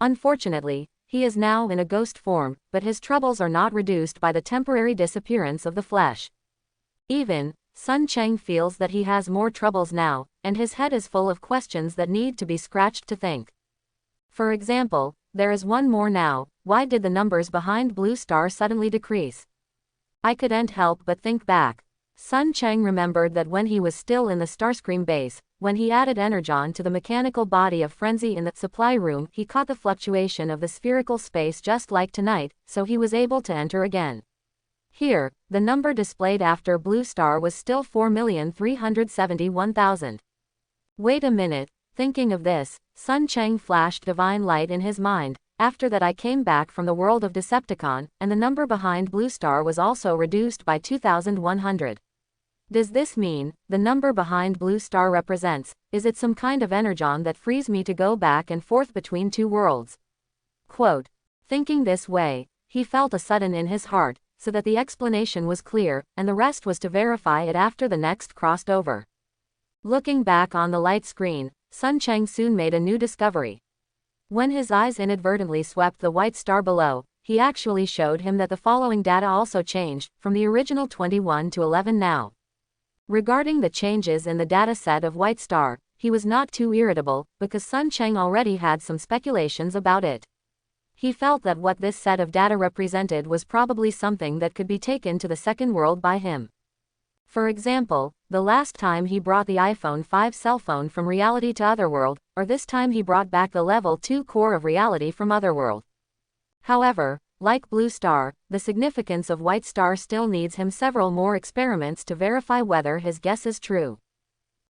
Unfortunately, he is now in a ghost form, but his troubles are not reduced by the temporary disappearance of the flesh. Even, Sun Cheng feels that he has more troubles now, and his head is full of questions that need to be scratched to think. For example, there is one more now: why did the numbers behind Blue Star suddenly decrease? I couldn't help but think back. Sun Cheng remembered that when he was still in the Starscream base, when he added Energon to the mechanical body of Frenzy in the supply room, he caught the fluctuation of the spherical space just like tonight, so he was able to enter again. Here, the number displayed after Blue Star was still 4,371,000. Wait a minute, thinking of this, Sun Cheng flashed divine light in his mind. After that I came back from the world of Decepticon, and the number behind Blue Star was also reduced by 2,100. Does this mean, the number behind Blue Star represents, is it some kind of energon that frees me to go back and forth between two worlds? Quote. Thinking this way, he felt a sudden in his heart, so that the explanation was clear, and the rest was to verify it after the next crossed over. Looking back on the light screen, Sun Cheng soon made a new discovery. When his eyes inadvertently swept the white star below, he actually showed him that the following data also changed, from the original 21 to 11 now. Regarding the changes in the data set of White Star, he was not too irritable, because Sun Cheng already had some speculations about it. He felt that what this set of data represented was probably something that could be taken to the second world by him. For example, the last time he brought the iPhone 5 cell phone from reality to Otherworld, or this time he brought back the level 2 core of reality from Otherworld. However, like Blue Star, the significance of White Star still needs him several more experiments to verify whether his guess is true.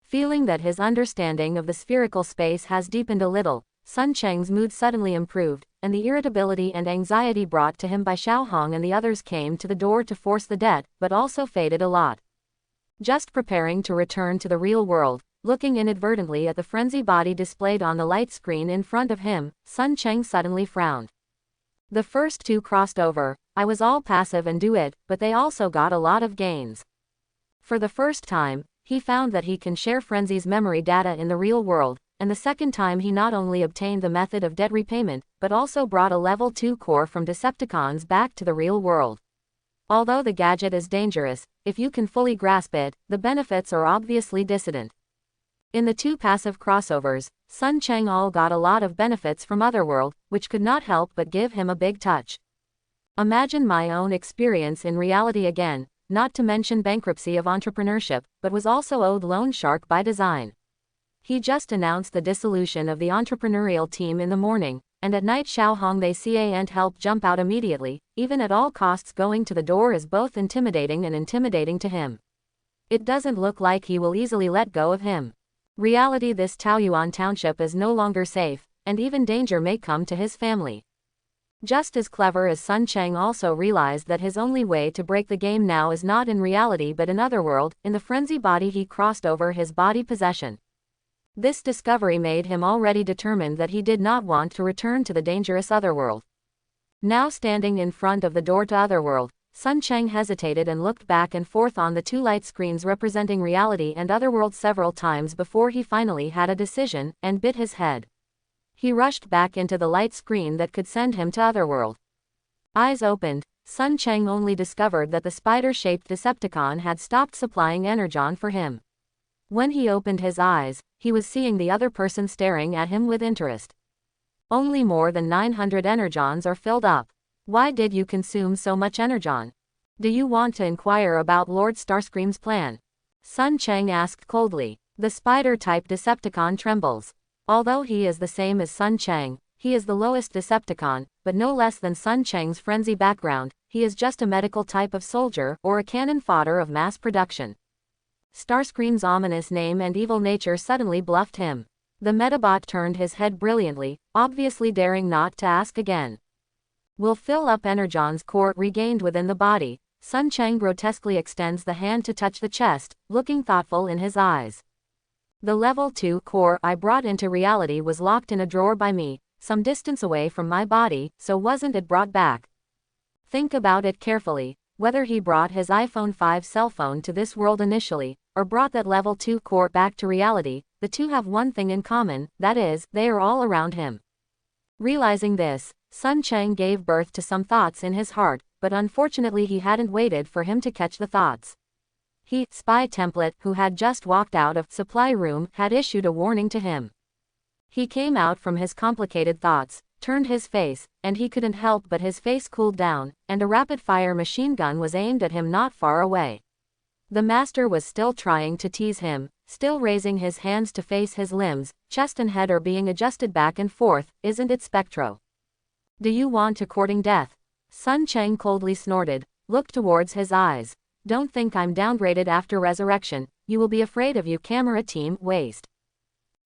Feeling that his understanding of the spherical space has deepened a little, Sun Cheng's mood suddenly improved, and the irritability and anxiety brought to him by Xiaohong and the others came to the door to force the debt, but also faded a lot. Just preparing to return to the real world, looking inadvertently at the frenzy body displayed on the light screen in front of him, Sun Cheng suddenly frowned. The first two crossed over, I was all passive and do it, but they also got a lot of gains. For the first time, he found that he can share Frenzy's memory data in the real world, and the second time he not only obtained the method of debt repayment, but also brought a level 2 core from Decepticons back to the real world. Although the gadget is dangerous, if you can fully grasp it, the benefits are obviously dissident. In the two passive crossovers, Sun Cheng all got a lot of benefits from Otherworld, which could not help but give him a big touch. Imagine my own experience in reality again, not to mention bankruptcy of entrepreneurship, but was also owed loan shark by design. He just announced the dissolution of the entrepreneurial team in the morning, and at night Xiaohong they can't help jump out immediately, even at all costs going to the door is both intimidating and intimidating to him. It doesn't look like he will easily let go of him. Reality this Taoyuan township is no longer safe, and even danger may come to his family. Just as clever as Sun Cheng also realized that his only way to break the game now is not in reality but in Otherworld, in the frenzy body he crossed over his body possession. This discovery made him already determined that he did not want to return to the dangerous Otherworld. Now standing in front of the door to Otherworld, Sun Cheng hesitated and looked back and forth on the two light screens representing reality and Otherworld several times before he finally had a decision, and bit his head. He rushed back into the light screen that could send him to Otherworld. Eyes opened, Sun Cheng only discovered that the spider-shaped Decepticon had stopped supplying Energon for him. When he opened his eyes, he was seeing the other person staring at him with interest. Only more than 900 Energons are filled up. Why did you consume so much Energon? Do you want to inquire about Lord Starscream's plan? Sun Cheng asked coldly. The spider-type Decepticon trembles. Although he is the same as Sun Cheng, he is the lowest Decepticon, but no less than Sun Cheng's frenzy background, he is just a medical type of soldier, or a cannon fodder of mass production. Starscream's ominous name and evil nature suddenly bluffed him. The Metabot turned his head brilliantly, obviously daring not to ask again. Will fill up Energon's core regained within the body. Sun Cheng grotesquely extends the hand to touch the chest, looking thoughtful in his eyes. The level 2 core I brought into reality was locked in a drawer by me, some distance away from my body, so wasn't it brought back? Think about it carefully, whether he brought his iPhone 5 cell phone to this world initially, or brought that level 2 core back to reality, the two have one thing in common, that is, they are all around him. Realizing this, Sun Cheng gave birth to some thoughts in his heart, but unfortunately he hadn't waited for him to catch the thoughts. He, spy template, who had just walked out of supply room, had issued a warning to him. He came out from his complicated thoughts, turned his face, and he couldn't help but his face cooled down, and a rapid-fire machine gun was aimed at him not far away. The master was still trying to tease him, still raising his hands to face his limbs, chest and head are being adjusted back and forth, isn't it, Spectro? Do you want to courting death? Sun Chang coldly snorted, looked towards his eyes. Don't think I'm downgraded after resurrection, you will be afraid of you camera team waste.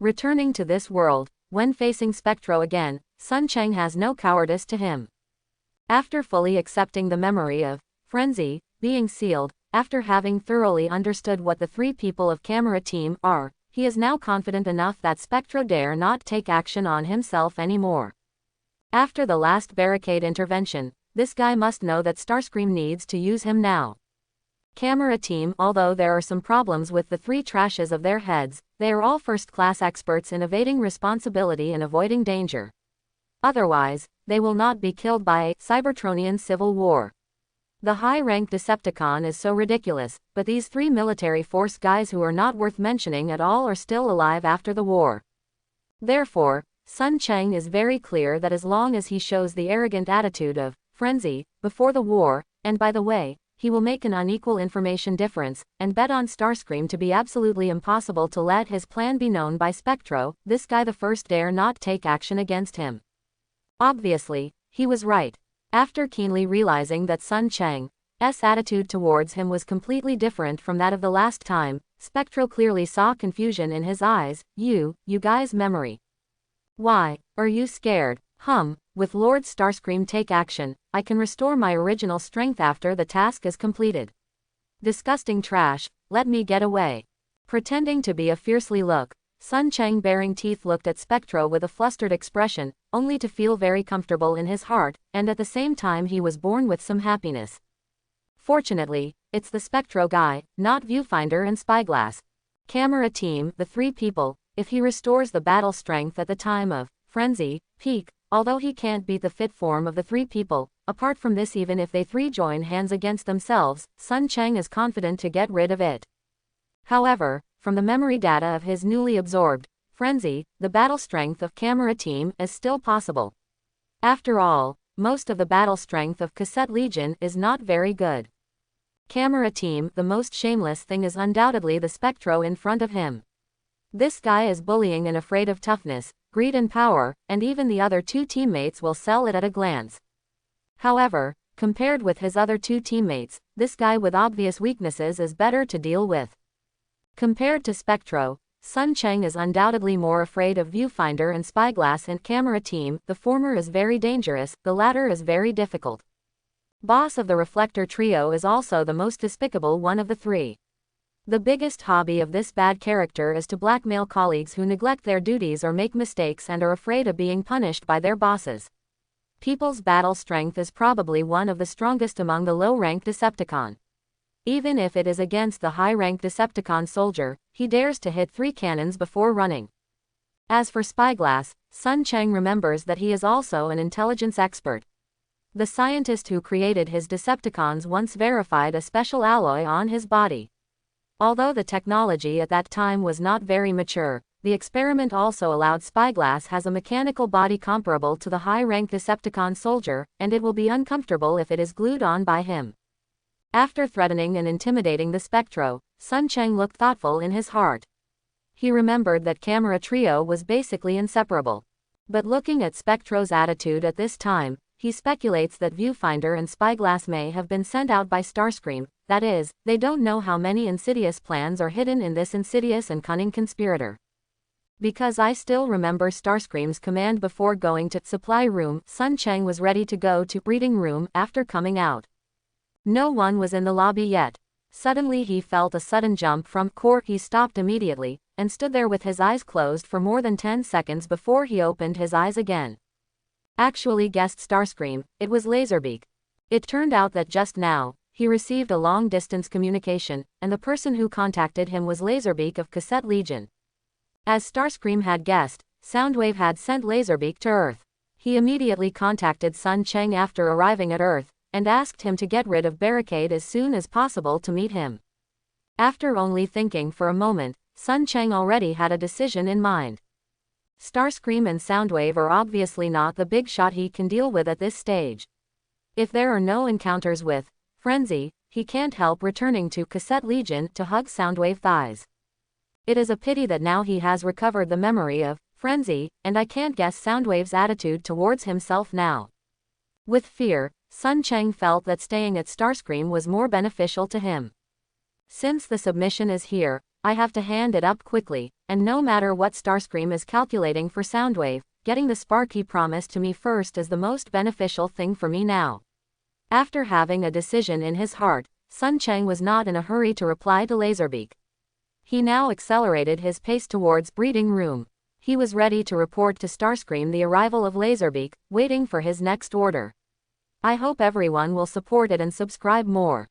Returning to this world, when facing Spectro again, Sun Chang has no cowardice to him. After fully accepting the memory of frenzy being sealed, after having thoroughly understood what the three people of camera team are, he is now confident enough that Spectro dare not take action on himself anymore. After the last Barricade intervention, this guy must know that Starscream needs to use him now. Camera team, although there are some problems with the three trashes of their heads, they are all first-class experts in evading responsibility and avoiding danger. Otherwise, they will not be killed by a Cybertronian civil war. The high-ranked Decepticon is so ridiculous, but these three military force guys who are not worth mentioning at all are still alive after the war. Therefore, Sun Chang is very clear that as long as he shows the arrogant attitude of frenzy before the war, and by the way, he will make an unequal information difference, and bet on Starscream to be absolutely impossible to let his plan be known by Spectro, this guy the first dare not take action against him. Obviously, he was right. After keenly realizing that Sun Chang's attitude towards him was completely different from that of the last time, Spectro clearly saw confusion in his eyes. You guys' memory. Why, are you scared? With Lord Starscream take action, I can restore my original strength after the task is completed. Disgusting trash, let me get away. Pretending to be a fiercely look, Sun Chang baring teeth looked at Spectro with a flustered expression, only to feel very comfortable in his heart, and at the same time he was born with some happiness. Fortunately, it's the Spectro guy, not Viewfinder and Spyglass. Camera team, the three people, if he restores the battle strength at the time of frenzy peak, although he can't beat the fit form of the three people, apart from this even if they three join hands against themselves, Sun Chang is confident to get rid of it. However, from the memory data of his newly absorbed frenzy, the battle strength of camera team is still possible. After all, most of the battle strength of Cassette Legion is not very good. Camera team, the most shameless thing is undoubtedly the Spectro in front of him. This guy is bullying and afraid of toughness, greed and power, and even the other two teammates will sell it at a glance. However, compared with his other two teammates, this guy with obvious weaknesses is better to deal with. Compared to Spectro, Sun Chang is undoubtedly more afraid of Viewfinder and Spyglass and camera team, the former is very dangerous, the latter is very difficult. Boss of the Reflector trio is also the most despicable one of the three. The biggest hobby of this bad character is to blackmail colleagues who neglect their duties or make mistakes and are afraid of being punished by their bosses. People's battle strength is probably one of the strongest among the low-ranked Decepticon. Even if it is against the high-ranked Decepticon soldier, he dares to hit 3 cannons before running. As for Spyglass, Sun Chang remembers that he is also an intelligence expert. The scientist who created his Decepticons once verified a special alloy on his body. Although the technology at that time was not very mature, the experiment also allowed Spyglass has a mechanical body comparable to the high-ranked Decepticon soldier, and it will be uncomfortable if it is glued on by him. After threatening and intimidating the Spectro, Sun Chang looked thoughtful in his heart. He remembered that Camera Trio was basically inseparable. But looking at Spectro's attitude at this time, he speculates that Viewfinder and Spyglass may have been sent out by Starscream, that is, they don't know how many insidious plans are hidden in this insidious and cunning conspirator. Because I still remember Starscream's command before going to supply room, Sun Chang was ready to go to reading room after coming out. No one was in the lobby yet. Suddenly he felt a sudden jump from core. He stopped immediately, and stood there with his eyes closed for more than 10 seconds before he opened his eyes again. Actually guessed Starscream, it was Laserbeak. It turned out that just now, he received a long-distance communication, and the person who contacted him was Laserbeak of Cassette Legion. As Starscream had guessed, Soundwave had sent Laserbeak to Earth. He immediately contacted Sun Chang after arriving at Earth, and asked him to get rid of Barricade as soon as possible to meet him. After only thinking for a moment, Sun Chang already had a decision in mind. Starscream and Soundwave are obviously not the big shot he can deal with at this stage. If there are no encounters with frenzy, he can't help returning to Cassette Legion to hug Soundwave thighs. It is a pity that now he has recovered the memory of Frenzy, and I can't guess Soundwave's attitude towards himself now. With fear, Sun Cheng felt that staying at Starscream was more beneficial to him. Since the submission is here, I have to hand it up quickly, and no matter what Starscream is calculating for Soundwave, getting the spark he promised to me first is the most beneficial thing for me now. After having a decision in his heart, Sun Cheng was not in a hurry to reply to Laserbeak. He now accelerated his pace towards breeding room. He was ready to report to Starscream the arrival of Laserbeak, waiting for his next order. I hope everyone will support it and subscribe more.